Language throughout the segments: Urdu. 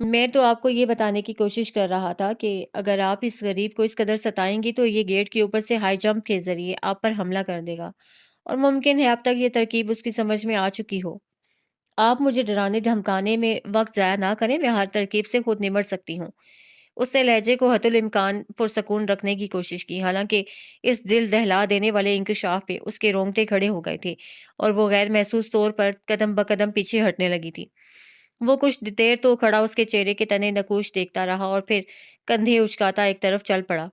میں تو آپ کو یہ بتانے کی کوشش کر رہا تھا کہ اگر آپ اس غریب کو اس قدر ستائیں گی تو یہ گیٹ کے اوپر سے ہائی جمپ کے ذریعے آپ پر حملہ کر دے گا، اور ممکن ہے اب تک یہ ترکیب اس کی سمجھ میں آ چکی ہو۔ آپ مجھے ڈرانے دھمکانے میں وقت ضائع نہ کریں، میں ہر ترکیب سے خود نمٹ سکتی ہوں۔ اس نے لہجے کو حت الامکان پرسکون رکھنے کی کوشش کی، حالانکہ اس دل دہلا دینے والے انکشاف پہ اس کے رونگٹے کھڑے ہو گئے تھے اور وہ غیر محسوس طور پر قدم بقدم پیچھے ہٹنے لگی تھی۔ وہ کچھ دیر تو کھڑا اس کے چہرے کے تنے نقوش دیکھتا رہا اور پھر کندھے اچکاتا ایک طرف چل پڑا۔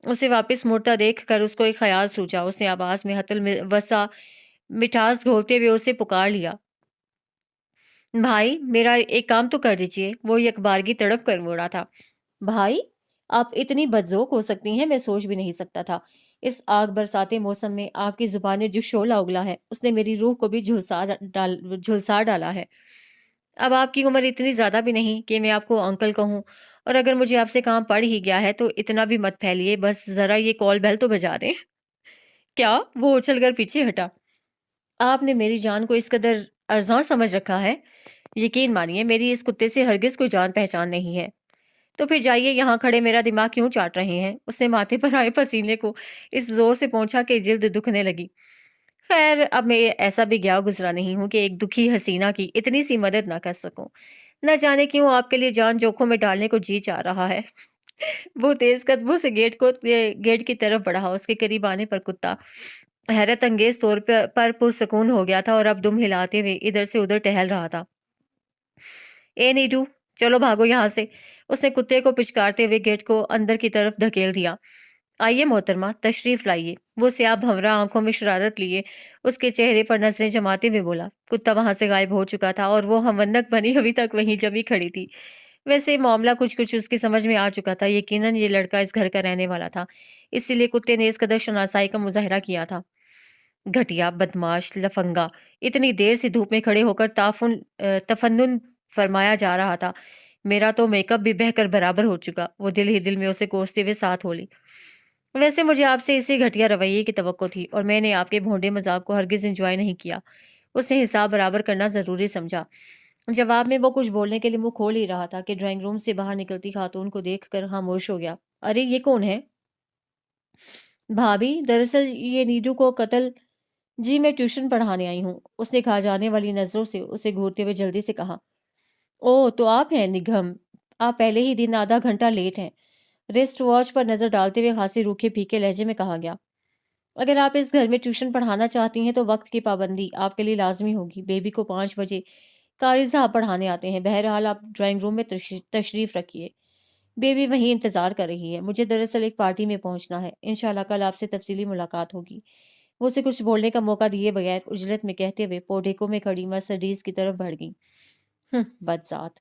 اسے واپس مڑتا دیکھ کر اس کو ایک خیال سوچا۔ اس نے آواز میں حت الوسع مٹھاس گھولتے ہوئے اسے پکار لیا، بھائی میرا ایک کام تو کر دیجئے۔ وہ یک بارگی تڑپ کر موڑا تھا۔ بھائی آپ اتنی بدذوق ہو سکتی ہیں، میں سوچ بھی نہیں سکتا تھا۔ اس آگ برساتے موسم میں آپ کی زبان نے جو شعلہ اگلا ہے اس نے میری روح کو بھی جھلسا ڈالا ہے۔ اب آپ کی عمر اتنی زیادہ بھی نہیں کہ میں آپ کو انکل کہوں، اور اگر مجھے آپ سے کام پڑ ہی گیا ہے تو اتنا بھی مت پھیلیے، بس ذرا یہ کال بیل تو بجا دیں۔ کیا؟ وہ اچھل کر پیچھے ہٹا۔ آپ نے میری جان کو اس قدر ارزاں سمجھ رکھا ہے؟ یقین مانیے میری اس کتے سے ہرگز کوئی جان پہچان نہیں ہے۔ تو پھر جائیے، یہاں کھڑے میرا دماغ کیوں چاٹ رہے ہیں؟ اس نے ماتھے پر آئے پسینے کو اس زور سے پہنچا کہ جلد دکھنے لگی۔ خیر اب میں ایسا بھی گیا گزرا نہیں ہوں کہ ایک دکھی حسینہ کی اتنی سی مدد نہ کر سکوں۔ نہ جانے کیوں آپ کے لیے جان جوکھوں میں ڈالنے کو جی چاہ رہا ہے۔ وہ تیز قدموں سے گیٹ کی طرف بڑھا۔ اس کے قریب آنے پر کتا حیرت انگیز طور پر پرسکون ہو گیا تھا اور اب دم ہلاتے ہوئے ادھر سے ادھر ٹہل رہا تھا۔ اے نیٹو، چلو بھاگو یہاں سے۔ اس نے کتے کو پچکارتے ہوئے گیٹ کو اندر کی طرف دھکیل دیا۔ آئیے محترمہ، تشریف لائیے۔ وہ سیاہ بھنورا آنکھوں میں شرارت لیے اس کے چہرے پر نظریں جماتے ہوئے بولا۔ کتا وہاں سے غائب ہو چکا تھا اور وہ ہمونک بنی ابھی تک وہیں جمی کھڑی تھی۔ ویسے معاملہ کچھ اس کی سمجھ میں آ چکا تھا۔ یقیناً یہ لڑکا اس گھر کا رہنے والا تھا، اسی لیے کتے نے اس قدر شناسائی کا مظاہرہ کیا تھا۔ گھٹیا، بدماش، لفنگا، اتنی دیر سے دھوپ میں کھڑے ہو کر تفنن فرمایا جا رہا تھا، میرا تو میک اپ بھی بہہ کر برابر ہو چکا۔ وہ دل ہی دل میں اسے کوستے ہوئے ساتھ ہو لی۔ ویسے مجھے آپ سے اسی گھٹیا رویے کی توقع تھی اور میں نے آپ کے بھونڈے مذاق کو ہرگز انجوائے نہیں کیا۔ اس نے حساب برابر کرنا ضروری سمجھا۔ جواب میں وہ کچھ بولنے کے لیے منہ کھول ہی رہا تھا کہ ڈرائنگ روم سے باہر نکلتی خاتون کو دیکھ کر خاموش ہو گیا۔ ارے یہ کون ہے؟ بھابھی، دراصل یہ نیڈو کو قتل… جی میں ٹیوشن پڑھانے آئی ہوں، اس نے کھا جانے والی نظروں سے اسے گھورتے ہوئے جلدی سے کہا۔ او تو آپ ہیں نگہم، آپ پہلے ہی دن آدھا گھنٹہ لیٹ ہیں۔ ریسٹ واچ پر نظر ڈالتے ہوئے خاصی روکھے پھیکے لہجے میں کہا گیا۔ اگر آپ اس گھر میں ٹیوشن پڑھانا چاہتی ہیں تو وقت کی پابندی آپ کے لیے لازمی ہوگی۔ بیبی کو 5 بجے قاری صاحب پڑھانے آتے ہیں۔ بہرحال آپ ڈرائنگ روم میں تشریف رکھیے، بیبی وہیں انتظار کر رہی ہے۔ مجھے دراصل ایک پارٹی میں پہنچنا ہے، انشاءاللہ کل آپ سے تفصیلی ملاقات ہوگی۔ وہ اسے کچھ بولنے کا موقع دیے بغیر اجلت میں کہتے ہوئے پوڈیکو میں کھڑی مرسڈیز کی طرف بڑھ گئی۔ بدذات،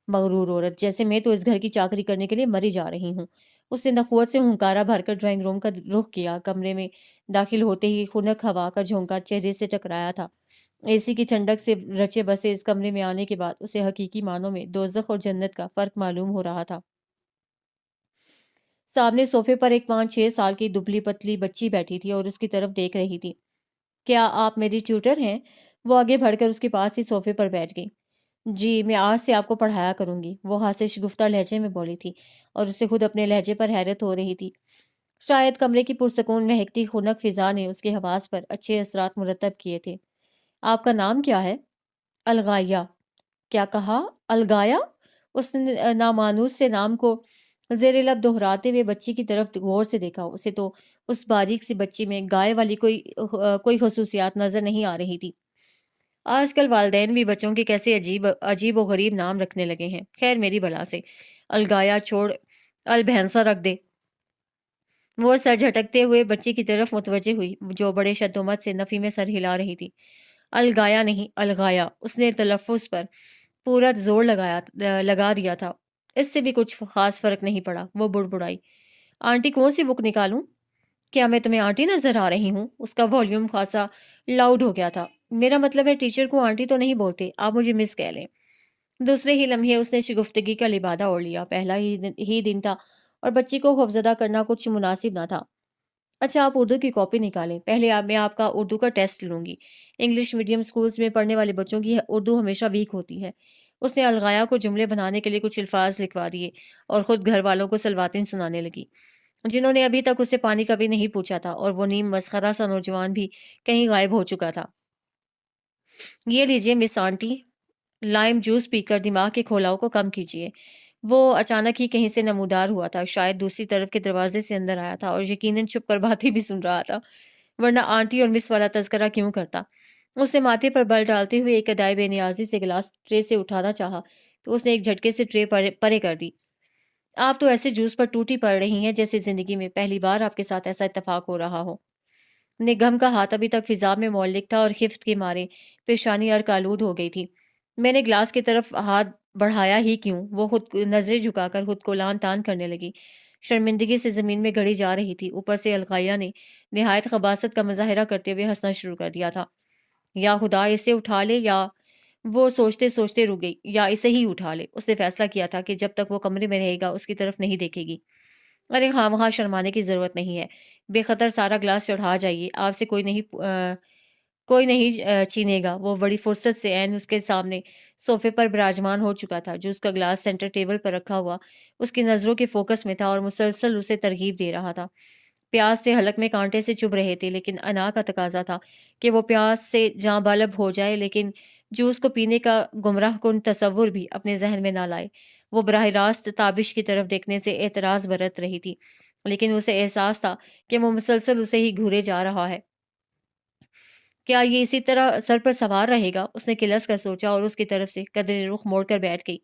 مغرور عورت، جیسے میں تو اس گھر کی چاکری کرنے کے لیے مری جا رہی ہوں۔ اس نے نخوت سے ہنکارا بھر کر ڈرائنگ روم کا رخ کیا۔ کمرے میں داخل ہوتے ہی خنک ہوا کا جھونکا چہرے سے ٹکرایا تھا۔ اے سی کی ٹھنڈک سے رچے بسے اس کمرے میں آنے کے بعد اسے حقیقی معنوں میں دوزخ اور جنت کا فرق معلوم ہو رہا تھا۔ سامنے صوفے پر ایک 5-6 سال کی دبلی پتلی بچی بیٹھی تھی اور اس کی طرف دیکھ رہی تھی۔ کیا آپ میری ٹیوٹر ہیں؟ وہ آگے بڑھ کر اس کے پاس ہی صوفے پر بیٹھ گئی۔ جی میں آج سے آپ کو پڑھایا کروں گی، وہ ہاتھ سے شگفتہ لہجے میں بولی تھی اور اسے خود اپنے لہجے پر حیرت ہو رہی تھی۔ شاید کمرے کی پرسکون مہکتی خنک فضا نے اس کے حواس پر اچھے اثرات مرتب کیے تھے۔ آپ کا نام کیا ہے؟ الغائیہ۔ کیا کہا؟ الغایا؟ اس نے نامانوس سے نام کو زیر لب دہراتے ہوئے بچی کی طرف غور سے دیکھا۔ اسے تو اس باریک سی بچی میں گائے والی کوئی خصوصیات نظر نہیں آ رہی تھی۔ آج کل والدین بھی بچوں کے کیسے عجیب و غریب نام رکھنے لگے ہیں۔ خیر میری بلا سے، الگایا چھوڑ، البھینسا رکھ دے۔ وہ سر جھٹکتے ہوئے بچی کی طرف متوجہ ہوئی جو بڑے شدومت سے نفی میں سر ہلا رہی تھی۔ الگایا نہیں، الغایا، اس نے تلفظ پر پورا زور لگا دیا تھا۔ اس سے بھی کچھ خاص فرق نہیں پڑا۔ وہ بڑبڑائی، آنٹی کون سی بک نکالوں؟ کیا میں تمہیں آنٹی نظر آ رہی ہوں؟ اس کا والیوم خاصا لاؤڈ ہو گیا تھا۔ میرا مطلب ہے ٹیچر کو آنٹی تو نہیں بولتے، آپ مجھے مس کہہ لیں۔ دوسرے ہی لمحے اس نے شگفتگی کا لبادہ اوڑھ لیا۔ پہلا ہی دن تھا اور بچی کو خوفزدہ کرنا کچھ مناسب نہ تھا۔ اچھا آپ اردو کی کاپی نکالیں، پہلے میں آپ کا اردو کا ٹیسٹ لوں گی۔ انگلش میڈیم سکولز میں پڑھنے والے بچوں کی اردو ہمیشہ ویک ہوتی ہے۔ اس نے الغایا کو جملے بنانے کے لیے کچھ الفاظ لکھوا دیے اور خود گھر والوں کو سلواتیں سنانے لگی، جنہوں نے ابھی تک اس سے پانی کبھی نہیں پوچھا تھا، اور وہ نیم مسخرہ سا نوجوان بھی کہیں غائب ہو چکا تھا۔ یہ لیجیے مس آنٹی، لائم جوس پی کر دماغ کے کھولاؤ کو کم کیجیے۔ وہ اچانک ہی کہیں سے نمودار ہوا تھا، شاید دوسری طرف کے دروازے سے اندر آیا تھا اور یقیناً چھپ کر باتیں بھی سن رہا تھا، ورنہ آنٹی اور مس والا تذکرہ کیوں کرتا۔ اس نے ماتھے پر بل ڈالتے ہوئے ایک ادائی بے نیازی سے گلاس ٹرے سے اٹھانا چاہا تو اس نے ایک جھٹکے سے ٹرے پرے کر دی۔ آپ تو ایسے جوس پر ٹوٹی پڑ رہی ہیں جیسے زندگی میں پہلی بار آپ کے ساتھ ایسا اتفاق ہو رہا ہو۔ نگم کا ہاتھ ابھی تک فضا میں معلق تھا اور خفت کے مارے پیشانی ارک آلود ہو گئی تھی۔ میں نے گلاس کی طرف ہاتھ بڑھایا ہی کیوں، وہ خود نظریں جھکا کر خود کو لان تان کرنے لگی، شرمندگی سے زمین میں گڑی جا رہی تھی۔ اوپر سے الغایا نے نہایت خباثت کا مظاہرہ کرتے ہوئے ہنسنا شروع کر دیا تھا۔ یا خدا اسے اٹھا لے، یا وہ سوچتے سوچتے رک گئی، یا اسے ہی اٹھا لے۔ اس نے فیصلہ کیا تھا کہ جب تک وہ کمرے میں رہے گا اس کی طرف نہیں دیکھے گی۔ ارے ہاں، وہاں شرمانے کی ضرورت نہیں ہے، بے خطر سارا گلاس چڑھا جائیے، آپ سے کوئی نہیں چھینے گا۔ وہ بڑی فرصت سے عین اس کے سامنے صوفے پر براجمان ہو چکا تھا، جو اس کا گلاس سینٹر ٹیبل پر رکھا ہوا اس کی نظروں کے فوکس میں تھا اور مسلسل اسے ترغیب دے رہا تھا۔ پیاس سے حلق میں کانٹے سے چبھ رہے تھے، لیکن انا کا تقاضا تھا کہ وہ پیاس سے جاں بالب ہو جائے، لیکن جوس کو پینے کا گمراہ کن تصور بھی اپنے ذہن میں نہ لائے۔ وہ براہ راست تابش کی طرف دیکھنے سے اعتراض برت رہی تھی، لیکن اسے احساس تھا کہ وہ مسلسل اسے ہی گھورے جا رہا ہے۔ کیا یہ اسی طرح سر پر سوار رہے گا؟ اس نے کلس کر سوچا اور اس کی طرف سے قدرے رخ موڑ کر بیٹھ گئی۔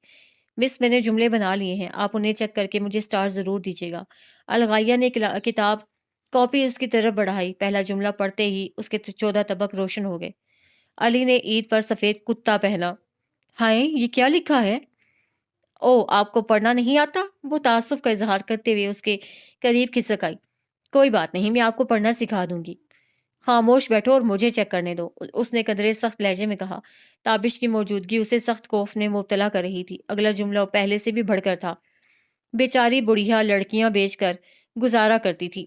مس، میں نے جملے بنا لیے ہیں، آپ انہیں چیک کر کے مجھے سٹار ضرور دیجیے گا۔ الغائیہ نے کتاب کاپی اس کی طرف بڑھائی۔ پہلا جملہ پڑھتے ہی اس کے 14 طبق روشن ہو گئے۔ علی نے عید پر سفید کتا پہنا۔ ہائے، یہ کیا لکھا ہے؟ او، آپ کو پڑھنا نہیں آتا؟ وہ تعصب کا اظہار کرتے ہوئے اس کے قریب کھسک آئی۔ کوئی بات نہیں، میں آپ کو پڑھنا سکھا دوں گی۔ خاموش بیٹھو اور مجھے چیک کرنے دو، اس نے قدرے سخت لہجے میں کہا۔ تابش کی موجودگی اسے سخت خوف میں مبتلا کر رہی تھی۔ اگلا جملہ پہلے سے بھی بڑھ کر تھا۔ بیچاری بڑھیا لڑکیاں بیچ کر گزارا کرتی تھی۔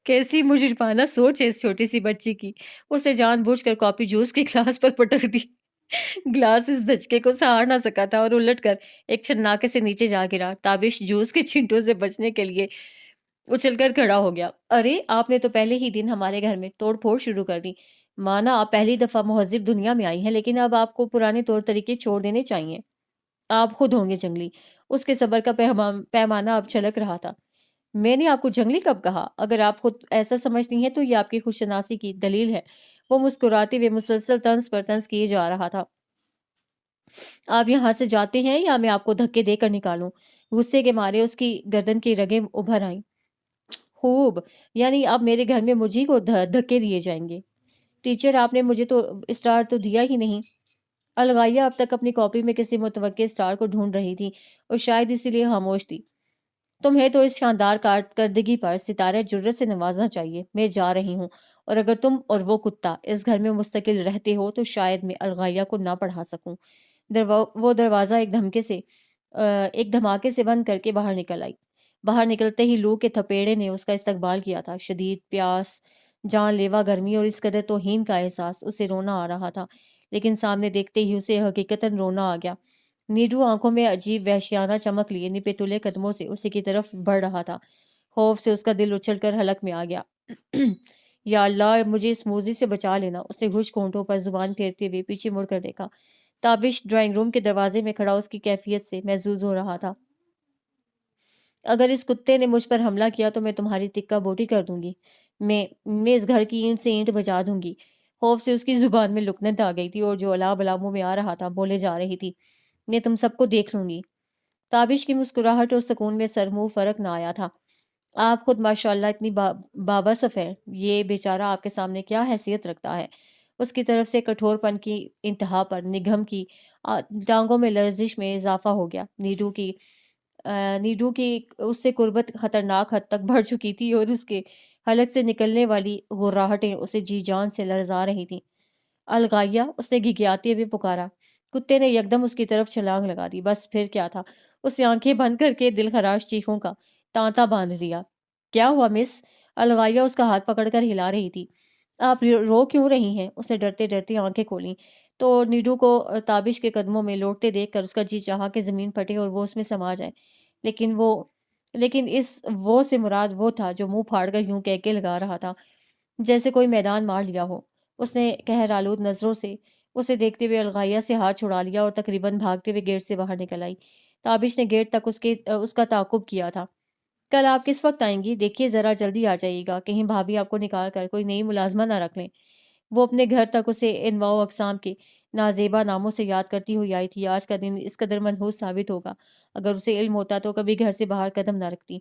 کیسی مجرمانہ سوچ ہے اس چھوٹی سی بچی کی۔ اس نے جان بوجھ کر کاپی جوس کے گلاس پر پٹک دی۔ گلاس اس دھچکے کو سہار نہ سکا تھا اور الٹ کر ایک چھناکے سے نیچے جا گرا۔ تابش جوس کے چھینٹوں سے بچنے کے لیے اچھل کر کھڑا ہو گیا۔ ارے، آپ نے تو پہلے ہی دن ہمارے گھر میں توڑ پھوڑ شروع کر دی۔ مانا آپ پہلی دفعہ مہذب دنیا میں آئی ہیں، لیکن اب آپ کو پرانے طور طریقے چھوڑ دینے چاہیے۔ آپ خود ہوں گے جنگلی۔ اس کے صبر کا پیمانہ اب چھلک رہا تھا۔ میں نے آپ کو جنگلی کب کہا؟ اگر آپ خود ایسا سمجھتی ہیں تو یہ آپ کی خوش شناسی کی دلیل ہے۔ وہ مسکراتے ہوئے مسلسل طنز پر طنز کیے جا رہا تھا۔ آپ یہاں سے جاتے ہیں یا میں آپ کو دھکے دے کر نکالوں؟ غصے کے مارے اس کی گردن کی رگیں ابھر آئیں۔ خوب، یعنی اب میرے گھر میں مجھے کو دھکے دیے جائیں گے؟ ٹیچر، آپ نے مجھے تو اسٹار تو دیا ہی نہیں۔ الغائیہ اب تک اپنی کاپی میں کسی متوقع اسٹار کو ڈھونڈ رہی تھی اور شاید اسی لیے خاموش تھی۔ تمہیں تو اس شاندار کارکردگی پر ستارہ جرت سے نوازنا چاہیے۔ میں جا رہی ہوں، اور اگر تم اور وہ کتا اس گھر میں مستقل رہتے ہو تو شاید میں الغائیہ کو نہ پڑھا سکوں۔ وہ دروازہ ایک دھماکے سے بند کر کے باہر نکل آئی۔ باہر نکلتے ہی لو کے تھپیڑے نے اس کا استقبال کیا تھا۔ شدید پیاس، جان لیوا گرمی اور اس قدر توہین کا احساس، اسے رونا آ رہا تھا، لیکن سامنے دیکھتے ہی اسے حقیقتاً رونا آ گیا۔ نیڈو آنکھوں میں عجیب وحشیانہ چمک لیے نپے تلے قدموں سے اسی کی طرف بڑھ رہا تھا۔ خوف سے اس کا دل اچھل کر حلق میں آ گیا۔ یا اللہ، مجھے اس موذی سے بچا لینا۔ اسے خشک ہونٹوں پر زبان پھیرتے ہوئے پیچھے مڑ کر دیکھا۔ تابش ڈرائنگ روم کے دروازے میں کھڑا اس کی کیفیت سے محظوظ ہو رہا تھا۔ اگر اس کتے نے مجھ پر حملہ کیا تو میں تمہاری تکہ بوٹی کر دوں گی۔ میں اس گھر کی اینٹ سے اینٹ بجا دوں گی۔ خوف سے اس کی زبان میں لکنت آ گئی تھی اور جو الا بلا منہ میں آ رہا تھا بولے جا رہی تھی۔ میں تم سب کو دیکھ لوں گی۔ تابش کی مسکراہٹ اور سکون میں سر منہ فرق نہ آیا تھا۔ آپ خود ماشاءاللہ اتنی بابصف ہیں، یہ بیچارہ آپ کے سامنے کیا حیثیت رکھتا ہے؟ اس کی طرف سے کٹھور پن کی انتہا پر نگہم کی ٹانگوں میں لرزش میں اضافہ ہو گیا۔ نیڈو کی اس سے قربت خطرناک حد تک بڑھ چکی تھی اور اس کے حلق سے نکلنے والی غراہٹیں اسے جی جان سے لرزا رہی تھیں۔ الغائیہ، اس نے گھگیاتے ہوئے پکارا۔ کتے نے یکدم اس کی طرف چھلانگ لگا دی۔ بس پھر کیا تھا، اس نے آنکھیں بند کر کے دل خراش چیخوں کا تانتا باندھ دیا۔ کیا ہوا مس؟ الغائیہ اس کا ہاتھ پکڑ کر ہلا رہی تھی۔ آپ رو کیوں رہی ہیں؟ اس نے ڈرتے ڈرتے آنکھیں کھولیں۔ تو نیڈو کو تابش کے قدموں میں لوٹتے دیکھ کر اس کا جی چاہا کہ زمین پھٹے اور وہ اس میں سما جائے، لیکن اس وہ سے مراد وہ تھا جو منہ پھاڑ کر یوں کہہ کے لگا رہا تھا جیسے کوئی میدان مار لیا ہو۔ اس نے قہر آلود نظروں سے اسے دیکھتے ہوئے الغائیہ سے ہاتھ چھڑا لیا اور تقریباً بھاگتے ہوئے گیٹ سے باہر نکل آئی۔ تابش نے گیٹ تک اس کا تعاقب کیا تھا۔ کل آپ کس وقت آئیں گی؟ دیکھیے ذرا جلدی آ جائیے گا، کہیں بھابھی آپ کو نکال کر کوئی نئی ملازمہ نہ رکھ لیں۔ وہ اپنے گھر تک اسے انواع و اقسام کے نازیبا ناموں سے یاد کرتی ہوئی آئی تھی۔ آج کا دن اس قدر منحوس ثابت ہوگا، اگر اسے علم ہوتا تو کبھی گھر سے باہر قدم نہ رکھتی۔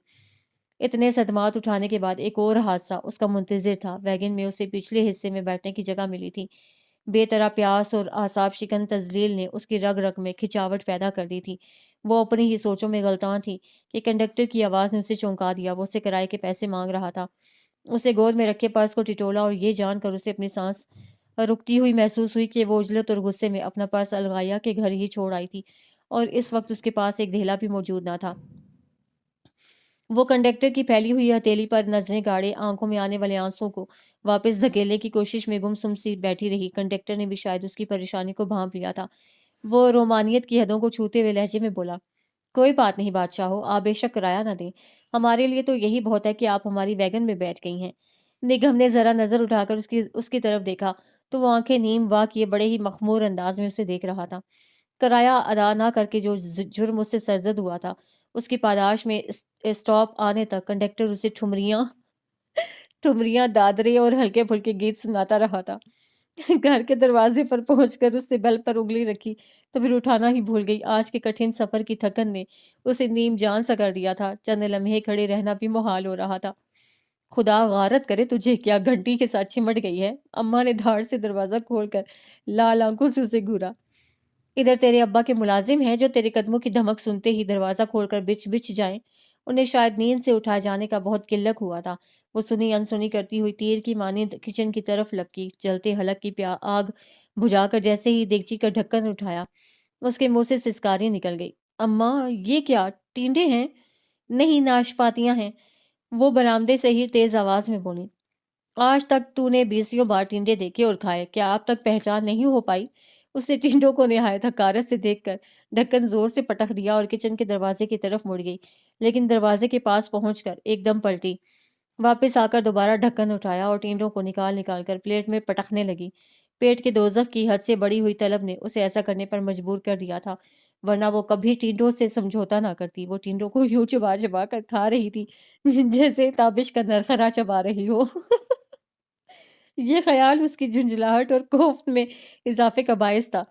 اتنے صدمات اٹھانے کے بعد ایک اور حادثہ اس کا منتظر تھا۔ ویگن میں اسے پچھلے حصے میں بیٹھنے کی جگہ ملی تھی۔ بے طرح پیاس اور اعصاب شکن تذلیل نے اس کی رگ رگ میں کھچاوٹ پیدا کر دی تھی۔ وہ اپنی ہی سوچوں میں غلطان تھی کہ کنڈکٹر کی آواز نے اسے چونکا دیا۔ وہ اسے کرائے کے پیسے مانگ رہا تھا۔ اسے گود میں رکھے پرس کو ٹٹولا اور یہ جان کر اسے اپنی سانس رکتی ہوئی محسوس ہوئی کہ وہ اجلت اور غصے میں اپنا پرس الغائیہ کے گھر ہی چھوڑ آئی تھی اور اس وقت اس کے پاس ایک دھیلا بھی موجود نہ تھا۔ وہ کنڈکٹر کی پھیلی ہوئی ہتھیلی پر نظریں گاڑے آنکھوں میں آنے والے آنسوں کو واپس دھکیلنے کی کوشش میں گمسم سی بیٹھی رہی۔ کنڈکٹر نے بھی شاید اس کی پریشانی کو بھانپ لیا تھا۔ وہ رومانیت کی حدوں کو چھوتے ہوئے لہجے میں بولا، کوئی بات نہیں بادشاہو، آپ بے شک کرایہ نہ دیں، ہمارے لیے تو یہی بہت ہے کہ آپ ہماری ویگن میں بیٹھ گئی ہیں۔ نگم نے ذرا نظر اٹھا کر اس کی طرف دیکھا تو وہ آنکھیں نیم وا کیے بڑے ہی مخمور انداز میں اسے دیکھ رہا تھا۔ کرایہ ادا نہ کر کے جو جرم اس سے سرزد ہوا تھا، اس کی پاداش میں اسٹاپ آنے تک کنڈکٹر اسے ٹھمریاں دادرے اور ہلکے پھلکے گیت سناتا رہا تھا۔ گھر کے دروازے پر پہنچ کر اس نے بل پر انگلی رکھی تو پھر اٹھانا ہی بھول گئی۔ آج کے کٹھن سفر کی تھکن نے اسے نیم جان سا کر دیا تھا۔ چند لمحے کھڑے رہنا بھی محال ہو رہا تھا۔ خدا غارت کرے تجھے، کیا گھنٹی کے ساتھ چمٹ گئی ہے؟ اماں نے دھاڑ سے دروازہ کھول کر لال آنکھوں سے اسے گھورا۔ ادھر تیرے ابا کے ملازم ہیں جو تیرے قدموں کی دھمک سنتے ہی دروازہ کھول کر بچ جائیں۔ انہیں شاید نیند سے اٹھائے جانے کا بہت قلق ہوا تھا۔ وہ سنی انسنی کرتی ہوئی تیر کی مانند کچن کی طرف لپکی۔ جلتے حلق کی آگ بجھا کر جیسے ہی دیگچی کا ڈھکن اٹھایا، اس کے منہ سے سسکاری نکل گئی۔ اماں، یہ کیا ٹینڈے ہیں؟ نہیں، ناشپاتیاں ہیں، وہ برآمدے سے ہی تیز آواز میں بولی۔ آج تک تو نے 20 بار ٹینڈے دیکھے اور کھائے، کیا اب تک پہچان نہیں ہو پائی؟ اس نے ٹینڈوں کو نہایت حقارت سے دیکھ کر ڈھکن زور سے پٹک دیا اور کچن کے دروازے کی طرف مڑ گئی، لیکن دروازے کے پاس پہنچ کر ایک دم پلٹی، واپس آ کر دوبارہ ڈھکن اٹھایا اور ٹینڈوں کو نکال کر پلیٹ میں پٹکنے لگی۔ پیٹ کے دوزخ کی حد سے بڑی ہوئی طلب نے اسے ایسا کرنے پر مجبور کر دیا تھا، ورنہ وہ کبھی ٹینڈوں سے سمجھوتا نہ کرتی۔ وہ ٹینڈوں کو یوں چبا کر کھا رہی تھی جیسے تابش کا نرخرا چبا رہی ہو۔ یہ خیال اس کی جھنجھلاہٹ اور کوفت میں اضافے کا باعث تھا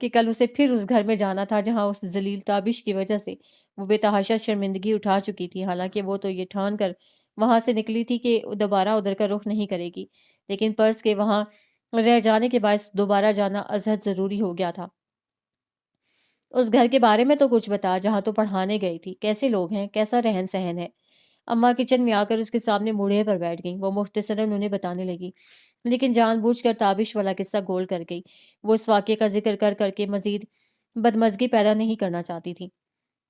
کہ کل اسے پھر اس گھر میں جانا تھا جہاں اس ذلیل تابش کی وجہ سے وہ بے تحاشا شرمندگی اٹھا چکی تھی۔ حالانکہ وہ تو یہ ٹھان کر وہاں سے نکلی تھی کہ دوبارہ ادھر کا رخ نہیں کرے گی، لیکن پرس کے وہاں رہ جانے کے باعث دوبارہ جانا ازحد ضروری ہو گیا تھا۔ اس گھر کے بارے میں تو کچھ بتا جہاں تو پڑھانے گئی تھی، کیسے لوگ ہیں، کیسا رہن سہن ہے؟ اماں کچن میں آ کر اس کے سامنے موڑھے پر بیٹھ گئیں۔ وہ مختصراً انہیں بتانے لگی، لیکن جان بوجھ کر تابش والا قصہ گول کر گئی۔ وہ اس واقعے کا ذکر کر کے مزید بدمزگی پیدا نہیں کرنا چاہتی تھی۔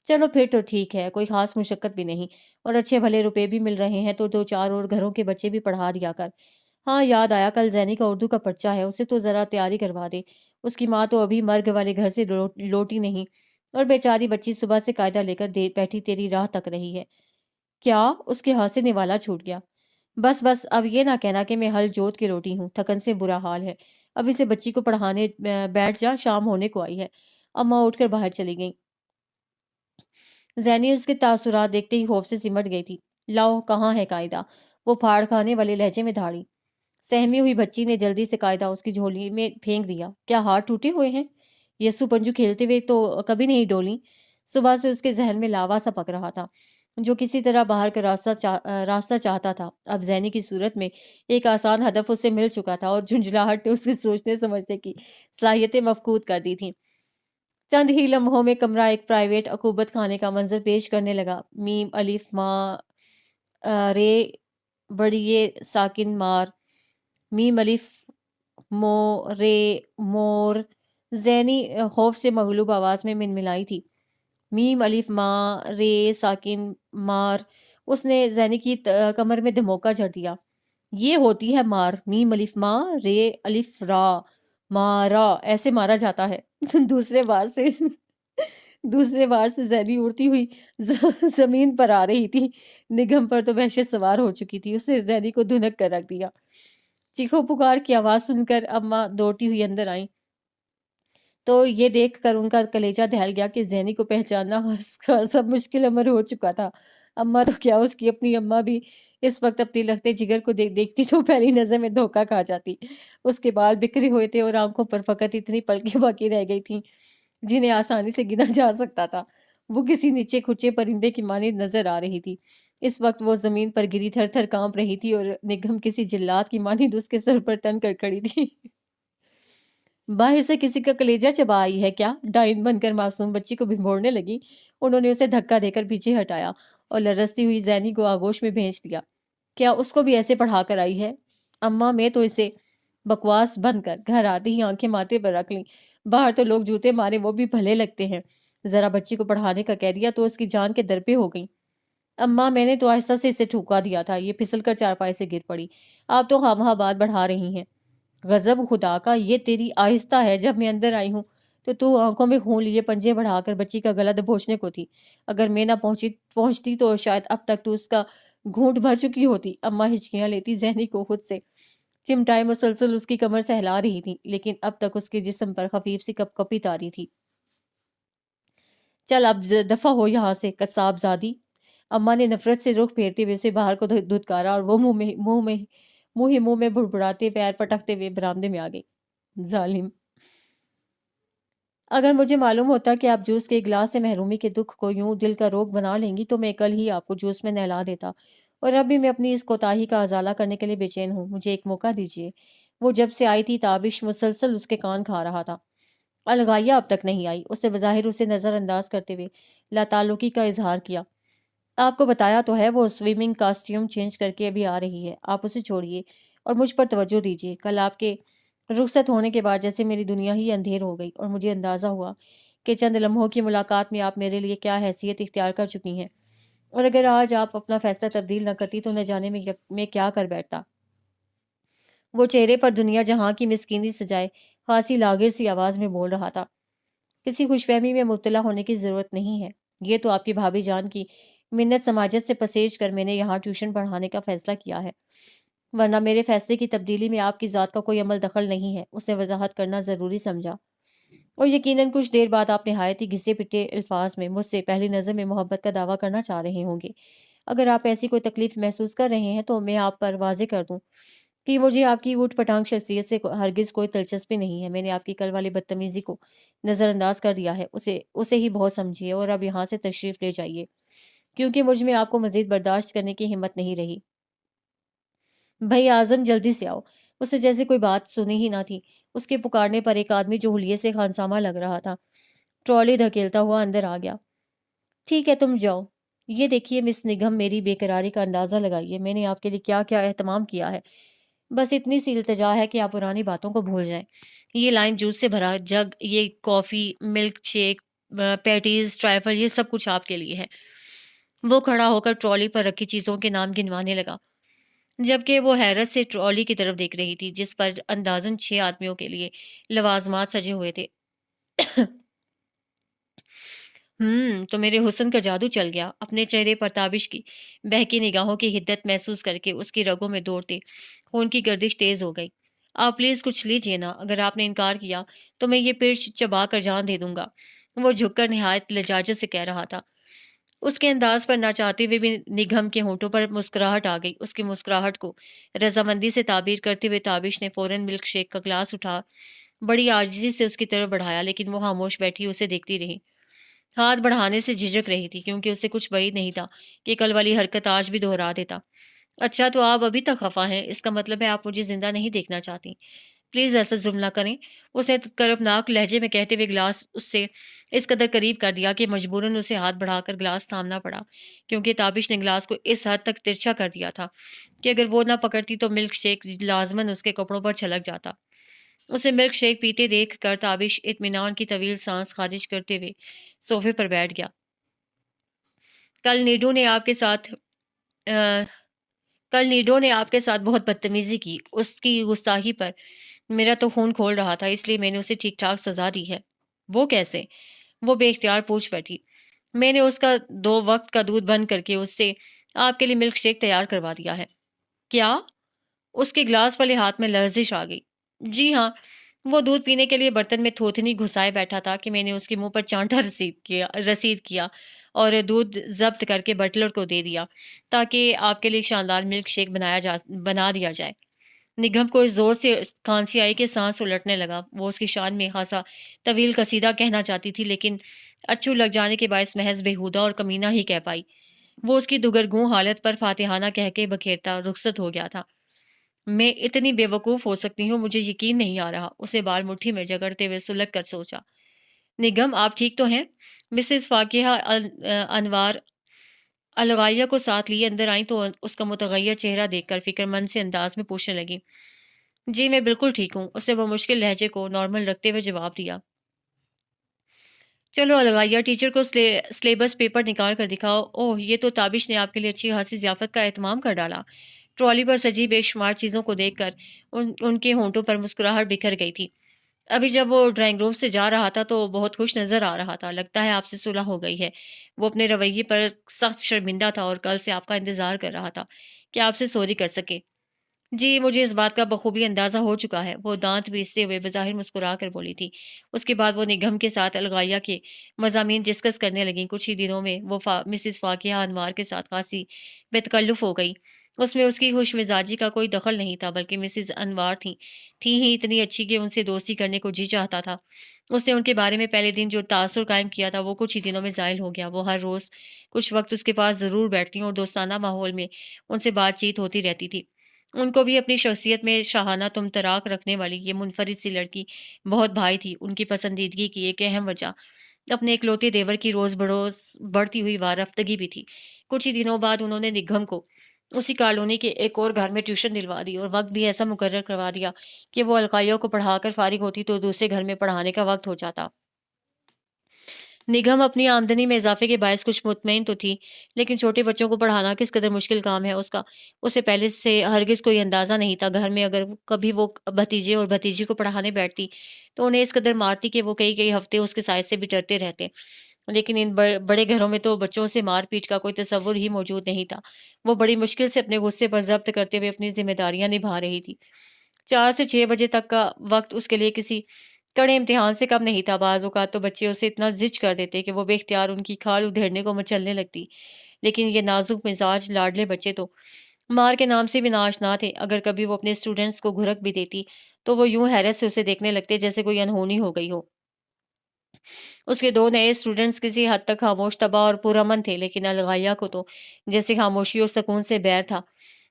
چلو پھر تو ٹھیک ہے، کوئی خاص مشقت بھی نہیں، اور اچھے بھلے روپے بھی مل رہے ہیں تو 2-4 اور گھروں کے بچے بھی پڑھا دیا کر۔ ہاں یاد آیا، کل زینی کا اردو کا پرچہ ہے، اسے تو ذرا تیاری کروا دے۔ اس کی ماں تو ابھی مرگ والے گھر سے لوٹی نہیں اور بیچاری بچی صبح سے قاعدہ لے کر بیٹھی تیری راہ تک رہی ہے۔ کیا؟ اس کے ہاتھ سے نوالا چھوٹ گیا۔ بس اب یہ نہ کہنا کہ میں ہل جوت کے لوٹی ہوں، تھکن سے برا حال ہے۔ اب اسے بچی کو پڑھانے بیٹھ جا، شام ہونے کو آئی ہے۔ اماں اٹھ کر باہر چلی گئیں۔ زینی اس کے تاثرات دیکھتے ہی خوف سے سمٹ گئی تھی۔ لاؤ، کہاں ہے قاعدہ؟ وہ پھاڑ کھانے والے لہجے میں دھاڑی۔ سہمی ہوئی بچی نے جلدی سے قاعدہ اس کی جھولی میں پھینک دیا۔ کیا ہاتھ ٹوٹے ہوئے ہیں؟ یسو پنجو کھیلتے ہوئے تو کبھی نہیں ڈولی۔ صبح سے اس کے ذہن میں لاوا سا پک رہا تھا جو کسی طرح باہر کا راستہ چاہتا تھا۔ اب زینی کی صورت میں ایک آسان ہدف اسے مل چکا تھا اور جھنجھلاہٹ نے اس کے سوچنے سمجھنے کی صلاحیتیں مفقود کر دی تھیں۔ چند ہی لمحوں میں کمرہ ایک پرائیویٹ عقوبت خانے کا منظر پیش کرنے لگا۔ میم الف ماں رے بڑیے ساکن مار، میم الف مو رے مور، زینی خوف سے مغلوب آواز میں منملائی تھی۔ میم الف ماں رے ساکن مار۔ اس نے زینی کی کمر میں دھموکہ جھڑ دیا۔ یہ ہوتی ہے مار، میم الف ماں رے الف را مارا، ایسے مارا جاتا ہے۔ دوسرے بار سے دوسرے بار سے زینی اڑتی ہوئی زمین پر آ رہی تھی۔ نگم پر تو وحشت سوار ہو چکی تھی، اس نے زینی کو دھنک کر رکھ دیا۔ چیخو پکار کی آواز سن کر اماں دوڑتی ہوئی اندر آئیں تو یہ دیکھ کر ان کا کلیجہ دہل گیا کہ زینی کو پہچاننا سب مشکل امر ہو چکا تھا۔ اماں تو کیا، اس کی اپنی اماں بھی اس وقت اپنی لگتے جگر کو دیکھتی تو پہلی نظر میں دھوکہ کھا جاتی۔ اس کے بال بکھرے ہوئے تھے اور آنکھوں پر فقط اتنی پلکیں باقی رہ گئی تھیں جنہیں آسانی سے گنا جا سکتا تھا۔ وہ کسی نیچے کھچے پرندے کی مانند نظر آ رہی تھی۔ اس وقت وہ زمین پر گری تھر تھر کانپ رہی تھی اور نگم کسی جلاد کی مانند اس کے سر پر تن کر کھڑی تھی۔ باہر سے کسی کا کلیجہ چبا آئی ہے کیا؟ ڈائن بن کر معصوم بچی کو بھنبوڑنے لگی۔ انہوں نے اسے دھکا دے کر پیچھے ہٹایا اور لرزتی ہوئی زینی کو آغوش میں بھیج دیا۔ کیا اس کو بھی ایسے پڑھا کر آئی ہے؟ اماں میں تو اسے بکواس بند کر گھر آتی ہی آنکھیں ماتھے پر رکھ لیں۔ باہر تو لوگ جوتے مارے وہ بھی بھلے لگتے ہیں، ذرا بچی کو پڑھانے کا کہہ دیا تو اس کی جان کے درپے ہو گئی۔ اماں میں نے تو آہستہ سے اسے ٹھوکا دیا تھا، یہ پھسل کر چارپائی سے گر پڑی۔ آپ تو خواہ بات بڑھا رہی ہیں۔ غضب خدا کا، یہ تیری آہستہ ہے۔ جب میں اندر آئی ہوں تو آنکھوں میں خون لیے پنجے بڑھا کر بچی کا گلا دبوچنے کو تھی۔ اگر میں نہ پہنچتی تو شاید اب تک تو اس کا گھونٹ بھر چکی ہوتی۔ اماں ہچکیاں لیتی زینی کو خود سے چمٹائے مسلسل اس کی کمر سہلا رہی تھی، لیکن اب تک اس کے جسم پر خفیف سی کپ کپی تاری تھی۔ چل اب دفع ہو یہاں سے قصاب زادی۔ اماں نے نفرت سے رخ پھیرتے ہوئے اسے باہر کو دھتکارا اور وہ منہ میں بڑبڑاتے پیر پٹکتے ہوئے برآمدے میں آ گئی۔ ظالم! اگر مجھے معلوم ہوتا کہ آپ جوس کے گلاس سے محرومی کے دکھ کو یوں دل کا روگ بنا لیں گی تو میں کل ہی آپ کو جوس میں نہلا دیتا، اور اب بھی میں اپنی اس کوتاہی کا ازالہ کرنے کے لیے بے چین ہوں۔ مجھے ایک موقع دیجیے۔ وہ جب سے آئی تھی تابش مسلسل اس کے کان کھا رہا تھا۔ الغائیہ اب تک نہیں آئی۔ اس نے بظاہر اسے نظر انداز کرتے ہوئے لاتعلقی کا اظہار کیا۔ آپ کو بتایا تو ہے، وہ سوئمنگ کاسٹیوم چینج کر کے ابھی آ رہی ہے۔ آپ اسے چھوڑیے اور مجھ پر توجہ دیجیے۔ کل آپ کے رخصت ہونے کے بعد جیسے میری دنیا ہی اندھیر ہو گئی اور مجھے اندازہ ہوا کہ چند لمحوں کی ملاقات میں آپ میرے لیے کیا حیثیت اختیار کر چکی ہیں، اور اگر آج آپ اپنا فیصلہ تبدیل نہ کرتی تو نہ جانے میں کیا کر بیٹھتا۔ وہ چہرے پر دنیا جہاں کی مسکینی سجائے خاصی لاغر سی آواز میں بول رہا تھا۔ کسی خوش فہمی میں مبتلا ہونے کی ضرورت نہیں ہے۔ یہ تو آپ کی بھابھی جان کی منت سماجت سے پسیج کر میں نے یہاں ٹیوشن پڑھانے کا فیصلہ کیا ہے، ورنہ میرے فیصلے کی تبدیلی میں آپ کی ذات کا کوئی عمل دخل نہیں ہے۔ اس نے وضاحت کرنا ضروری سمجھا، اور یقیناً کچھ دیر بعد آپ نہایت ہی گھسے پٹے الفاظ میں مجھ سے پہلی نظر میں محبت کا دعویٰ کرنا چاہ رہے ہوں گے۔ اگر آپ ایسی کوئی تکلیف محسوس کر رہے ہیں تو میں آپ پر واضح کر دوں کہ مجھے آپ کی اوٹ پٹانگ شخصیت سے ہرگز کوئی دلچسپی نہیں ہے۔ میں نے آپ کی کل والی بدتمیزی کو نظر انداز کر دیا ہے، اسے ہی بہت سمجھیے اور اب یہاں سے تشریف لے جائیے، کیونکہ مجھ میں آپ کو مزید برداشت کرنے کی ہمت نہیں رہی۔ بھائی اعظم جلدی سے آؤ۔ اسے جیسے کوئی بات سنی ہی نہ تھی۔ اس کے پکارنے پر ایک آدمی جو حلیے سے خانسامہ لگ رہا تھا ٹرالی دھکیلتا ہوا اندر آ گیا۔ ٹھیک ہے، تم جاؤ۔ یہ دیکھیے مس نگم، میری بے قراری کا اندازہ لگائیے میں نے آپ کے لیے کیا کیا اہتمام کیا ہے۔ بس اتنی سی التجا ہے کہ آپ پرانی باتوں کو بھول جائیں۔ یہ لائم جوس سے بھرا جگ، یہ کافی، ملک شیک، پیٹیز، ٹرائفل، یہ سب کچھ آپ کے لیے ہے۔ وہ کھڑا ہو کر ٹرالی پر رکھی چیزوں کے نام گنوانے لگا، جبکہ وہ حیرت سے ٹرالی کی طرف دیکھ رہی تھی جس پر اندازاً 6 آدمیوں کے لیے لوازمات سجے ہوئے تھے۔ تو میرے حسن کا جادو چل گیا۔ اپنے چہرے پر تابش کی بہکی نگاہوں کی حدت محسوس کر کے اس کی رگوں میں دوڑتے خون کی گردش تیز ہو گئی۔ آپ پلیز کچھ لیجیے نا، اگر آپ نے انکار کیا تو میں یہ پیڑ چبا کر جان دے دوں گا۔ وہ جھک کر نہایت لجاجت سے کہہ رہا تھا۔ اس کے انداز پر نہ چاہتے ہوئے بھی نگم کے ہونٹوں پر مسکراہٹ آ گئی۔ اس کی مسکراہٹ کو رضامندی سے تعبیر کرتے ہوئے تابش نے فوراً ملک شیک کا گلاس اٹھا بڑی عاجزی سے اس کی طرف بڑھایا، لیکن وہ خاموش بیٹھی اسے دیکھتی رہی۔ ہاتھ بڑھانے سے جھجک رہی تھی کیونکہ اسے کچھ بعید نہیں تھا کہ کل والی حرکت آج بھی دہرا دیتا۔ اچھا، تو آپ ابھی تک خفا ہیں؟ اس کا مطلب ہے آپ مجھے زندہ نہیں دیکھنا چاہتی۔ پلیز ایسا ظلم نہ کریں، اسے کرپناک لہجے میں کہتے ہوئے گلاس اس سے اس قدر قریب کر دیا کہ مجبوراً اسے ہاتھ بڑھا کر گلاس تھامنا پڑا، کیونکہ تابش نے گلاس کو اس حد تک ترچھا کر دیا تھا کہ اگر وہ نہ پکڑتی تو ملک شیک لازماً اس کے کپڑوں پر چھلک جاتا۔ اسے ملک شیک پیتے دیکھ کر تابش اطمینان کی طویل سانس خارج کرتے ہوئے صوفے پر بیٹھ گیا۔ کل نیڈو نے آپ کے ساتھ کل نیڈو نے آپ کے ساتھ بہت بدتمیزی کی۔ اس کی گستاخی پر میرا تو خون کھول رہا تھا، اس لیے میں نے اسے ٹھیک ٹھاک سزا دی ہے۔ وہ کیسے؟ وہ بے اختیار پوچھ بیٹھی۔ میں نے اس کا 2 وقت کا دودھ بند کر کے اس سے آپ کے لیے ملک شیک تیار کروا دیا ہے۔ کیا؟ اس کے گلاس والے ہاتھ میں لرزش آ گئی۔ جی ہاں، وہ دودھ پینے کے لیے برتن میں تھوتنی گھسائے بیٹھا تھا کہ میں نے اس کے منہ پر چانٹا رسید کیا اور دودھ ضبط کر کے بٹلر کو دے دیا تاکہ آپ کے لیے شاندار ملک شیک بنا دیا جائے۔ نگم کو اس زور سے کھانسی آئی کہ سانس الٹنے لگا۔ وہ اس کی شان میں خاصا طویل قصیدہ کہنا چاہتی تھی، لیکن اچھو لگ جانے کے باعث محض بےہودہ اور کمینہ ہی کہہ پائی۔ وہ اس کی دگرگوں حالت پر فاتحانہ کہہ کے بکھیرتا رخصت ہو گیا تھا۔ میں اتنی بے وقوف ہو سکتی ہوں، مجھے یقین نہیں آ رہا، اسے بال مٹھی میں جگڑتے ہوئے سلگ کر سوچا۔ نگم، آپ ٹھیک تو ہیں؟ مسز فاقیہ انوار الغائیہ کو ساتھ لیے اندر آئیں تو اس کا متغیر چہرہ دیکھ کر فکر مند سے انداز میں پوچھنے لگی۔ جی میں بالکل ٹھیک ہوں، اس نے وہ مشکل لہجے کو نارمل رکھتے ہوئے جواب دیا۔ چلو الغائیہ، ٹیچر کو سلیبس پیپر نکال کر دکھاؤ۔ اوہ، یہ تو تابش نے آپ کے لیے اچھی خاصی ضیافت کا اہتمام کر ڈالا۔ ٹرالی پر سجی بے شمار چیزوں کو دیکھ کر ان کے ہونٹوں پر مسکراہٹ بکھر گئی تھی۔ ابھی جب وہ ڈرائنگ روم سے جا رہا تھا تو بہت خوش نظر آ رہا تھا۔ لگتا ہے آپ سے صلح ہو گئی ہے۔ وہ اپنے رویے پر سخت شرمندہ تھا اور کل سے آپ کا انتظار کر رہا تھا کہ آپ سے سوری کر سکے۔ جی مجھے اس بات کا بخوبی اندازہ ہو چکا ہے، وہ دانت پیستے ہوئے بظاہر مسکرا کر بولی تھی۔ اس کے بعد وہ نگم کے ساتھ الغائیہ کے مضامین ڈسکس کرنے لگیں۔ کچھ ہی دنوں میں وہ مسز فاقیہ انوار کے ساتھ خاصی بتکلف ہو گئی۔ اس میں اس کی خوش مزاجی کا کوئی دخل نہیں تھا، بلکہ مسز انوار تھیں ہی اتنی اچھی کہ ان سے دوستی کرنے کو جی چاہتا تھا۔ اس نے ان کے بارے میں پہلے دن جو تاثر قائم کیا تھا وہ کچھ ہی دنوں میں زائل ہو گیا۔ وہ ہر روز کچھ وقت اس کے پاس ضرور بیٹھتی اور دوستانہ ماحول میں ان سے بات چیت ہوتی رہتی تھی۔ ان کو بھی اپنی شخصیت میں شاہانہ تمتراک رکھنے والی یہ منفرد سی لڑکی بہت بھائی تھی۔ ان کی پسندیدگی کی ایک اہم وجہ اپنے اکلوتے دیور کی روز بروز بڑھتی ہوئی وارفتگی بھی تھی۔ کچھ ہی دنوں بعد انہوں نے نگم کو اسی کالونی کے ایک اور گھر میں ٹیوشن دلوا دی اور وقت بھی ایسا مقرر کروا دیا کہ وہ القائیوں کو پڑھا کر فارغ ہوتی تو دوسرے گھر میں پڑھانے کا وقت ہو جاتا۔ نگم اپنی آمدنی میں اضافے کے باعث کچھ مطمئن تو تھی، لیکن چھوٹے بچوں کو پڑھانا کس قدر مشکل کام ہے اسے پہلے سے ہرگز کوئی اندازہ نہیں تھا۔ گھر میں اگر کبھی وہ بھتیجے اور بھتیجی کو پڑھانے بیٹھتی تو انہیں اس قدر مارتی کہ وہ کئی ہفتے اس کے سائے سے بھی ڈرتے رہتے۔ لیکن ان بڑے گھروں میں تو بچوں سے مار پیٹ کا کوئی تصور ہی موجود نہیں تھا۔ وہ بڑی مشکل سے اپنے غصے پر ضبط کرتے ہوئے اپنی ذمہ داریاں نبھا رہی تھی۔ 4 سے 6 بجے تک کا وقت اس کے لیے کسی کڑے امتحان سے کم نہیں تھا۔ بعض اوقات تو بچے اسے اتنا زج کر دیتے کہ وہ بے اختیار ان کی کھال ادھیڑنے کو مچلنے لگتی، لیکن یہ نازک مزاج لاڈلے بچے تو مار کے نام سے بھی ناآشنا تھے۔ اگر کبھی وہ اپنے اسٹوڈنٹس کو گھرک بھی دیتی تو وہ یوں حیرت سے اسے دیکھنے لگتے جیسے کوئی انہونی ہو گئی ہو۔ اس کے 2 نئے اسٹوڈنٹس کسی حد تک خاموش طبع اور پرامن تھے، لیکن الغائیہ کو تو جیسے خاموشی اور سکون سے بیر تھا۔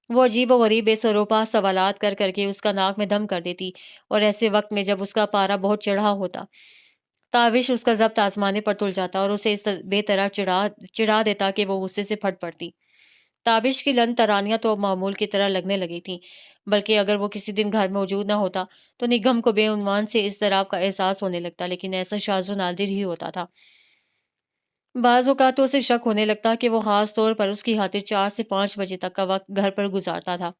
وہ عجیب و غریب بے سروپا سوالات کر کر کے اس کا ناک میں دم کر دیتی، اور ایسے وقت میں جب اس کا پارا بہت چڑھا ہوتا تاوش اس کا ضبط آزمانے پر تل جاتا اور اسے اس بے طرح چڑھا دیتا کہ وہ غصے سے پھٹ پڑتی۔ تابش کی لن ترانیاں تو اب معمول کی طرح لگنے لگی تھیں، بلکہ اگر وہ کسی دن گھر موجود نہ ہوتا تو نگم کو بے عنوان سے اضطراب کا احساس ہونے لگتا، لیکن ایسا شاذ و نادر ہی ہوتا تھا۔ بعض اوقات تو اسے شک ہونے لگتا کہ وہ خاص طور پر اس کی خاطر 4 سے 5 بجے تک کا وقت گھر پر گزارتا تھا،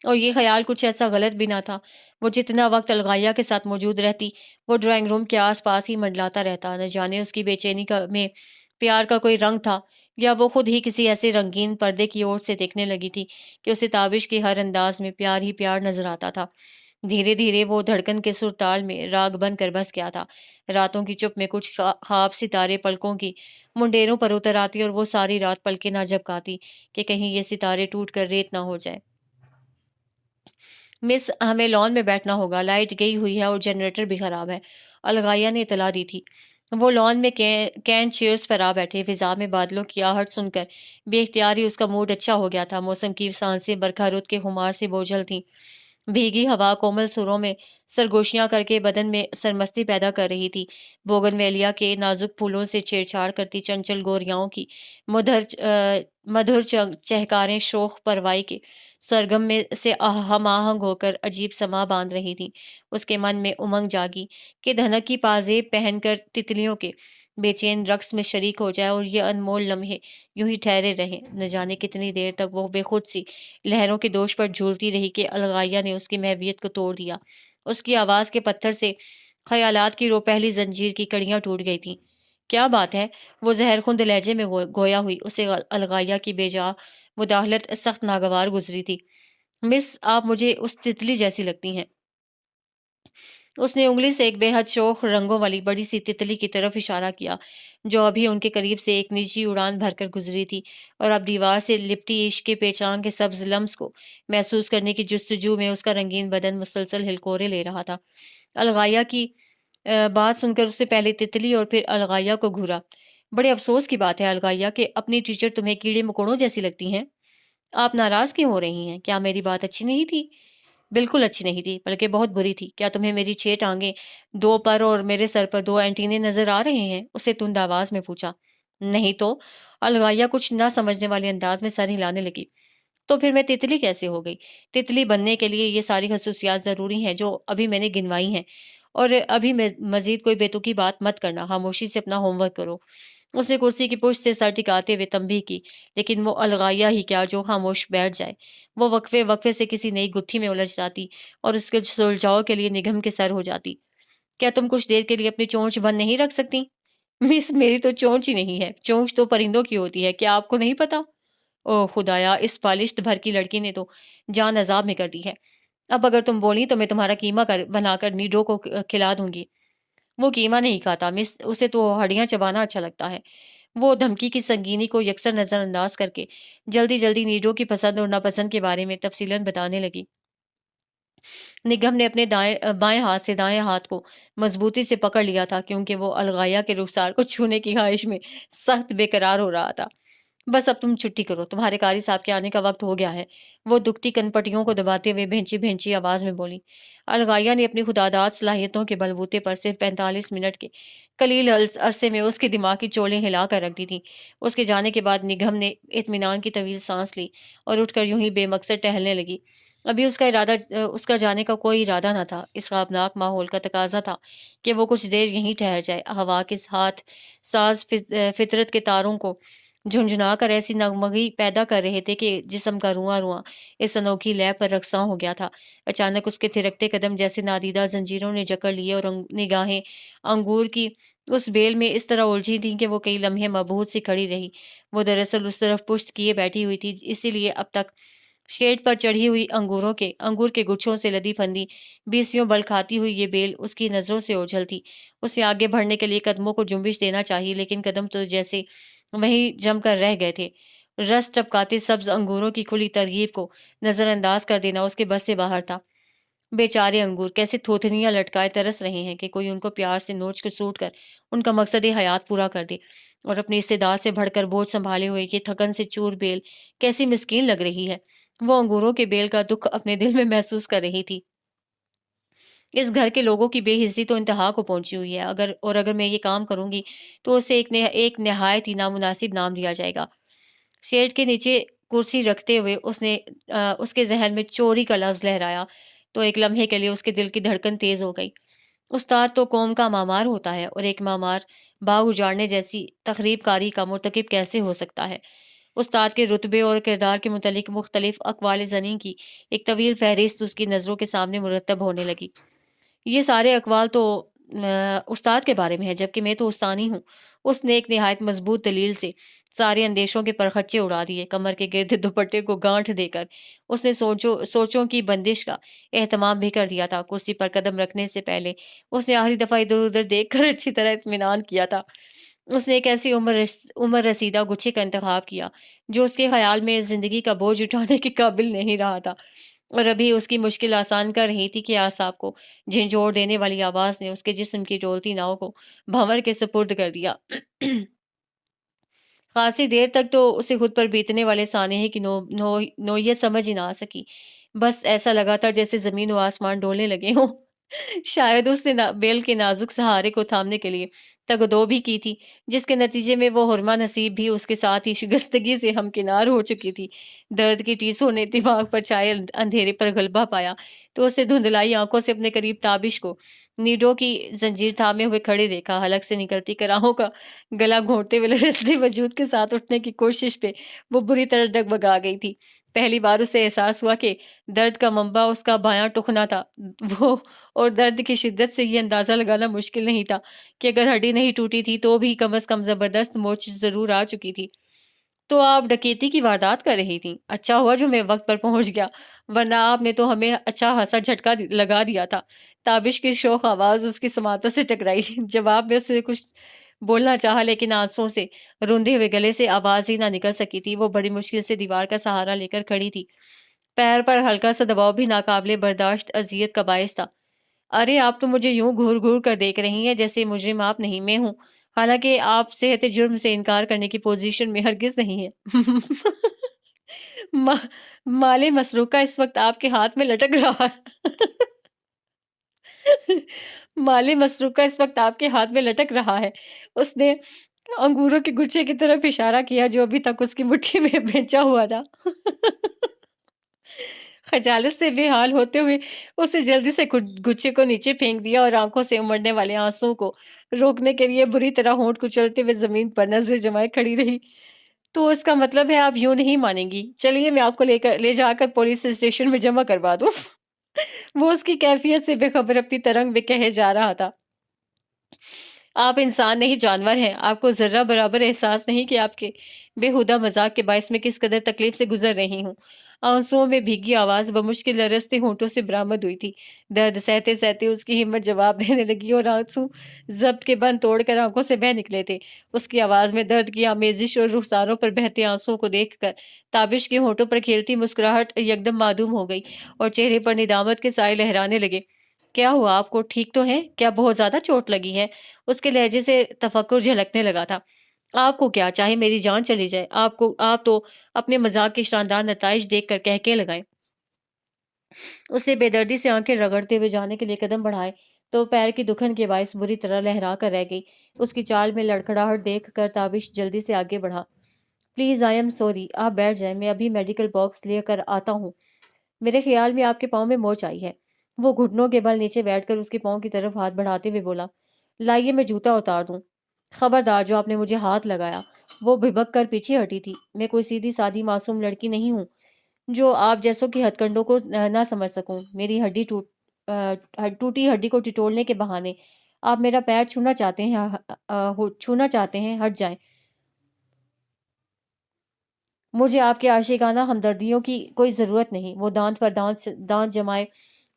اور یہ خیال کچھ ایسا غلط بھی نہ تھا۔ وہ جتنا وقت الغائیہ کے ساتھ موجود رہتی وہ ڈرائنگ روم کے آس پاس ہی منڈلاتا رہتا۔ نہ جانے اس کی بے چینی میں پیار کا کوئی رنگ تھا، یا وہ خود ہی کسی ایسے رنگین پردے کی اوٹ سے دیکھنے لگی تھی کہ اسے تابش کے ہر انداز میں پیار ہی پیار نظر آتا تھا۔ دھیرے دھیرے وہ دھڑکن کے سرتال میں راگ بن کر بس گیا تھا۔ راتوں کی چپ میں کچھ خواب ستارے پلکوں کی منڈیروں پر اتر آتی اور وہ ساری رات پلکیں نہ جھپکاتی کہ کہیں یہ ستارے ٹوٹ کر ریت نہ ہو جائے۔ مس، ہمیں لان میں بیٹھنا ہوگا، لائٹ گئی ہوئی ہے اور جنریٹر بھی خراب ہے، الغائیہ نے اطلاع دی تھی۔ وہ لان میں کین چیئرز پر آ بیٹھے۔ فضا میں بادلوں کی آہٹ سن کر بے اختیاری اس کا موڈ اچھا ہو گیا تھا۔ موسم کی سانسیں برکھا رود کے خمار سے بوجھل تھیں۔ بھیگی ہوا کومل سروں میں سرگوشیاں کر کے بدن میں سرمستی پیدا کر رہی تھی۔ بوگن ویلیا کے نازک پھولوں سے چھیڑ چھاڑ کرتی چنچل گوریاؤں کی مدھر چہکاریں شوخ پروائی کے سرگم میں سے ہم آہنگ ہو کر عجیب سما باندھ رہی تھیں۔ اس کے من میں امنگ جاگی کہ دھنک کی پازیب پہن کر تتلیوں کے بے چین رقص میں شریک ہو جائے اور یہ انمول لمحے یوں ہی ٹھہرے رہیں۔ نہ جانے کتنی دیر تک وہ بے خود سی لہروں کے دوش پر جھولتی رہی کہ الغائیہ نے اس کی محویت کو توڑ دیا۔ اس کی آواز کے پتھر سے خیالات کی رو پہلی زنجیر کی کڑیاں ٹوٹ گئی تھیں۔ کیا بات ہے؟ وہ زہر خند لہجے میں گویا ہوئی۔ اسے الغائیہ کی بے جا مداخلت سخت ناگوار گزری تھی۔ مس، آپ مجھے اس تتلی جیسی لگتی ہیں۔ اس نے انگلی سے ایک بے حد شوخ رنگوں والی بڑی سی تتلی کی طرف اشارہ کیا جو ابھی ان کے قریب سے ایک نجی اڑان بھر کر گزری تھی اور اب دیوار سے لپٹی عشق کے پیچان کے سبز لمس کو محسوس کرنے کی جستجو میں اس کا رنگین بدن مسلسل ہلکورے لے رہا تھا۔ الغائیہ کی بات سن کر اس سے پہلے تتلی اور پھر الغائیہ کو گھورا۔ بڑے افسوس کی بات ہے الغائیہ کہ اپنی ٹیچر تمہیں کیڑے مکوڑوں جیسی لگتی ہیں۔ آپ ناراض کیوں ہو رہی ہیں؟ کیا میری بات اچھی نہیں تھی؟ بالکل اچھی نہیں تھی، بلکہ بہت بری تھی۔ کیا تمہیں میری 6 ٹانگیں، 2 پر اور میرے سر پر 2 اینٹینے نظر آ رہے ہیں؟ اسے تند آواز میں پوچھا۔ نہیں تو۔ الغائیہ کچھ نہ سمجھنے والے انداز میں سر ہلانے لگی۔ تو پھر میں تتلی کیسے ہو گئی؟ تتلی بننے کے لیے یہ ساری خصوصیات ضروری ہیں جو ابھی میں نے گنوائی ہیں، اور ابھی مزید کوئی بیتوکی بات مت کرنا، خاموشی سے اپنا ہوم ورک کرو۔ اس نے کرسی کی پشت سے سر ٹکاتے ہوئے تنبیہ کی، لیکن وہ الغائیہ ہی کیا جو خاموش بیٹھ جائے۔ وہ وقفے وقفے سے کسی نئی گتھی میں الجھ جاتی اور اس کے سلجھاؤ کے لیے نگہم کے سر ہو جاتی۔ کیا تم کچھ دیر کے لیے اپنی چونچ بند نہیں رکھ سکتی؟ مس، میری تو چونچ ہی نہیں ہے، چونچ تو پرندوں کی ہوتی ہے، کیا آپ کو نہیں پتا؟ او خدایا، اس پالشڈ بھر کی لڑکی نے تو جان عذاب میں کر دی ہے۔ اب اگر تم بولی تو میں تمہارا قیمہ بنا کر نیڈو کو کھلا دوں گی۔ وہ قیمہ نہیں کھاتا مس، اسے تو ہڈیاں چبانا اچھا لگتا ہے۔ وہ دھمکی کی سنگینی کو یکسر نظر انداز کر کے جلدی جلدی نیڈو کی پسند اور ناپسند کے بارے میں تفصیلاً بتانے لگی۔ نگم نے اپنے بائیں ہاتھ سے دائیں ہاتھ کو مضبوطی سے پکڑ لیا تھا کیونکہ وہ الغائیہ کے رخسار کو چھونے کی خواہش میں سخت بے قرار ہو رہا تھا۔ بس اب تم چھٹی کرو، تمہارے قاری صاحب کے آنے کا وقت ہو گیا ہے، وہ دکھتی کن پٹیوں کو دباتے ہوئے بھینچی بھینچی آواز میں بولی۔ الغائیہ نے اپنی خداداد صلاحیتوں کے بلبوتے پر صرف 45 منٹ کے قلیل عرصے میں اس کے دماغ کی چولیں ہلا کر رکھ دی تھیں۔ اس کے جانے کے بعد نگم نے اطمینان کی طویل سانس لی اور اٹھ کر یوں ہی بے مقصد ٹہلنے لگی۔ ابھی اس کا جانے کا کوئی ارادہ نہ تھا۔ اس خوابناک ماحول کا تقاضا تھا کہ وہ کچھ دیر یہیں ٹھہر جائے۔ ہوا کے ہاتھ ساز فطرت کے تاروں کو جھنجھنا کر ایسی نغمگی پیدا کر رہے تھے کہ جسم کا رواں رواں اس انوکھی لے پر رقصاں ہو گیا تھا۔ اچانک اس کے تھرکتے قدم جیسے نادیدہ زنجیروں نے جکڑ لیے اور نگاہیں انگور کی اس بیل میں اس طرح الجھی تھیں کہ وہ کئی لمحے مبہوت سی کھڑی رہی۔ وہ دراصل اس طرف پشت کیے بیٹھی ہوئی تھی، اسی لیے اب تک شیڈ پر چڑھی ہوئی انگور کے گچھوں سے لدی پھندی بیسیوں بل کھاتی ہوئی یہ بیل اس کی نظروں سے اوجھل تھی۔ اسے آگے بڑھنے کے لیے قدموں کو جنبش دینا چاہیے، لیکن قدم تو جیسے وہیں جم کر رہ گئے تھے۔ رس ٹپکاتے سبز انگوروں کی کھلی ترغیب کو نظر انداز کر دینا اس کے بس سے باہر تھا۔ بیچارے انگور کیسے تھوتنیاں لٹکائے ترس رہے ہیں کہ کوئی ان کو پیار سے نوچ کے سوٹ کر ان کا مقصد حیات پورا کر دے، اور اپنی استعداد سے بڑھ کر بوجھ سنبھالے ہوئے یہ تھکن سے چور بیل کیسی مسکین لگ رہی ہے۔ وہ انگوروں کے بیل کا دکھ اپنے دل میں محسوس کر رہی تھی۔ اس گھر کے لوگوں کی بے حسی تو انتہا کو پہنچی ہوئی ہے، اگر میں یہ کام کروں گی تو اسے ایک نہایت ہی نامناسب نام دیا جائے گا۔ شیڈ کے نیچے کرسی رکھتے ہوئے اس کے ذہن میں چوری کا لفظ لہرایا تو ایک لمحے کے لیے اس کے دل کی دھڑکن تیز ہو گئی۔ استاد تو قوم کا معمار ہوتا ہے، اور ایک معمار باغ اجاڑنے جیسی تخریب کاری کا مرتکب کیسے ہو سکتا ہے؟ استاد کے رتبے اور کردار کے متعلق مختلف اقوال زنی کی ایک طویل فہرست اس کی نظروں کے سامنے مرتب ہونے لگی۔ یہ سارے اقوال تو استاد کے بارے میں ہے، جبکہ میں تو استانی ہوں۔ اس نے ایک نہایت مضبوط دلیل سے سارے اندیشوں کے پرخچے اڑا دیے۔ کمر کے گرد دوپٹے کو گانٹھ دے کر اس نے سوچوں کی بندش کا اہتمام بھی کر دیا تھا۔ کرسی پر قدم رکھنے سے پہلے اس نے آخری دفعہ ادھر ادھر دیکھ کر اچھی طرح اطمینان کیا تھا۔ اس نے ایک ایسی عمر رسیدہ گچھے کا انتخاب کیا جو اس کے خیال میں زندگی کا بوجھ اٹھانے کے قابل نہیں رہا تھا، اور ابھی اس کی مشکل آسان کر رہی تھی کہ اعصاب کو جھنجھوڑ دینے والی آواز نے اس کے جسم کی ڈولتی ناؤ کو بھنور کے سپرد کر دیا۔ خاصی دیر تک تو اسے خود پر بیتنے والے سانحے کی نوعیت سمجھ ہی نہ آ سکی۔ بس ایسا لگا تھا جیسے زمین و آسمان ڈولنے لگے ہوں۔ شاید اس نے بیل کے نازک سہارے کو تھامنے کے لیے تگ بھی کی تھی، جس کے نتیجے میں وہ حرمہ نصیب بھی اس کے ساتھ ہی شکستگی سے ہمکنار ہو چکی تھی۔ درد کی ٹیسوں نے دماغ پر چھائے اندھیرے پر غلبہ پایا تو اسے دھندلائی آنکھوں سے اپنے قریب تابش کو نیڈوں کی زنجیر تھامے ہوئے کھڑے دیکھا۔ حلق سے نکلتی کراہوں کا گلا گھونٹتے ہوئے لرزتے وجود کے ساتھ اٹھنے کی کوشش پہ وہ بری طرح ڈگمگا گئی تھی۔ پہلی بار اسے احساس ہوا کہ درد کا منبع اس کا بایاں ٹخنا تھا، وہ اور درد کی شدت سے یہ اندازہ لگانا مشکل نہیں تھا کہ اگر ہڈی نہیں ٹوٹی تھی تو بھی کم از کم زبردست مورچ ضرور آ چکی تھی۔ تو آپ ڈکیتی کی واردات کر رہی تھیں؟ اچھا ہوا جو میں وقت پر پہنچ گیا، ورنہ آپ نے تو ہمیں اچھا خاصا جھٹکا لگا دیا تھا۔ تابش کی شوخ آواز اس کی سماعتوں سے ٹکرائی۔ جواب میں اسے کچھ بولنا چاہا لیکن آنسوؤں سے روندے ہوئے گلے سے آواز ہی نہ نکل سکی تھی۔ وہ بڑی مشکل سے دیوار کا سہارا لے کر کھڑی تھی۔ پیر پر ہلکا سا دباؤ بھی ناقابل برداشت اذیت کا باعث تھا۔ ارے آپ تو مجھے یوں گھور گھور کر دیکھ رہی ہیں جیسے مجرم آپ نہیں میں ہوں، حالانکہ آپ صحت جرم سے انکار کرنے کی پوزیشن میں ہرگز نہیں ہیں۔ مال مسروقہ اس وقت آپ کے ہاتھ میں لٹک رہا ہے۔ مال مسروقہ اس وقت آپ کے ہاتھ میں لٹک رہا ہے۔ اس نے انگوروں کے گچھے کی طرف اشارہ کیا جو ابھی تک اس کی مٹھی میں بھینچا ہوا تھا۔ خجالت سے بے حال ہوتے ہوئے اسے جلدی سے گچھے کو نیچے پھینک دیا اور آنکھوں سے امڑنے والے آنسوؤں کو روکنے کے لیے بری طرح ہونٹ کچلتے ہوئے زمین پر نظریں جمائے کھڑی رہی۔ تو اس کا مطلب ہے آپ یوں نہیں مانیں گی؟ چلیے میں آپ کو لے جا کر پولیس اسٹیشن میں جمع کروا دوں۔ وہ اس کی کیفیت سے بے خبر اپنی ترنگ میں کہے جا رہا تھا۔ آپ انسان نہیں جانور ہیں، آپ کو ذرہ برابر احساس نہیں کہ آپ کے بےہودہ مذاق کے باعث میں کس قدر تکلیف سے گزر رہی ہوں۔ آنسوؤں میں بھیگی آواز بمشکل لرزتے ہونٹوں سے برآمد ہوئی تھی۔ درد سہتے سہتے اس کی ہمت جواب دینے لگی اور آنسو ضبط کے بند توڑ کر آنکھوں سے بہہ نکلے تھے۔ اس کی آواز میں درد کی آمیزش اور رخساروں پر بہتے آنسوؤں کو دیکھ کر تابش کے ہونٹوں پر کھیلتی مسکراہٹ یکدم معدوم ہو گئی اور چہرے پر ندامت کے سائے لہرانے لگے۔ کیا ہوا؟ آپ کو ٹھیک تو ہیں؟ کیا بہت زیادہ چوٹ لگی ہے؟ اس کے لہجے سے تفکر جھلکنے لگا تھا۔ آپ کو کیا چاہے میری جان چلی جائے، آپ تو اپنے مذاق کے شاندار نتائج دیکھ کر کہہ لگائیں۔ اسے بے دردی سے آنکھیں رگڑتے ہوئے جانے کے لیے قدم بڑھائے تو پیر کی دکھن کے باعث بری طرح لہرا کر رہ گئی۔ اس کی چال میں لڑکھڑاہٹ دیکھ کر تابش جلدی سے آگے بڑھا۔ پلیز آئی ایم سوری، آپ بیٹھ جائیں، میں ابھی میڈیکل باکس لے کر آتا ہوں۔ میرے خیال میں آپ کے پاؤں میں موچ آئی ہے۔ وہ گھٹنوں کے بل نیچے بیٹھ کر اس کے پاؤں کی طرف ہاتھ بڑھاتے ہوئے بولا، لائیے میں جوتا اتار دوں۔ خبردار جو آپ نے مجھے ہاتھ لگایا۔ وہ بھبک کر پیچھے ہٹی تھی۔ میں کوئی سیدھی سادھی معصوم لڑکی نہیں ہوں جو آپ جیسوں کی ہتھ کنڈوں کو نہ سمجھ سکوں۔ میری ٹوٹی ہڈی کو ٹٹولنے کے بہانے آپ میرا پیر چھونا چاہتے ہیں، ہٹ جائیں۔ مجھے آپ کے عاشقانہ ہمدردیوں کی کوئی ضرورت نہیں۔ وہ دانت پر دانت جمائے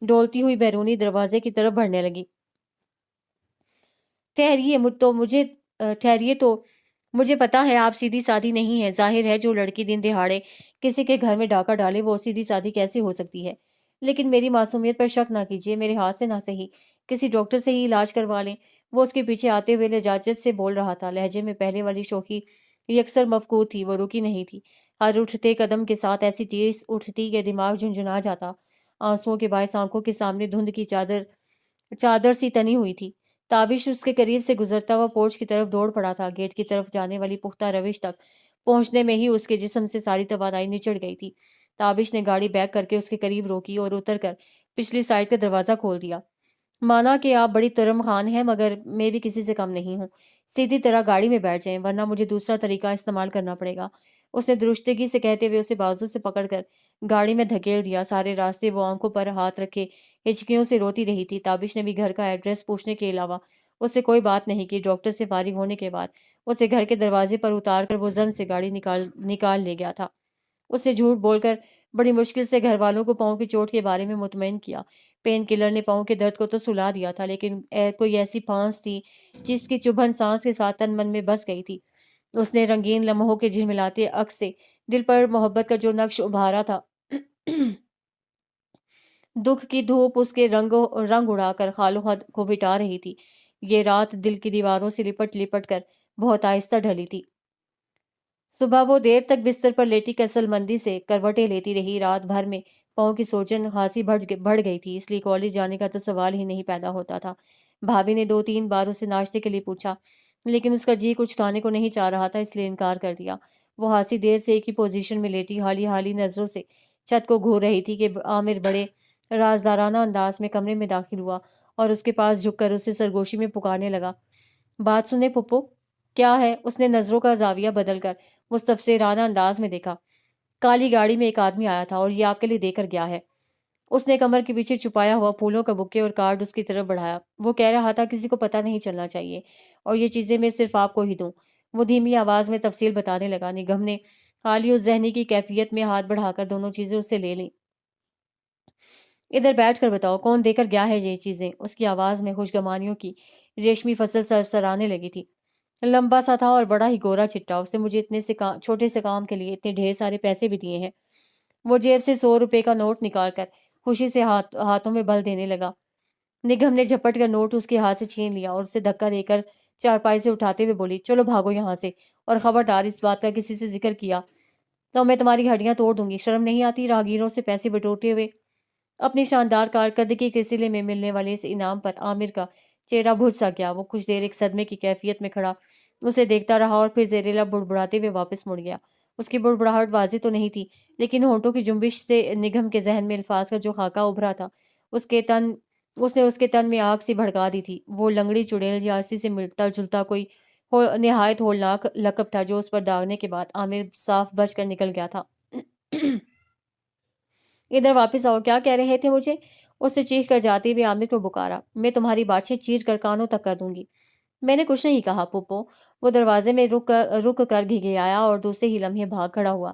ڈولتی ہوئی بیرونی دروازے کی طرف بڑھنے لگی۔ ٹھہریے تو مجھے پتا ہے آپ سیدھی سادھی نہیں ہے۔ ظاہر ہے جو لڑکی دن دہاڑے کسی کے گھر میں ڈاکہ ڈالے وہ سیدھی سادھی کیسے ہو سکتی ہے؟ لیکن میری معصومیت پر شک نہ کیجیے، میرے ہاتھ سے نہ سہی کسی ڈاکٹر سے ہی علاج کروا لیں۔ وہ اس کے پیچھے آتے ہوئے لجاجت سے بول رہا تھا۔ لہجے میں پہلے والی شوخی یکسر مفقود تھی، وہ رکی نہیں تھی۔ ہر اٹھتے قدم کے ساتھ ایسی ٹیس اٹھتی کہ دماغ جھنجھنا جاتا۔ آنسوؤں کے باعث آنکھوں کے سامنے دھند کی چادر سی تنی ہوئی تھی۔ تابش اس کے قریب سے گزرتا ہوا پورچ کی طرف دوڑ پڑا تھا۔ گیٹ کی طرف جانے والی پختہ روش تک پہنچنے میں ہی اس کے جسم سے ساری توانائی نچڑ گئی تھی۔ تابش نے گاڑی بیک کر کے اس کے قریب روکی اور اتر کر پچھلی سائیڈ کا دروازہ کھول دیا۔ مانا کہ آپ بڑی ترم خان ہیں مگر میں بھی کسی سے کم نہیں ہوں۔ سیدھی طرح گاڑی میں بیٹھ جائیں ورنہ مجھے دوسرا طریقہ استعمال کرنا پڑے گا۔ اس نے درستگی سے کہتے ہوئے اسے بازو سے پکڑ کر گاڑی میں دھکیل دیا۔ سارے راستے وہ آنکھوں پر ہاتھ رکھے ہچکیوں سے روتی رہی تھی۔ تابش نے بھی گھر کا ایڈریس پوچھنے کے علاوہ اس سے کوئی بات نہیں کی۔ ڈاکٹر سے فارغ ہونے کے بعد اسے گھر کے دروازے پر اتار کر وہ زن سے گاڑی نکال لے گیا تھا۔ اس نے جھوٹ بول کر بڑی مشکل سے گھر والوں کو پاؤں کی چوٹ کے بارے میں مطمئن کیا۔ پین کلر نے پاؤں کے درد کو تو سلا دیا تھا لیکن کوئی ایسی پھانس تھی جس کی چبھن سانس کے ساتھ تن من میں بس گئی تھی۔ اس نے رنگین لمحوں کے جھلملاتے عکس سے دل پر محبت کا جو نقش ابھارا تھا، دکھ کی دھوپ اس کے رنگ اڑا کر خال و خد کو مٹا رہی تھی۔ یہ رات دل کی دیواروں سے لپٹ کر بہت آہستہ ڈھلی تھی۔ صبح وہ دیر تک بستر پر لیٹی کسل مندی سے کروٹیں لیتی رہی۔ رات بھر میں پاؤں کی سوجن خاصی بڑھ گئی تھی، اس لیے کالج جانے کا تو سوال ہی نہیں پیدا ہوتا تھا۔ بھابھی نے 2-3 بار اسے ناشتے کے لیے پوچھا، لیکن اس کا جی کچھ کھانے کو نہیں چاہ رہا تھا، اس لیے انکار کر دیا۔ وہ ہاسی دیر سے ایک ہی پوزیشن میں لیٹی حالی حالی نظروں سے چھت کو گھور رہی تھی کہ عامر بڑے رازدارانہ انداز میں کمرے میں داخل ہوا اور اس کے پاس جھک کر اسے سرگوشی میں پکارنے لگا، بات سنیں پپو۔ کیا ہے؟ اس نے نظروں کا زاویہ بدل کر مستفسرانہ انداز میں دیکھا۔ کالی گاڑی میں ایک آدمی آیا تھا اور یہ آپ کے لیے دے کر گیا ہے۔ اس نے کمر کے پیچھے چھپایا ہوا پھولوں کا بکے اور کارڈ اس کی طرف بڑھایا۔ وہ کہہ رہا تھا کسی کو پتہ نہیں چلنا چاہیے اور یہ چیزیں میں صرف آپ کو ہی دوں۔ وہ دھیمی آواز میں تفصیل بتانے لگا۔ نگم نے حالی اس ذہنی کی کیفیت میں ہاتھ بڑھا کر دونوں چیزیں اس سے لے لیں۔ ادھر بیٹھ کر بتاؤ کون دے کر گیا ہے یہ چیزیں؟ اس کی آواز میں خوشگوانیوں کی ریشمی فصل سرسرانے لگی تھی۔ لمبا سا تھا اور بڑا ہی گورا چٹا۔ اس نے مجھے اتنے سے چھوٹے سے کام کے لیے اتنے ڈھیر سارے پیسے بھی دیے ہیں۔ وہ جیب سے 100 روپے کا نوٹ نکال کر خوشی سے ہاتھوں میں بل دینے لگا۔ نگم نے جھپٹ کر نوٹ اس کے ہاتھ سے چھین لیا اور اسے دھکا دے کر چارپائی سے اٹھاتے ہوئے بولی، چلو بھاگو یہاں سے، اور خبردار اس بات کا کسی سے ذکر کیا تو میں تمہاری ہڈیاں توڑ دوں گی۔ شرم نہیں آتی راہگیروں سے پیسے بٹورتے ہوئے؟ اپنی شاندار کارکردگی کے سلے میں ملنے والے اس انعام پر عامر کا چہرہ بھج سا گیا۔ وہ کچھ دیر ایک صدمے کی کیفیت میں کھڑا اسے دیکھتا رہا اور پھر زیر لب بڑبڑاتے ہوئے واپس مڑ گیا۔ اس کی بڑبڑاہٹ واضح تو نہیں تھی، لیکن ہونٹوں کی جنبش سے نگم کے ذہن میں الفاظ کا جو خاکہ ابھرا تھا اس نے اس کے تن میں آگ سی بھڑکا دی تھی۔ وہ لنگڑی چڑیل یا اسی سے ملتا جلتا کوئی نہایت ہولناک لقب تھا جو اس پر داغنے کے بعد عامر صاف بچ کر نکل گیا تھا۔ ادھر واپس آؤ، کیا کہہ رہے تھے مجھے؟ اس سے چیخ کر جاتے ہوئے عامر کو پکارا۔ میں تمہاری باتیں چیر کر کانوں تک کر دوں گی۔ میں نے کچھ نہیں کہا پپو۔ وہ دروازے میں رک کر گھگھیایا اور دوسرے ہی لمحے بھاگ کھڑا ہوا۔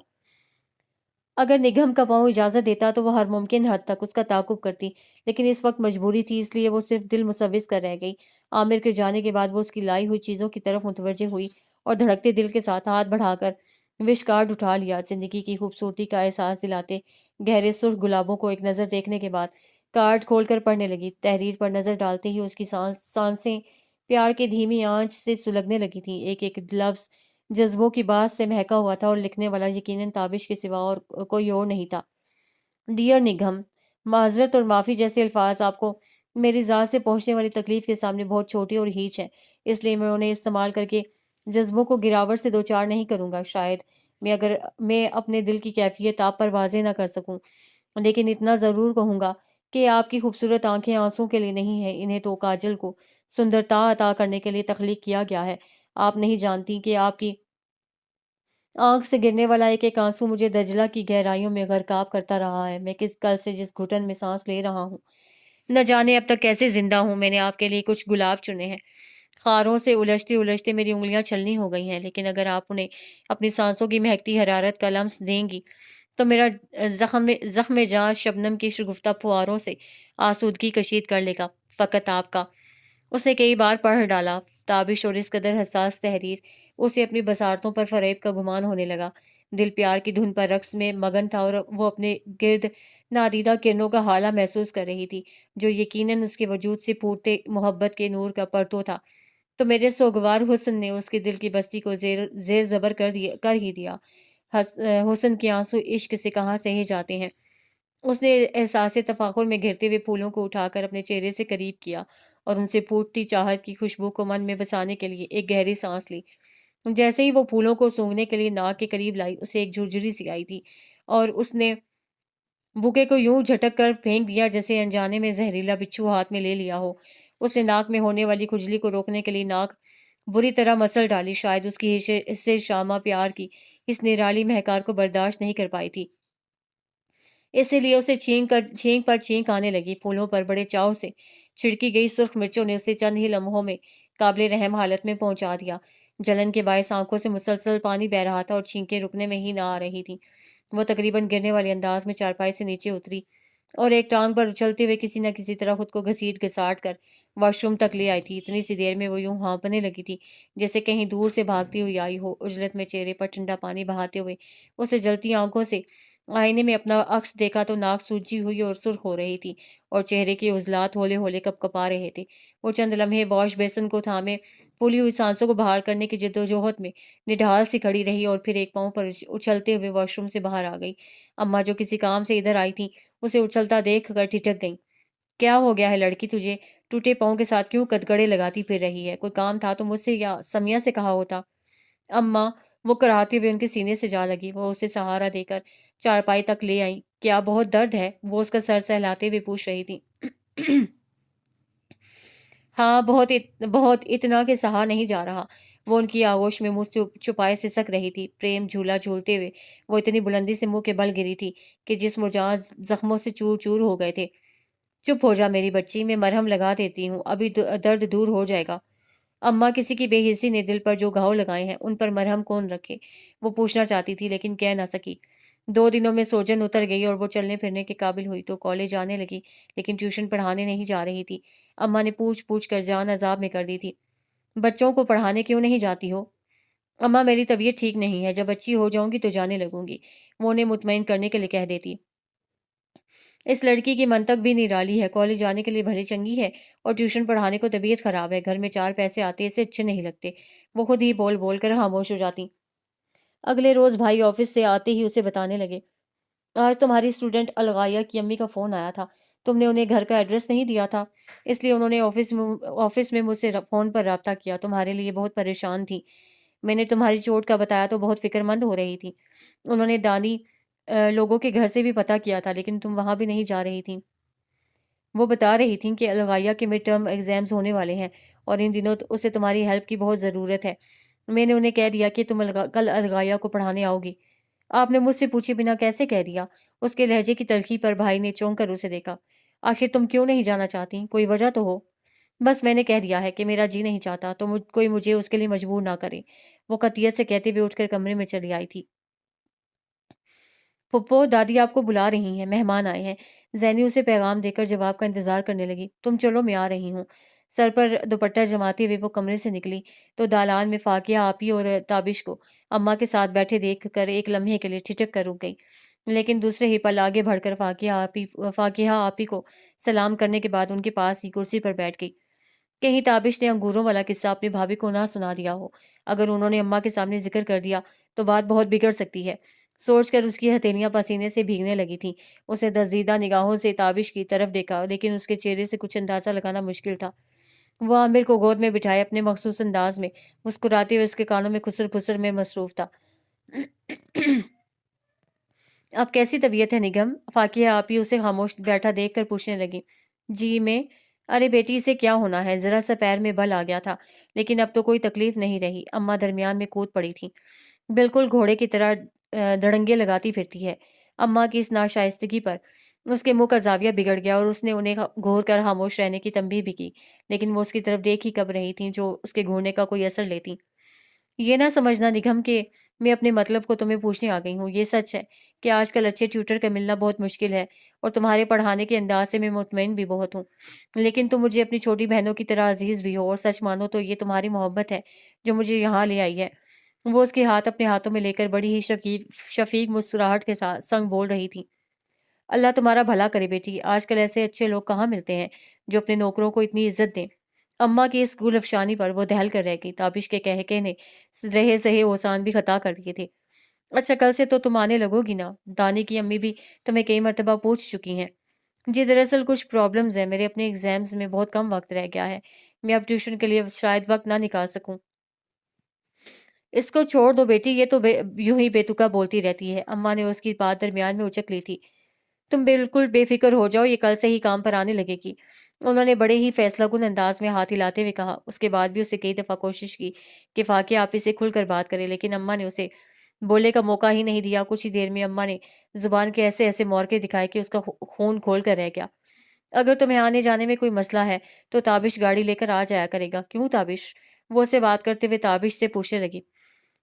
اگر نگم کا پاؤں اجازت دیتا تو وہ ہر ممکن حد تک اس کا تعاقب کرتی، لیکن اس وقت مجبوری تھی، اس لیے وہ صرف دل مسوس کر رہ گئی۔ عامر کے جانے کے بعد وہ اس کی لائی ہوئی چیزوں کی طرف متوجہ ہوئی اور دھڑکتے دل کے ساتھ ہاتھ بڑھا کر وش کارڈ اٹھا لیا۔ زندگی کی خوبصورتی کا احساس دلاتے گہرے سرخ گلابوں کو ایک نظر دیکھنے کے بعد کارڈ کھول کر پڑھنے لگی۔ تحریر پر نظر ڈالتے ہی اس کی سانسیں پیار کے دھیمی آنچ سے سلگنے لگی تھیں۔ ایک ایک لفظ جذبوں کی بات سے مہکا ہوا تھا اور لکھنے والا یقیناً تابش کے سوا اور کوئی اور نہیں تھا۔ ڈیئر نگم، معذرت اور معافی جیسے الفاظ آپ کو میری ذات سے پہنچنے والی تکلیف کے سامنے بہت چھوٹی اور ہیچ ہیں، اس لیے میں انہیں استعمال کر کے جذبوں کو گراوٹ سے دوچار نہیں کروں گا۔ شاید میں اپنے دل کی کیفیت آپ پر واضح نہ کر سکوں، لیکن اتنا ضرور کہوں گا کہ آپ کی خوبصورت آنکھیں آنسوں کے لیے نہیں ہیں، انہیں تو کاجل کو سندرتا عطا کرنے کے لیے تخلیق کیا گیا ہے۔ آپ نہیں جانتی کہ آپ کی آنکھ سے گرنے والا ایک ایک آنسو مجھے دجلہ کی گہرائیوں میں غرقاب کرتا رہا ہے۔ میں کل سے جس گھٹن میں سانس لے رہا ہوں، نہ جانے اب تک کیسے زندہ ہوں۔ میں نے آپ کے لیے کچھ گلاب چنے ہیں، خاروں سے الجھتے الجھتے میری انگلیاں چھلنی ہو گئی ہیں، لیکن اگر آپ انہیں اپنی سانسوں کی مہکتی حرارت کا لمس دیں گی تو میرا زخم جاں شبنم کی شگفتہ پھواروں سے آسودگی کشید کر لے گا۔ فقط آپ کا۔ اس نے کئی بار پڑھ ڈالا۔ تابش اور اس قدر حساس تحریر اسے اپنی بصارتوں پر فریب کا گمان ہونے لگا۔ دل پیار کی دھن پر رقص میں مگن تھا اور وہ اپنے گرد نادیدہ کرنوں کا حالہ محسوس کر رہی تھی جو یقیناً اس کے وجود سے پھوٹتے محبت کے نور کا پرتو تھا۔ تو میرے سوگوار حسن نے اس کے دل کی بستی کو زیر زبر کر ہی دیا۔ حسن کے آنسو عشق سے کہاں سہے جاتے ہیں۔ اس نے احساس تفاخر میں گرتے ہوئے پھولوں کو اٹھا کر اپنے چہرے سے قریب کیا اور ان سے پھوٹتی چاہت کی خوشبو کو من میں بسانے کے لیے ایک گہری سانس لی۔ جیسے ہی وہ پھولوں کو سونگھنے کے لیے ناک کے قریب لائی، اسے ایک جھرجھری سی آئی تھی اور اس نے بوکے کو یوں جھٹک کر پھینک دیا جیسے انجانے میں زہریلا بچھو ہاتھ میں لے لیا ہو۔ اس نے ناک میں ہونے والی کھجلی کو روکنے کے لیے ناک بری طرح مسل ڈالی۔ شاید اس کی حصے شامہ پیار کی اس نرالی مہکار کو برداشت نہیں کر پائی تھی، اسی لیے اسے چھینک پر چھینک آنے لگی۔ پھولوں پر بڑے چاؤ سے چھڑکی گئی سرخ مرچوں نے اسے چند ہی لمحوں میں قابل رحم حالت میں پہنچا دیا۔ جلن کے باعث آنکھوں سے مسلسل پانی بہہ رہا تھا اور چھینکیں رکنے میں ہی نہ آ رہی تھیں۔ وہ تقریباً گرنے والے انداز میں چارپائی سے نیچے اتری اور ایک ٹانگ پر اچھلتے ہوئے کسی نہ کسی طرح خود کو گھسیٹ گھساٹ کر واش روم تک لے آئی تھی۔ اتنی سی دیر میں وہ یوں ہانپنے لگی تھی جیسے کہیں دور سے بھاگتی ہوئی آئی ہو۔ عجلت میں چہرے پر ٹھنڈا پانی بہاتے ہوئے اسے جلتی آنکھوں سے آئینے میں اپنا عکس دیکھا تو ناک سوجی ہوئی اور سرخ ہو رہی تھی اور چہرے کے عضلات ہولے ہولے کپ کپا رہے تھے۔ وہ چند لمحے واش بیسن کو تھامے پھولی ہوئی سانسوں کو بحال کرنے کی جدوجہد میں نڈھال سی کھڑی رہی اور پھر ایک پاؤں پر اچھلتے ہوئے واش روم سے باہر آ گئی۔ اماں جو کسی کام سے ادھر آئی تھیں اسے اچھلتا دیکھ کر ٹھٹک گئیں۔ کیا ہو گیا ہے لڑکی تجھے؟ ٹوٹے پاؤں کے ساتھ کیوں کدگڑے لگاتی پھر رہی ہے؟ کوئی کام تھا تو مجھ سے یا سمیہ سے کہا ہوتا۔ اماں، وہ کراہتے ہوئے ان کے سینے سے جا لگی۔ وہ اسے سہارا دے کر چارپائی تک لے آئی۔ کیا بہت درد ہے؟ وہ اس کا سر سہلاتے ہوئے پوچھ رہی تھی۔ ہاں، بہت، اتنا کہ سہا نہیں جا رہا۔ وہ ان کی آغوش میں منہ چھپائے سسک رہی تھی۔ پریم جھولا جھولتے ہوئے وہ اتنی بلندی سے منہ کے بل گری تھی کہ جسم و جان زخموں سے چور چور ہو گئے تھے۔ چپ ہو جا میری بچی، میں مرہم لگا دیتی ہوں، ابھی درد دور ہو جائے گا۔ اماں، کسی کی بے حسی نے دل پر جو گھاؤ لگائے ہیں ان پر مرہم کون رکھے؟ وہ پوچھنا چاہتی تھی لیکن کہہ نہ سکی۔ 2 دنوں میں سوجن اتر گئی اور وہ چلنے پھرنے کے قابل ہوئی تو کالج جانے لگی، لیکن ٹیوشن پڑھانے نہیں جا رہی تھی۔ اماں نے پوچھ پوچھ کر جان عذاب میں کر دی تھی۔ بچوں کو پڑھانے کیوں نہیں جاتی ہو؟ اماں، میری طبیعت ٹھیک نہیں ہے، جب اچھی ہو جاؤں گی تو جانے لگوں گی، وہ انہیں مطمئن کرنے کے لیے کہہ دیتی۔ اس لڑکی کی منطق بھی نرالی ہے، کالج جانے کے لیے بھلے چنگی ہے اور ٹیوشن پڑھانے کو طبیعت خراب ہے، گھر میں 4 پیسے آتے اسے اچھے نہیں لگتے۔ وہ خود ہی بول بول کر خاموش ہو جاتی۔ اگلے روز بھائی آفس سے آتے ہی اسے بتانے لگے، آج تمہاری اسٹوڈنٹ الغائیہ کی امی کا فون آیا تھا، تم نے انہیں گھر کا ایڈریس نہیں دیا تھا، اس لیے انہوں نے آفس میں مجھ سے فون پر رابطہ کیا، تمہارے لیے بہت پریشان تھی۔ میں نے تمہاری چوٹ کا بتایا تو بہت فکر مند ہو رہی تھی۔ انہوں نے دانی لوگوں کے گھر سے بھی پتہ کیا تھا لیکن تم وہاں بھی نہیں جا رہی تھی۔ وہ بتا رہی تھیں کہ الغائیہ کے مڈ ٹرم ایگزامز ہونے والے ہیں اور ان دنوں اسے تمہاری ہیلپ کی بہت ضرورت ہے۔ میں نے انہیں کہہ دیا کہ تم کل الغائیہ کو پڑھانے آؤ گی۔ آپ نے مجھ سے پوچھے بنا کیسے کہہ دیا؟ اس کے لہجے کی تلخی پر بھائی نے چونک کر اسے دیکھا۔ آخر تم کیوں نہیں جانا چاہتی؟ کوئی وجہ تو ہو؟ بس میں نے کہہ دیا ہے کہ میرا جی نہیں چاہتا تو کوئی مجھے اس کے لیے مجبور نہ کرے، وہ قطعیت سے کہتے ہوئے اٹھ کر کمرے میں چلی آئی تھی۔ پھپھو، دادی آپ کو بلا رہی ہیں، مہمان آئے ہیں۔ زینی اسے پیغام دے کر جواب کا انتظار کرنے لگی۔ تم چلو، میں آ رہی ہوں۔ سر پر دوپٹہ جماتے ہوئے وہ کمرے سے نکلی تو دالان میں فاقیہ آپی اور تابش کو اماں کے ساتھ بیٹھے دیکھ کر ایک لمحے کے لیے ٹھٹک کر رک گئی، لیکن دوسرے ہی پل آگے بڑھ کر فاقیہ آپی کو سلام کرنے کے بعد ان کے پاس ہی کرسی پر بیٹھ گئی۔ کہیں تابش نے انگوروں والا قصہ اپنی بھابھی کو نہ سنا دیا ہو، اگر انہوں نے اماں کے سامنے ذکر کر دیا تو بات بہت بگڑ سکتی ہے، سوچ کر اس کی ہتھیلیاں پسینے سے بھیگنے لگی تھیں۔ اسے دزدیدہ نگاہوں سے تابش کی طرف دیکھا لیکن اس کے چہرے سے کچھ اندازہ لگانا مشکل تھا۔ وہ عامر کو گود میں بٹھائے اپنے مخصوص انداز میں مسکراتے ہوئے اس کے کانوں میں خسر خسر میں مصروف تھا۔ اب کیسی طبیعت ہے نگم؟ فاقیہ آپی اسے خاموش بیٹھا دیکھ کر پوچھنے لگی۔ جی میں، ارے بیٹی اسے کیا ہونا ہے، ذرا سا پیر میں بل آ گیا تھا لیکن اب تو کوئی تکلیف نہیں رہی۔ اماں درمیان میں کود پڑی تھی۔ بالکل گھوڑے کی طرح دھڑنگے لگاتی پھرتی ہے۔ اماں کی اس ناشائستگی پر اس کے منہ کا زاویہ بگڑ گیا اور اس نے انہیں گھور کر خاموش رہنے کی تنبیہ بھی کی، لیکن وہ اس کی طرف دیکھ ہی کب رہی تھیں جو اس کے گھورنے کا کوئی اثر لیتی۔ یہ نہ سمجھنا نگم کہ میں اپنے مطلب کو تمہیں پوچھنے آ گئی ہوں، یہ سچ ہے کہ آج کل اچھے ٹیوٹر کا ملنا بہت مشکل ہے اور تمہارے پڑھانے کے انداز سے میں مطمئن بھی بہت ہوں، لیکن تم مجھے اپنی چھوٹی بہنوں کی طرح عزیز بھی ہو اور سچ مانو تو یہ تمہاری محبت ہے جو مجھے یہاں لے آئی ہے۔ وہ اس کے ہاتھ اپنے ہاتھوں میں لے کر بڑی ہی شفیق مسکراہٹ کے ساتھ سنگ بول رہی تھی۔ اللہ تمہارا بھلا کرے بیٹی، آج کل ایسے اچھے لوگ کہاں ملتے ہیں جو اپنے نوکروں کو اتنی عزت دیں۔ اماں کی اس گل افشانی پر وہ دہل کر رہ گئی۔ تابش کے کہے نے رہے سہے اوسان بھی خطا کر دیے تھے۔ اچھا کل سے تو تم آنے لگو گی نا؟ دانی کی امی بھی تمہیں کئی مرتبہ پوچھ چکی ہیں۔ جی دراصل کچھ پرابلمز ہیں، میرے اپنے ایگزامز میں بہت کم وقت رہ گیا ہے، میں اب ٹیوشن کے لیے شاید وقت نہ نکال سکوں۔ اس کو چھوڑ دو بیٹی، یہ تو یوں ہی بے تکا بولتی رہتی ہے۔ اماں نے اس کی بات درمیان میں اچک لی تھی۔ تم بالکل بے فکر ہو جاؤ، یہ کل سے ہی کام پر آنے لگے گی، انہوں نے بڑے ہی فیصلہ کن انداز میں ہاتھ ہلاتے ہوئے کہا۔ اس کے بعد بھی اسے کئی دفعہ کوشش کی کہ فاقیہ آپی سے کھل کر بات کرے، لیکن اماں نے اسے بولے کا موقع ہی نہیں دیا۔ کچھ ہی دیر میں اماں نے زبان کے ایسے ایسے مورکے دکھائے کہ اس کا خون کھول کر رہ گیا۔ اگر تمہیں آنے جانے میں کوئی مسئلہ ہے تو تابش گاڑی لے کر آ جایا کرے گا۔ کیوں تابش؟ وہ اسے بات کرتے ہوئے تابش سے پوچھنے لگی۔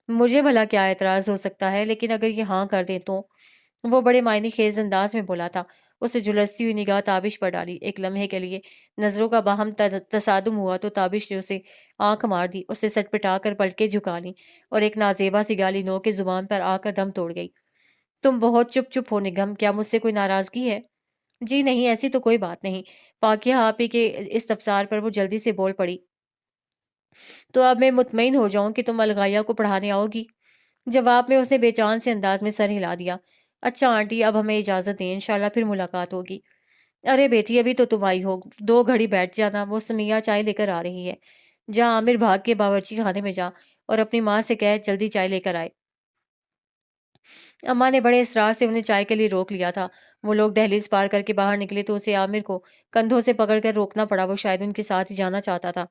مجھے بھلا کیا اعتراض ہو سکتا ہے، لیکن اگر یہ ہاں کر دیں تو؟ وہ بڑے معنی خیز انداز میں بولا تھا۔ اسے جھلستی ہوئی نگاہ تابش پر ڈالی۔ ایک لمحے کے لیے نظروں کا باہم تصادم ہوا تو تابش نے اسے آنکھ مار دی، اسے سٹ پٹا کر پلکیں جھکا لیں اور ایک نازیبا سی گالی نو کے زبان پر آ کر دم توڑ گئی۔ تم بہت چپ ہو نگم، کیا مجھ سے کوئی ناراضگی ہے؟ جی نہیں، ایسی تو کوئی بات نہیں۔ فاقیہ آپی کے استفسار پر وہ جلدی سے بول پڑی۔ تو اب میں مطمئن ہو جاؤں کہ تم الغائیہ کو پڑھانے آؤ گی؟ جواب میں اسے بے چان سے انداز میں سر ہلا دیا۔ اچھا آنٹی، اب ہمیں اجازت دیں، انشاءاللہ پھر ملاقات ہوگی۔ ارے بیٹی ابھی تو تم آئی ہو، 2 گھڑی بیٹھ جانا، وہ سمیہ چائے لے کر آ رہی ہے۔ جا عامر بھاگ کے باورچی خانے میں جا اور اپنی ماں سے کہہ جلدی چائے لے کر آئے۔ اماں نے بڑے اصرار سے انہیں چائے کے لیے روک لیا تھا۔ وہ لوگ دہلیز پار کر کے باہر نکلے تو اسے عامر کو کندھوں سے پکڑ کر روکنا پڑا، وہ شاید ان کے ساتھ ہی جانا چاہتا تھا۔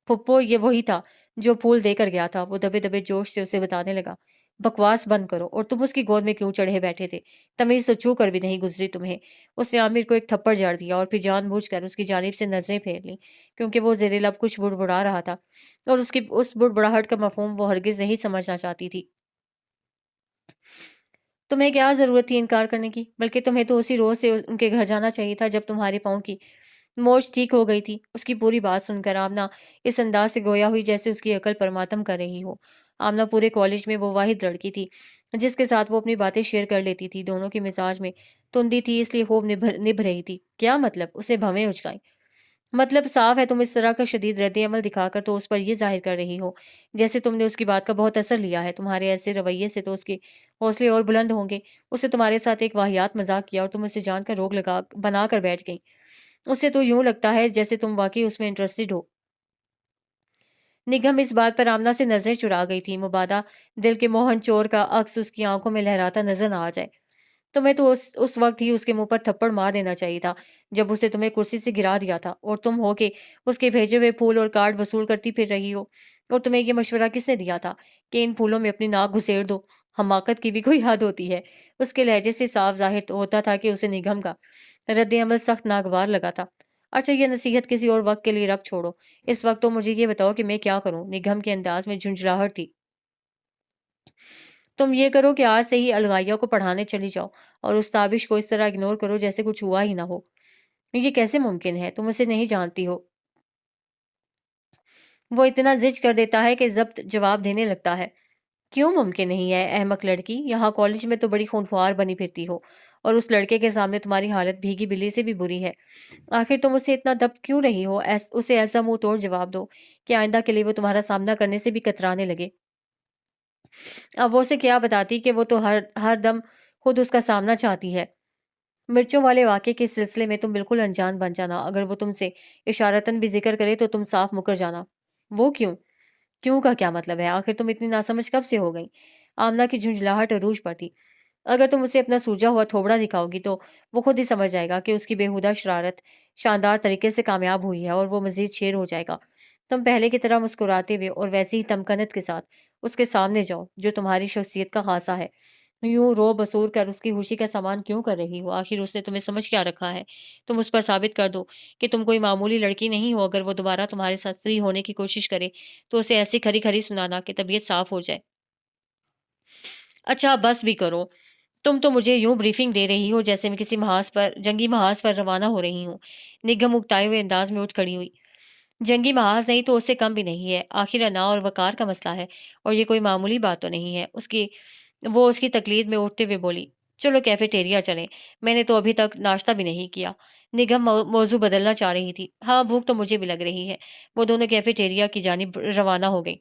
پھپھو یہ وہی تھا جو پھول دے کر گیا تھا، وہ دبے دبے جوش سے اسے بتانے لگا۔ بکواس بند کرو، اور تم اس کی گود میں کیوں چڑھے بیٹھے تھے؟ تمیز تو چھو کر بھی نہیں گزری تمہیں۔ اس نے عامر کو ایک تھپڑ جڑ دیا اور پھر جان بوجھ کر اس کی جانب سے نظریں پھیر لیں، کیونکہ وہ زیر لب کچھ بڑبڑا رہا تھا اور اس کی اس بڑبڑاہٹ کا مفہوم وہ ہرگز نہیں سمجھنا چاہتی تھی۔ تمہیں کیا ضرورت تھی انکار کرنے کی؟ بلکہ تمہیں تو اسی روز سے ان کے گھر جانا چاہیے تھا جب تمہارے پاؤں کی موچ ٹھیک ہو گئی تھی۔ اس کی پوری بات سن کر آمنہ اس انداز سے گویا ہوئی جیسے اس کی عقل پر ماتم کر رہی ہو۔ آمنہ پورے کالج میں وہ واحد لڑکی تھی جس کے ساتھ وہ اپنی باتیں شیئر کر لیتی تھی۔ دونوں کے مزاج میں تندی تھی، اس لیے خوب نبھ رہی تھی۔ کیا مطلب؟ اسے بھویں اچکائیں۔ مطلب صاف ہے، تم اس طرح کا شدید رد عمل دکھا کر تو اس پر یہ ظاہر کر رہی ہو جیسے تم نے اس کی بات کا بہت اثر لیا ہے۔ تمہارے ایسے رویے سے تو اس کے حوصلے اور بلند ہوں گے۔ اس نے تمہارے ساتھ ایک واہیات مذاق کیا اور تم اسے جان کر روک لگا بنا کر بیٹھ گئی۔ اسے تو یوں لگتا ہے جیسے تم واقعی اس میں انٹرسٹڈ ہو۔ نگم اس بات پر آمنہ سے نظریں چرا گئی تھی، مبادا دل کے موہن چور کا عکس اس کی آنکھوں میں لہراتا نظر نہ آ جائے۔ تمہیں تو اس وقت ہی اس کے منہ پر تھپڑ مار دینا چاہیے تھا جب اسے تمہیں کرسی سے گرا دیا تھا، اور تم ہو کے اس کے بھیجے ہوئے پھول اور کارڈ وصول کرتی پھر رہی ہو۔ اور تمہیں یہ مشورہ کس نے دیا تھا کہ ان پھولوں میں اپنی ناک گھسیڑ دو؟ حماقت کی بھی کوئی حد ہوتی ہے۔ اس کے لہجے سے صاف ظاہر ہوتا تھا کہ اسے نگم کا رد عمل سخت ناگوار لگا تھا۔ اچھا، یہ نصیحت کسی اور وقت کے لیے رکھ چھوڑو، اس وقت تو مجھے یہ بتاؤ کہ میں کیا کروں؟ نگم کے انداز میں جھنجھلاہٹ تھی۔ تم یہ کرو کہ آج سے ہی الغائیہ کو پڑھانے چلی جاؤ اور اس تابش کو اس طرح اگنور کرو جیسے کچھ ہوا ہی نہ ہو۔ یہ کیسے ممکن ہے؟ تم اسے نہیں جانتی ہو۔ وہ اتنا زج کر دیتا ہے کہ ضبط جواب دینے لگتا ہے۔ کیوں ممکن نہیں ہے احمق لڑکی؟ یہاں کالج میں تو بڑی خونخوار بنی پھرتی ہو، اور اس لڑکے کے سامنے تمہاری حالت بھیگی بلی سے بھی بری ہے۔ آخر تم اسے اتنا دب کیوں رہی ہو؟ اسے ایسا منہ توڑ جواب دو کہ آئندہ کے لیے وہ تمہارا سامنا کرنے سے بھی کترانے لگے۔ اب وہ اسے کیا بتاتی کہ وہ تو ہر دم خود اس کا سامنا چاہتی ہے۔ مرچوں والے واقعے کے سلسلے میں تم بالکل انجان بن جانا۔ اگر وہ تم سے اشارتاً بھی ذکر کرے تو تم صاف مکر جانا۔ وہ کیوں؟ کیوں کا کیا مطلب ہے؟ آخر تم اتنی ناسمجھ کب سے ہو گئی؟ آمنہ کی جھنجھلاہٹ عروج پر تھی۔ اگر تم اسے اپنا سوجا ہوا تھوبڑا دکھاؤ گی تو وہ خود ہی سمجھ جائے گا کہ اس کی بےہودہ شرارت شاندار طریقے سے کامیاب ہوئی ہے، اور وہ مزید شیر ہو جائے گا۔ تم پہلے کی طرح مسکراتے ہوئے اور ویسی ہی تمکنت کے ساتھ اس کے سامنے جاؤ جو تمہاری شخصیت کا خاصہ ہے۔ یوں رو بسور کر اس کی خوشی کا سامان کیوں کر رہی ہو؟ آخر اس نے تمہیں سمجھ کیا رکھا ہے؟ تم اس پر ثابت کر دو کہ تم کوئی معمولی لڑکی نہیں ہو۔ اگر وہ دوبارہ تمہارے ساتھ فری ہونے کی کوشش کرے تو اسے ایسی کھری کھری سنانا کہ طبیعت صاف ہو جائے۔ اچھا بس بھی کرو، تم تو مجھے یوں بریفنگ دے رہی ہو جیسے میں کسی جنگی محاذ پر روانہ ہو رہی ہوں۔ نگم اکتائے ہوئے انداز میں اٹھ کھڑی ہوئی۔ جنگی محاذ نہیں تو اس سے کم بھی نہیں ہے۔ آخر انا اور وقار کا مسئلہ ہے، اور یہ کوئی معمولی بات تو نہیں ہے۔ وہ اس کی تقلید میں اٹھتے ہوئے بولی، چلو کیفیٹیریا چلیں، میں نے تو ابھی تک ناشتہ بھی نہیں کیا۔ نگم موضوع بدلنا چاہ رہی تھی۔ ہاں بھوک تو مجھے بھی لگ رہی ہے۔ وہ دونوں کیفیٹیریا کی جانب روانہ ہو گئی۔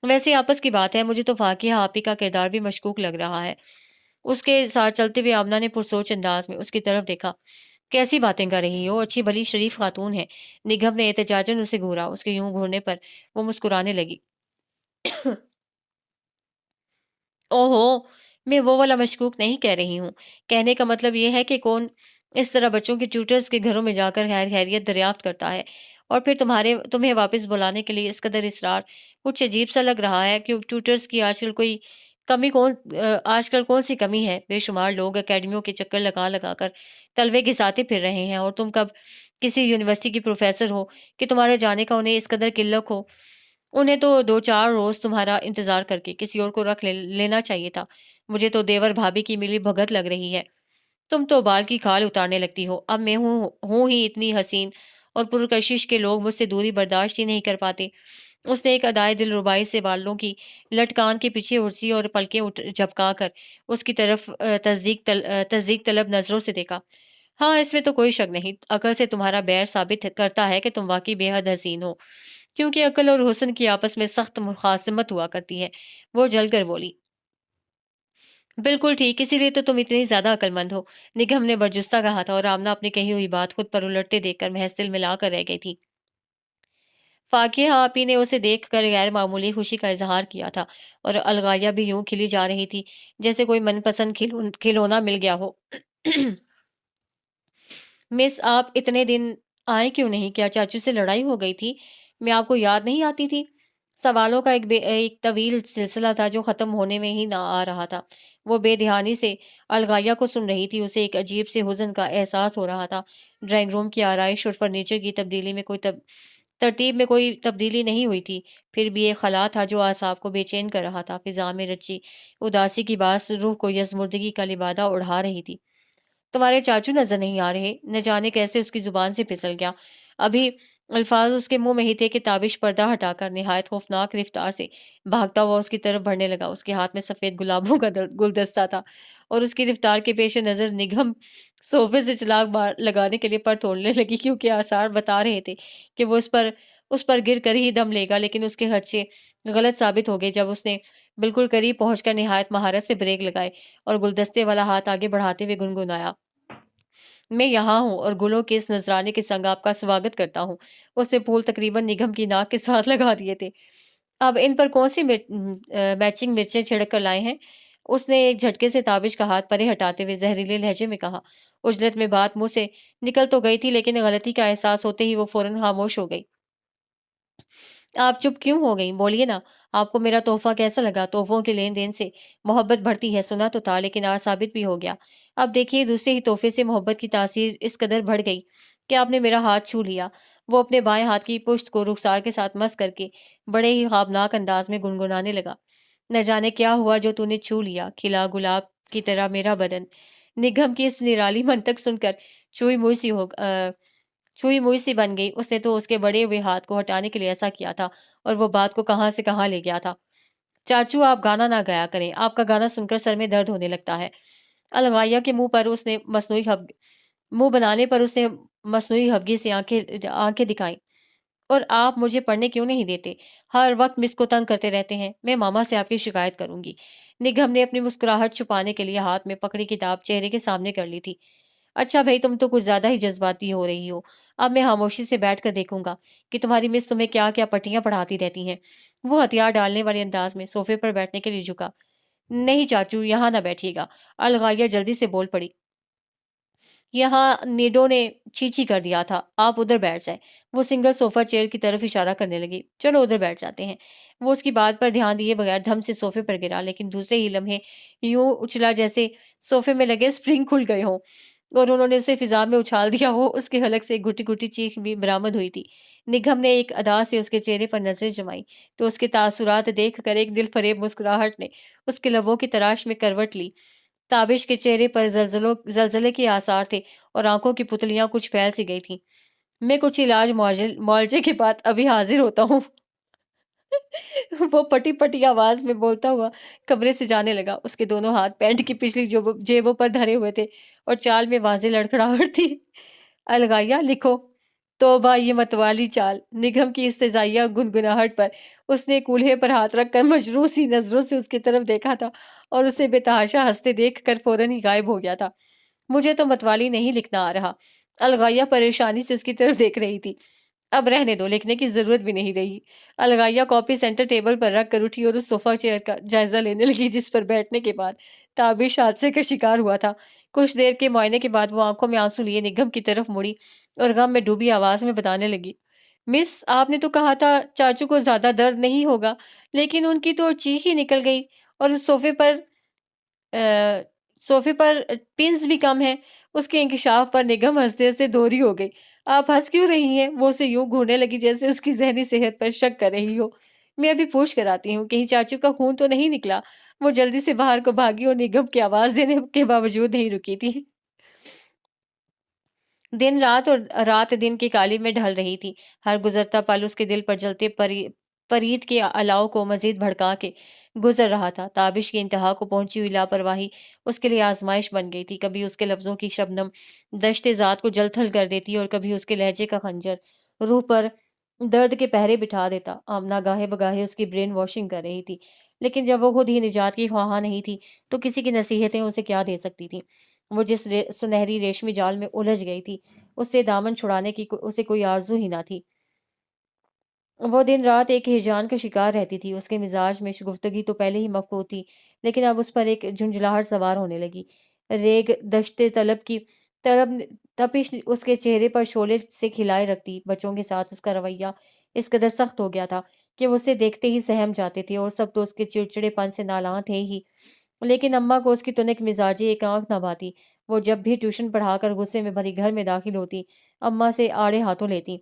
ویسے آپس کی بات ہے، مجھے تو فاقیہ آپی کا کردار بھی مشکوک لگ رہا ہے۔ اس کے ساتھ چلتے ہوئے آمنہ نے پرسوچ انداز میں اس کی طرف دیکھا۔ کیسی باتیں کر رہی ہو؟ اچھی بھلی شریف خاتون ہے۔ نگم نے احتجاجاً اسے گھورا۔ اس کے یوں گھورنے پر وہ مسکرانے لگی۔ اوہو، میں وہ والا مشکوک نہیں کہہ رہی ہوں۔ کہنے کا مطلب یہ ہے کہ کون اس طرح بچوں کے ٹیوٹرز کے گھروں میں جا کر خیریت دریافت کرتا ہے، اور پھر تمہیں واپس بلانے کے لیے اس قدر اصرار؟ کچھ عجیب سا لگ رہا ہے کہ ٹیوٹرز کی آج کل کون سی کمی ہے؟ بے شمار لوگ اکیڈمیوں کے چکر لگا لگا کر طلبے گھساتے پھر رہے ہیں، اور تم کب کسی یونیورسٹی کی پروفیسر ہو کہ تمہارے جانے کا انہیں اس قدر قلق ہو؟ انہیں تو 2-4 روز تمہارا انتظار کر کے کسی اور کو رکھ لینا چاہیے تھا۔ مجھے تو دیور بھابھی کی ملی بھگت لگ رہی ہے۔ تم تو بال کی کھال اتارنے لگتی ہو۔ اب میں ہوں ہی اتنی حسین اور پرکشش کے لوگ مجھ سے دوری برداشت ہی نہیں کر پاتے۔ اس نے ایک ادائے دل ربائی سے بالوں کی لٹکان کے پیچھے ارسی اور پلکیں جھپکا کر اس کی طرف تصدیق طلب نظروں سے دیکھا۔ ہاں، اس میں تو کوئی شک نہیں۔ عقل سے تمہارا بیر ثابت کرتا ہے کہ تم واقعی بے حد حسین ہو، کیونکہ عقل اور حسن کی آپس میں سخت مخاصمت ہوا کرتی ہے۔ وہ جل کر بولی، بالکل ٹھیک، اسی لیے تو تم اتنی زیادہ عقلمند ہو، نگہم نے برجستہ کہا تھا، اور آمنہ اپنی کہی ہوئی بات خود پر الٹتے دیکھ کر محض دل ملا کر رہ گئی تھی۔ فاقیہ آپی نے اسے دیکھ کر غیر معمولی خوشی کا اظہار کیا تھا، اور الغایا بھی یوں کھلی جا رہی تھی جیسے کوئی من پسند کھلونا مل گیا ہو۔ مس، آپ اتنے دن آئے کیوں نہیں؟ کیا چاچو سے لڑائی ہو گئی تھی؟ میں آپ کو یاد نہیں آتی تھی؟ سوالوں کا ایک طویل سلسلہ تھا جو ختم ہونے میں ہی نہ آ رہا تھا۔ وہ بے دھیانی سے الغایا کو سن رہی تھی، اسے ایک عجیب سے حزن کا احساس ہو رہا تھا۔ ڈرائنگ روم کی آرائش اور فرنیچر کی تبدیلی میں ترتیب میں کوئی تبدیلی نہیں ہوئی تھی، پھر بھی ایک خلا تھا جو اعصاب کو بے چین کر رہا تھا۔ فضا میں رچی اداسی کی باعث روح کو یزمردگی کا لبادہ اڑھا رہی تھی۔ تمہارے چاچو نظر نہیں آ رہے؟ نہ جانے کیسے اس کی زبان سے پھسل گیا۔ ابھی الفاظ اس کے منہ میں ہی تھے کہ تابش پردہ ہٹا کر نہایت خوفناک رفتار سے بھاگتا ہوا اس کی طرف بڑھنے لگا۔ اس کے ہاتھ میں سفید گلابوں کا گلدستہ تھا، اور اس کی رفتار کے پیش نظر نگہم صوفے سے چلاک مار لگانے کے لیے پر توڑنے لگی، کیونکہ آثار بتا رہے تھے کہ وہ اس پر گر کر ہی دم لے گا، لیکن اس کے خدشے غلط ثابت ہو گئے جب اس نے بالکل قریب پہنچ کر نہایت مہارت سے بریک لگائے اور گلدستے والا ہاتھ آگے بڑھاتے ہوئے گنگنایا: میں یہاں ہوں اور گلوں کے اس نذرانے کے سنگ آپ کا سواگت کرتا ہوں۔ اس نے پھول تقریباً نگہم کی ناک کے ساتھ لگا دیے تھے۔ اب ان پر کون سی میچنگ مرچیں چھڑک کر لائے ہیں؟ اس نے ایک جھٹکے سے تابش کا ہاتھ پرے ہٹاتے ہوئے زہریلے لہجے میں کہا۔ اجلت میں بات منہ سے نکل تو گئی تھی، لیکن غلطی کا احساس ہوتے ہی وہ فوراً خاموش ہو گئی۔ آپ چپ کیوں ہو گئی؟ بولیے نا، آپ کو میرا تحفہ کیسا لگا؟ تحفوں کے لین دین سے محبت بڑھتی ہے، سنا تو تھا، لیکن آج ثابت بھی ہو گیا۔ اب دیکھیے، دوسرے ہی تحفے سے محبت کی تاثیر اس قدر بڑھ گئی کہ آپ نے میرا ہاتھ چھو لیا۔ وہ اپنے بائیں ہاتھ کی پشت کو رخسار کے ساتھ مس کر کے بڑے ہی خوابناک انداز میں گنگنانے لگا: نہ جانے کیا ہوا جو تو نے چھو لیا، کھلا گلاب کی طرح میرا بدن۔ نگہم کی اس نرالی منطق سن کر چوئی موئی سی ہو چھوئی موئی سی بن گئی۔ اس نے تو اس کے بڑے ہوئے ہاتھ کو ہٹانے کے لیے ایسا کیا تھا، اور وہ بات کو کہاں سے کہاں لے گیا تھا۔ چاچو، آپ گانا نہ گایا کریں، آپ کا گانا سن کر سر میں درد ہونے لگتا ہے۔ الغائیہ کے منہ بنانے پر اس نے مصنوعی ہفگی سے آنکھیں دکھائیں: اور آپ مجھے پڑھنے کیوں نہیں دیتے؟ ہر وقت مس کو تنگ کرتے رہتے ہیں، میں ماما سے آپ کی شکایت کروں گی۔ نگہم نے اپنی مسکراہٹ چھپانے کے لیے ہاتھ میں پکڑی کتاب چہرے کے سامنے کر لی تھی۔ اچھا بھائی، تم تو کچھ زیادہ ہی جذباتی ہو رہی ہو۔ اب میں خاموشی سے بیٹھ کر دیکھوں گا کہ تمہاری مس تمہیں کیا کیا پٹیاں پڑھاتی رہتی ہیں۔ وہ ہتھیار ڈالنے والے انداز میں صوفے پر بیٹھنے کے لیے جھکا۔ نہیں چاچو، یہاں نہ بیٹھیے گا، الغائیہ جلدی سے بول پڑی۔ یہاں نیڈو نے چھی چھی کر دیا تھا، آپ ادھر بیٹھ جائیں۔ وہ سنگل صوفہ چیئر کی طرف اشارہ کرنے لگی۔ چلو ادھر بیٹھ جاتے ہیں۔ وہ اس کی بات پر دھیان دیے بغیر دھم سے صوفے پر گرا، لیکن دوسرے ہی لمحے یوں اچھلا جیسے صوفے میں لگے اسپرنگ کھل گئے ہوں اور انہوں نے اسے فضا میں اچھال دیا ہو۔ اس کے حلق سے ایک گھٹی گھٹی چیخ بھی برآمد ہوئی تھی۔ نگہم نے ایک ادا سے اس کے چہرے پر نظریں جمائیں تو اس کے تاثرات دیکھ کر ایک دل فریب مسکراہٹ نے اس کے لبوں کی تراش میں کروٹ لی۔ تابش کے چہرے پر زلزلے کے آثار تھے، اور آنکھوں کی پتلیاں کچھ پھیل سی گئی تھیں۔ میں کچھ علاج معالجے کے بعد ابھی حاضر ہوتا ہوں۔ وہ پٹی پٹی آواز میں بولتا ہوا کمرے سے جانے لگا۔ اس کے دونوں ہاتھ پینٹ کی پچھلی جیبوں پر دھرے ہوئے تھے اور چال میں واضح لڑکھڑاہٹ تھی۔ الغائیہ، لکھو۔ توبہ، یہ متوالی چال! نگہم کی استہزائیہ گنگناہٹ پر اس نے کولہے پر ہاتھ رکھ کر مجروح سی نظروں سے اس کی طرف دیکھا تھا، اور اسے بے تحاشا ہنستے دیکھ کر فوراً ہی غائب ہو گیا تھا۔ مجھے تو متوالی نہیں لکھنا آ رہا۔ الغائیہ پریشانی سے اس کی طرف دیکھ رہی تھی۔ اب رہنے دو، لکھنے کی ضرورت بھی نہیں رہی۔ الغائیہ کاپی سینٹر ٹیبل پر رکھ کر اٹھی اور اس صوفہ چیئر کا جائزہ لینے لگی جس پر بیٹھنے کے بعد تابش حادثے کا شکار ہوا تھا۔ کچھ دیر کے معائنے کے بعد وہ آنکھوں میں آنسو لیے نگہم کی طرف مڑی اور غم میں ڈوبی آواز میں بتانے لگی: مس، آپ نے تو کہا تھا چاچو کو زیادہ درد نہیں ہوگا، لیکن ان کی تو چیخ ہی نکل گئی، اور اس صوفے پر پنز بھی کم ہیں۔ اس کے انکشاف پر نگہم ہنستے ہنستے دوہری ہو گئی۔ آپ ہنس کیوں رہی ہیں؟ وہ اسے یوں گھورنے لگی جیسے اس کی ذہنی صحت پر شک کر رہی ہو۔ میں ابھی پوچھ کر آتی ہوں، کہیں چاچو کا خون تو نہیں نکلا؟ وہ جلدی سے باہر کو بھاگی اور نگہم کی آواز دینے کے باوجود نہیں رکی تھی۔ دن رات اور رات دن کی کالی میں ڈھل رہی تھی۔ ہر گزرتا پل اس کے دل پر جلتے پرید کے الاؤ کو مزید بھڑکا کے گزر رہا تھا۔ تابش کی انتہا کو پہنچی ہوئی لاپرواہی اس کے لیے آزمائش بن گئی تھی۔ کبھی اس کے لفظوں کی شبنم دشت ذات کو جل تھل کر دیتی، اور کبھی اس کے لہجے کا خنجر روح پر درد کے پہرے بٹھا دیتا۔ آمنہ گاہے بگاہے اس کی برین واشنگ کر رہی تھی۔ لیکن جب وہ خود ہی نجات کی خواہاں نہیں تھی تو کسی کی نصیحتیں اسے کیا دے سکتی تھیں؟ وہ جس سنہری ریشمی جال میں الجھ گئی تھی، اس سے دامن چھڑانے کی اسے کوئی آرزو ہی نہ تھی۔ وہ دن رات ایک ہیجان کا شکار رہتی تھی۔ اس کے مزاج میں گفتگی تو پہلے ہی مفقود تھی، لیکن اب اس پر ایک جھنجھلاہٹ سوار ہونے لگی۔ ریگ دشت طلب تپش اس کے چہرے پر شعلے سے کھلائے رکھتی۔ بچوں کے ساتھ اس کا رویہ اس قدر سخت ہو گیا تھا کہ وہ اسے دیکھتے ہی سہم جاتے تھے، اور سب تو اس کے چڑچڑے پن سے نالاں تھے ہی، لیکن اماں کو اس کی تنک مزاجی ایک آنکھ نہ بھاتی۔ وہ جب بھی ٹیوشن پڑھا کر غصے میں بھری گھر میں داخل ہوتی، اماں سے آڑے ہاتھوں لیتی۔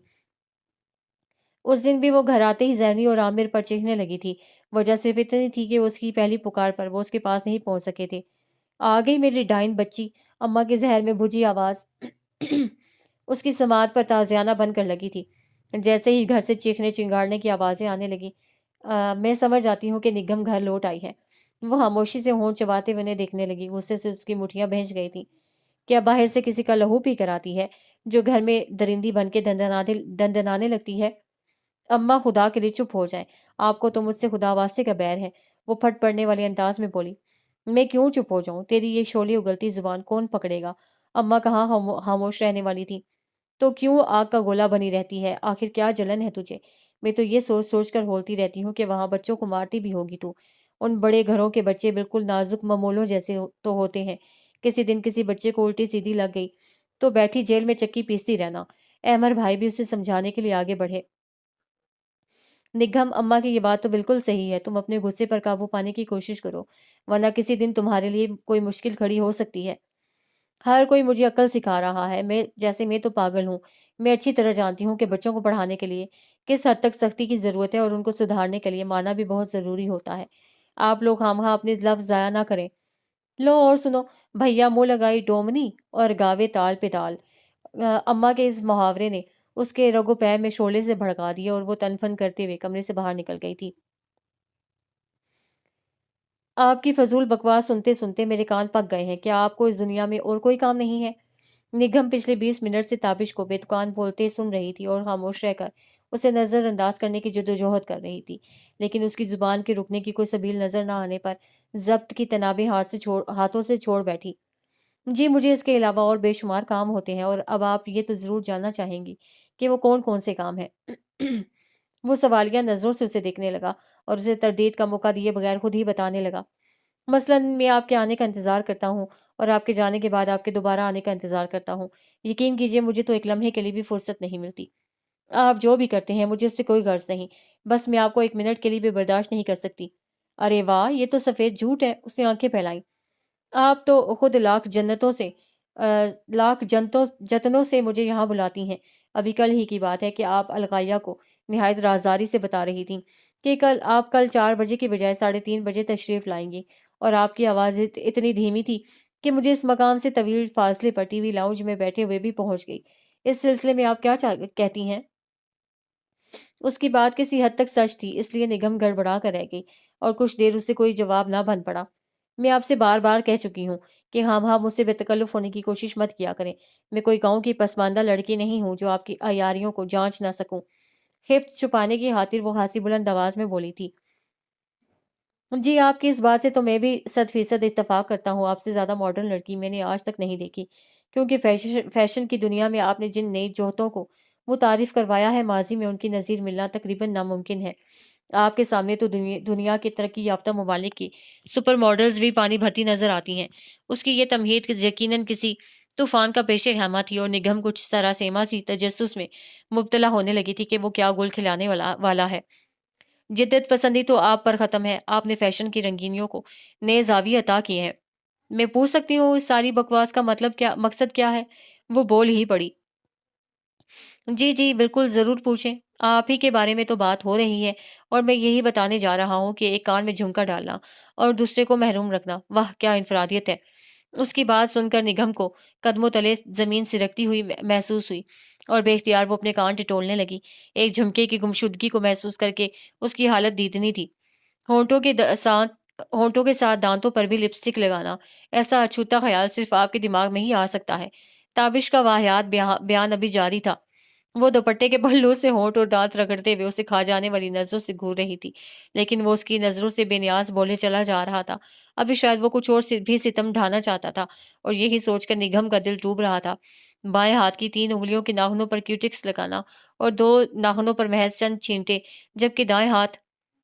اس دن بھی وہ گھر آتے ہی زینی اور عامر پر چیخنے لگی تھی۔ وجہ صرف اتنی تھی کہ اس کی پہلی پکار پر وہ اس کے پاس نہیں پہنچ سکے تھے۔ آ گئی میری ڈائن بچی، اماں کے زہر میں بھجی آواز اس کی سماعت پر تازیانہ بن کر لگی تھی۔ جیسے ہی گھر سے چیخنے چنگاڑنے کی آوازیں آنے لگی، میں سمجھ آتی ہوں کہ نگم گھر لوٹ آئی ہے۔ وہ خاموشی سے ہونٹ چباتے ہوئے انہیں دیکھنے لگی۔ غصے سے اس کی مٹھیاں بھینچ گئی تھیں۔ کیا باہر سے کسی کا لہو پی کر آتی ہے جو گھر میں درندی بن کے دندنانے لگتی ہے؟ اماں خدا کے لیے چپ ہو جائیں، آپ کو تو مجھ سے خدا واسطے کا بیر ہے، وہ پھٹ پڑنے والے انداز میں بولی۔ میں کیوں چپ ہو جاؤں؟ تیری یہ شعلے اگلتی زبان کون پکڑے گا؟ اماں کہاں خاموش رہنے والی تھی۔ تو کیوں آگ کا گولا بنی رہتی ہے؟ آخر کیا جلن ہے تجھے؟ میں تو یہ سوچ سوچ کر ہولتی رہتی ہوں کہ وہاں بچوں کو مارتی بھی ہوگی تو۔ ان بڑے گھروں کے بچے بالکل نازک ممولوں جیسے تو ہوتے ہیں۔ کسی دن کسی بچے کو الٹی سیدھی لگ گئی تو بیٹھی جیل میں چکی پیستی رہنا۔ احمر بھائی بھی اسے سمجھانے کے لیے آگے بڑھے۔ نگہم، اماں کی یہ بات تو بالکل صحیح ہے، تم اپنے غصے پر قابو پانے کی کوشش کرو، ورنہ کسی دن تمہارے لیے کوئی مشکل کھڑی ہو سکتی ہے۔ ہر کوئی مجھے عقل سکھا رہا ہے، میں تو پاگل ہوں۔ میں اچھی طرح جانتی ہوں کہ بچوں کو پڑھانے کے لیے کس حد تک سختی کی ضرورت ہے، اور ان کو سدھارنے کے لیے مارنا بھی بہت ضروری ہوتا ہے۔ آپ لوگ خامخواہ اپنے لفظ ضائع نہ کریں۔ لو اور سنو، بھیا منہ لگائی ڈومنی اور گاوے تال پہ تال۔ اماں کے اس محاورے نے اس کے رگ و پے میں شعلے سے بھڑکا دیا، اور وہ تن فن کرتے ہوئے کمرے سے باہر نکل گئی تھی۔ آپ کی فضول بکواس سنتے سنتے میرے کان پک گئے ہیں۔ کیا آپ کو اس دنیا میں اور کوئی کام نہیں ہے؟ نگہم پچھلے 20 منٹ سے تابش کو بے تکان بولتے سن رہی تھی اور خاموش رہ کر اسے نظر انداز کرنے کی جدوجہد کر رہی تھی، لیکن اس کی زبان کے رکنے کی کوئی سبیل نظر نہ آنے پر ضبط کی تنابیں ہاتھوں سے چھوڑ بیٹھی۔ جی، مجھے اس کے علاوہ اور بے شمار کام ہوتے ہیں، اور اب آپ یہ تو ضرور جاننا چاہیں گی کہ وہ کون کون سے کام ہیں۔ وہ سوالیہ نظروں سے اسے دیکھنے لگا اور اسے تردید کا موقع دیے بغیر خود ہی بتانے لگا۔ مثلاً میں آپ کے آنے کا انتظار کرتا ہوں، اور آپ کے جانے کے بعد آپ کے دوبارہ آنے کا انتظار کرتا ہوں۔ یقین کیجئے مجھے تو ایک لمحے کے لیے بھی فرصت نہیں ملتی۔ آپ جو بھی کرتے ہیں مجھے اس سے کوئی غرض نہیں، بس میں آپ کو ایک منٹ کے لیے بھی برداشت نہیں کر سکتی۔ ارے واہ، یہ تو سفید جھوٹ ہے، اس نے آنکھیں پھیلائیں۔ آپ تو خود لاکھ جتنوں سے مجھے یہاں بلاتی ہیں۔ ابھی کل ہی کی بات ہے کہ آپ الغائیہ کو نہایت رازداری سے بتا رہی تھیں کہ آپ کل 4 بجے کی بجائے 3:30 بجے تشریف لائیں گی، اور آپ کی آواز اتنی دھیمی تھی کہ مجھے اس مقام سے طویل فاصلے پر ٹی وی لاؤنج میں بیٹھے ہوئے بھی پہنچ گئی۔ اس سلسلے میں آپ کیا کہتی ہیں؟ اس کی بات کسی حد تک سچ تھی، اس لیے نگم گڑبڑا کر رہ گئی، اور کچھ دیر اس سے کوئی جواب نہ بن پڑا۔ میں آپ سے بار بار کہہ چکی ہوں کہ ہاں مجھ سے بے تکلف ہونے کی کوشش مت کیا کریں۔ میں کوئی گاؤں کی پسماندہ لڑکی نہیں ہوں جو آپ کی عیاریوں کو جانچ نہ سکوں۔ خفت چھپانے کی خاطر وہ خاصی بلند آواز میں بولی تھی۔ جی، آپ کی اس بات سے تو میں بھی 100% اتفاق کرتا ہوں۔ آپ سے زیادہ ماڈرن لڑکی میں نے آج تک نہیں دیکھی، کیونکہ فیشن کی دنیا میں آپ نے جن نئی جوہتوں کو متعارف کروایا ہے، ماضی میں ان کی نظیر ملنا تقریباً ناممکن ہے۔ آپ کے سامنے تو دنیا کے ترقی یافتہ ممالک کی سپر ماڈلز بھی پانی بھرتی نظر آتی ہیں۔ اس کی یہ تمہید یقیناً کسی طوفان کا پیش خیمہ تھی، اور نگہم کچھ سراسیما سی تجسس میں مبتلا ہونے لگی تھی کہ وہ کیا گل کھلانے والا ہے۔ جدت پسندی تو آپ پر ختم ہے۔ آپ نے فیشن کی رنگینیوں کو نئے زاویے عطا کیے ہیں۔ میں پوچھ سکتی ہوں اس ساری بکواس کا مقصد کیا ہے؟ وہ بول ہی پڑی۔ جی جی بالکل، ضرور پوچھیں۔ آپ ہی کے بارے میں تو بات ہو رہی ہے، اور میں یہی بتانے جا رہا ہوں کہ ایک کان میں جھمکا ڈالنا اور دوسرے کو محروم رکھنا، واہ کیا انفرادیت ہے۔ اس کی بات سن کر نگہم کو قدموں تلے زمین سرکتی ہوئی محسوس ہوئی، اور بے اختیار وہ اپنے کان ٹٹولنے لگی۔ ایک جھمکے کی گمشدگی کو محسوس کر کے اس کی حالت دیدنی تھی۔ ہونٹوں کے ساتھ دانتوں پر بھی لپسٹک لگانا، ایسا اچھوتا خیال صرف آپ کے دماغ میں ہی آ سکتا ہے۔ تابش کا واہیات بیان ابھی جاری تھا وہ دوپٹے کے پہلو سے ہونٹ اور دانت رگڑتے ہوئے اسے کھا جانے والی نظروں سے گھور رہی تھی، لیکن وہ اس کی نظروں سے بے نیاز بولے چلا جا رہا تھا۔ ابھی شاید وہ کچھ اور بھی ستم ڈھانا چاہتا تھا، اور یہی سوچ کر نگھم کا دل ڈوب رہا تھا۔ بائیں ہاتھ کی 3 انگلیوں کے ناخنوں پر کیوٹکس لگانا اور 2 ناخنوں پر محض چند چھینٹے، جبکہ دائیں ہاتھ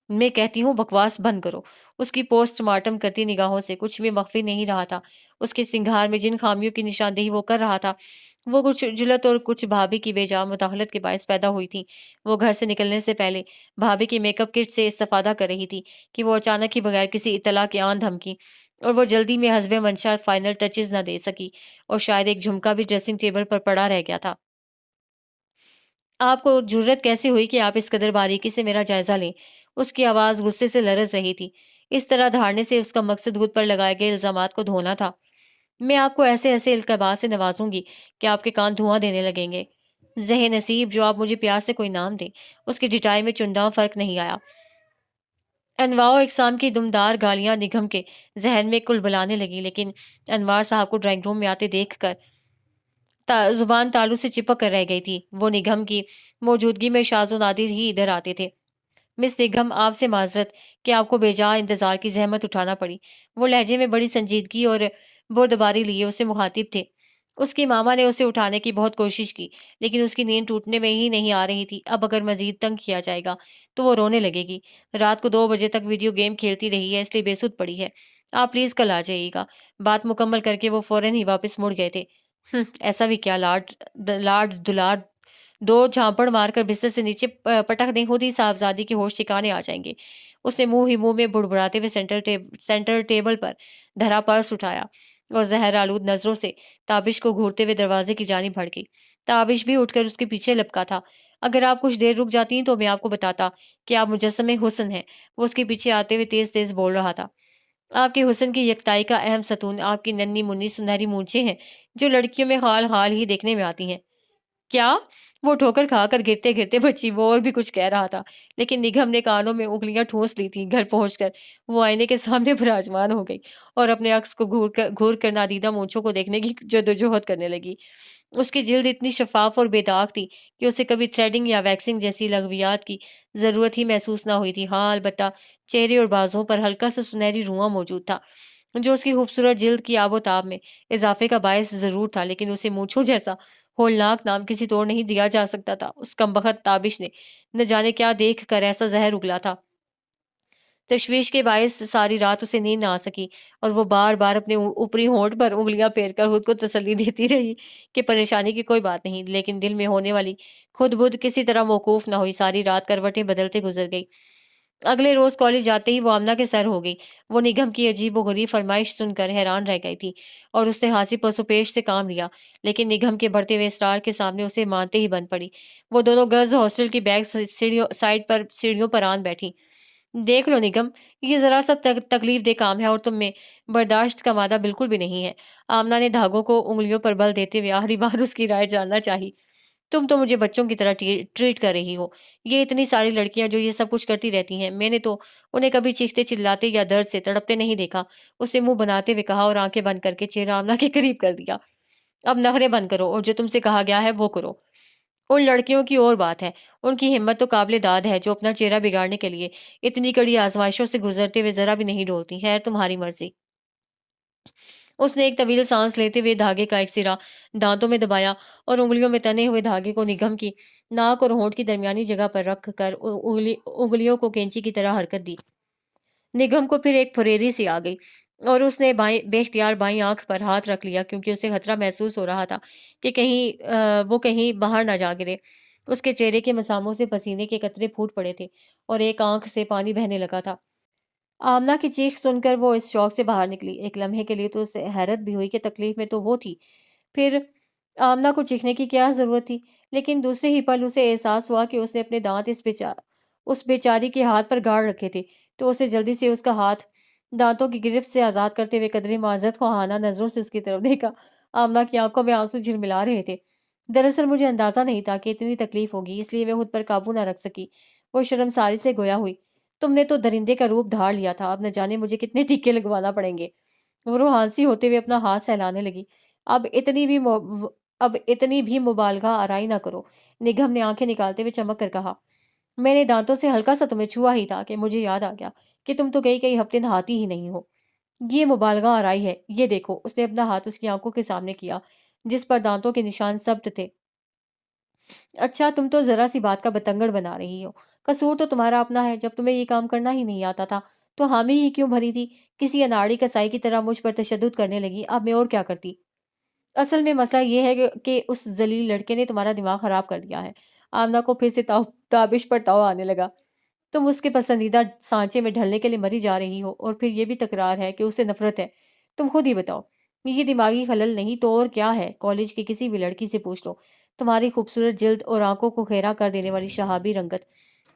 میں کہتی ہوں بکواس بند کرو۔ اس کی پوسٹ مارٹم کرتی نگاہوں سے کچھ بھی مخفی نہیں رہا تھا۔ اس کے سنگھار میں جن خامیوں کی نشاندہی وہ کر رہا تھا، وہ کچھ جلت اور کچھ بھابھی کی بے جا مداخلت کے باعث پیدا ہوئی تھی۔ وہ گھر سے نکلنے سے پہلے بھابھی کی میک اپ کٹ سے استفادہ کر رہی تھی کہ وہ اچانک ہی بغیر کسی اطلاع کے آن دھمکی، اور وہ جلدی میں حسب منشا فائنل ٹچز نہ دے سکی، اور شاید ایک جھمکا بھی ڈریسنگ ٹیبل پر پڑا رہ گیا تھا۔ آپ کو جرت کیسے ہوئی کہ آپ اس قدر باریکی سے میرا جائزہ لیں؟ اس کی آواز غصے سے لرز رہی تھی۔ اس طرح دھاڑنے سے اس کا مقصد خود پر لگائے گئے الزامات کو دھونا تھا۔ میں آپ کو ایسے ایسے القابات سے نوازوں گی کہ آپ کے کان دھواں دینے لگیں گے۔ ذہن نصیب، جو آپ مجھے پیار سے کوئی نام دیں۔ اس کی ڈٹائی میں چنداں فرق نہیں آیا۔ انواع و اقسام کی دمدار گالیاں نگھم کے ذہن میں کل بلانے لگی، لیکن انوار صاحب کو ڈرائنگ روم میں آتے دیکھ کر زبان تالو سے چپک کر رہ گئی تھی۔ وہ نگھم کی موجودگی میں شاذ و نادر ہی ادھر آتے تھے۔ مس نگھم، آپ سے معذرت کہ آپ کو بے جا انتظار کی زحمت اٹھانا پڑی۔ وہ لہجے میں بڑی سنجیدگی اور بردباری لیے اسے مخاطب تھے۔ اس کی ماما نے اسے اٹھانے کی بہت کوشش کی، لیکن اس کی نیند ٹوٹنے میں ہی نہیں آ رہی تھی۔ اب اگر مزید تنگ کیا جائے گا تو وہ رونے لگے گی۔ رات کو 2 بجے تک ویڈیو گیم کھیلتی رہی ہے، اس لیے بے سود پڑی ہے۔ آپ پلیز کل آ جائیے گا۔ بات مکمل کر کے وہ فوراً ہی واپس مڑ گئے تھے۔ ایسا بھی کیا لاڈ دلار 2 جھانپڑ مار کر بستر سے نیچے پٹک دیں، خود ہی صاحبزادی کے ہوش ٹھکانے آ جائیں گے۔ اس نے منہ ہی منہ میں بڑبڑاتے ہوئے سینٹر ٹیبل پر دھرا پرس اٹھایا اور زہر آلود نظروں سے تابش کو گھورتے ہوئے دروازے کی جانب بڑھ گئی۔ تابش بھی اٹھ کر اس کے پیچھے لپکا تھا۔ اگر آپ کچھ دیر رک جاتی تو میں آپ کو بتاتا کہ آپ مجسم حسن ہیں۔ وہ اس کے پیچھے آتے ہوئے تیز تیز بول رہا تھا۔ آپ کے حسن کی یکتائی کا اہم ستون آپ کی ننھی منی سنہری مونچھیں ہیں، جو لڑکیوں میں حال حال ہی دیکھنے میں آتی ہیں۔ کیا؟ وہ ٹھوکر کھا کر گرتے گرتے بچی، وہ اور بھی کچھ کہہ رہا تھا، لیکن نگھم نے کانوں میں انگلیاں ٹھونس لی تھی۔ گھر پہنچ کر وہ آئینے کے سامنے براجمان ہو گئی اور اپنے عکس کو گھور کر نادیدہ مونچھوں کو دیکھنے کی جدوجہد کرنے لگی۔ اس کی جلد اتنی شفاف اور بے داغ تھی کہ اسے کبھی تھریڈنگ یا ویکسنگ جیسی لغویات کی ضرورت ہی محسوس نہ ہوئی تھی۔ ہاں، البتہ چہرے اور بازوؤں پر ہلکا سا سنہری رواں موجود تھا، جو اس کی خوبصورت جلد کی آب و تاب میں اضافے کا باعث ضرور تھا، لیکن اسے مونچھوں جیسا ہولناک نام کسی طور نہیں دیا جا سکتا تھا۔ اس کمبخت تابش نے نہ جانے کیا دیکھ کر ایسا زہر اگلا تھا۔ تشویش کے باعث ساری رات اسے نیند نہ آ سکی، اور وہ بار بار اپنے اوپری ہونٹ پر انگلیاں پھیر کر خود کو تسلی دیتی رہی کہ پریشانی کی کوئی بات نہیں، لیکن دل میں ہونے والی خود بدھ کسی طرح موقوف نہ ہوئی۔ ساری رات کروٹیں بدلتے گزر گئی۔ اگلے روز کالج جاتے ہی وہ آمنہ کے سر ہو گئی۔ وہ نگھم کی عجیب و غریب فرمائش سن کر حیران رہ گئی تھی، اور اس نے ہانسی پس و پیش سے کام لیا، لیکن نگھم کے بڑھتے ہوئے اصرار کے سامنے اسے مانتے ہی بند پڑی۔ وہ دونوں گرلز ہاسٹل کی بیک سائڈ پر سیڑھیوں پر آن بیٹھی۔ دیکھ لو نگم، یہ ذرا سا تکلیف دہ کام ہے اور تم میں برداشت کا مادہ بالکل بھی نہیں ہے۔ آمنہ نے دھاگوں کو انگلیوں پر بل دیتے ہوئے آخری بار اس کی رائے جاننا چاہی۔ تم تو مجھے بچوں کی طرح ٹریٹ کر رہی ہو۔ یہ اتنی ساری لڑکیاں جو یہ سب کچھ کرتی رہتی ہیں، میں نے تو انہیں کبھی چیختے چلاتے یا درد سے تڑپتے نہیں دیکھا۔ اسے منہ بناتے ہوئے کہا اور آنکھیں بند کر کے چہرہ آمنہ کے قریب کر دیا۔ اب نخرے بند کرو اور جو تم سے کہا گیا ہے وہ کرو۔ ان لڑکیوں کی اور بات ہے، ان کی ہمت تو قابل داد ہے، جو اپنا چہرہ بگاڑنے کے لیے اتنی کڑی آزمائشوں سے گزرتے ہوئے ذرا بھی نہیں ڈولتی۔ خیر، تمہاری مرضی۔ اس نے ایک طویل سانس لیتے ہوئے دھاگے کا ایک سرا دانتوں میں دبایا اور انگلیوں میں تنے ہوئے دھاگے کو نگھم کی ناک اور ہونٹ کی درمیانی جگہ پر رکھ کر انگلیوں کو کینچی کی طرح حرکت دی۔ نگھم کو پھر ایک پھریری سی آ گئی اور اس نے بے اختیار بائیں آنکھ پر ہاتھ رکھ لیا، کیونکہ اسے خطرہ محسوس ہو رہا تھا کہ وہ کہیں باہر نہ جا گرے۔ اس کے چہرے کے مساموں سے پسینے کے قطرے پھوٹ پڑے تھے اور ایک آنکھ سے پانی بہنے لگا تھا۔ آمنہ کی چیخ سن کر وہ اس شوق سے باہر نکلی۔ ایک لمحے کے لیے تو اسے حیرت بھی ہوئی کہ تکلیف میں تو وہ تھی، پھر آمنہ کو چیخنے کی کیا ضرورت تھی؟ لیکن دوسرے ہی پل اسے احساس ہوا کہ اس نے اپنے دانت اس بیچاری کے ہاتھ پر گاڑ رکھے تھے، تو اسے جلدی سے اس کا ہاتھ دانتوں کی گرفت سے آزاد کرتے ہوئے قدرے معذرت خواہانہ نظروں سے اس کی طرف دیکھا۔ آمنہ کی آنکھوں میں آنسو جھلملا رہے تھے۔ دراصل مجھے اندازہ نہیں تھا کہ اتنی تکلیف ہوگی، اس لیے میں خود پر قابو نہ رکھ سکی۔ وہ شرمساری سے گویا ہوئی۔ تم نے تو درندے کا روپ دھار لیا تھا، اب نہ جانے مجھے کتنے ٹیکے لگوانا پڑیں گے۔ وہ روحانسی ہوتے ہوئے اپنا ہاتھ سہلانے لگی۔ اب اتنی بھی اب اتنی بھی مبالغہ آرائی نہ کرو، نگم نے آنکھیں نکالتے ہوئے چمک کر کہا۔ میں نے دانتوں سے ہلکا سا تمہیں چھوا ہی تھا کہ مجھے یاد آ گیا کہ تم تو کئی کئی ہفتے نہاتی ہی نہیں ہو۔ یہ مبالغہ آرائی ہے، یہ دیکھو۔ اس نے اپنا ہاتھ اس کی آنکھوں کے سامنے کیا جس پر دانتوں کے نشان ثبت تھے۔ اچھا، تم تو ذرا سی بات کا بتنگڑ بنا رہی ہو۔ قصور تو تمہارا اپنا ہے، جب تمہیں یہ کام کرنا ہی نہیں آتا تھا تو حامی ہی کیوں بھری تھی؟ کسی اناڑی کسائی کی طرح مجھ پر تشدد کرنے لگی، اب میں اور کیا کرتی؟ اصل میں مسئلہ یہ ہے کہ اس ذلیل لڑکے نے تمہارا دماغ خراب کر دیا ہے۔ آمنہ کو پھر سے تابش پر تاؤ آنے لگا۔ تم اس کے پسندیدہ سانچے میں ڈھلنے کے لیے مری جا رہی ہو، اور پھر یہ بھی تکرار ہے کہ اسے نفرت ہے۔ تم خود ہی بتاؤ، یہ دماغی خلل نہیں تو اور کیا ہے؟ کالج کی کسی بھی لڑکی سے پوچھ لو، تمہاری خوبصورت جلد اور آنکھوں کو خیرہ کر دینے والی شہابی رنگت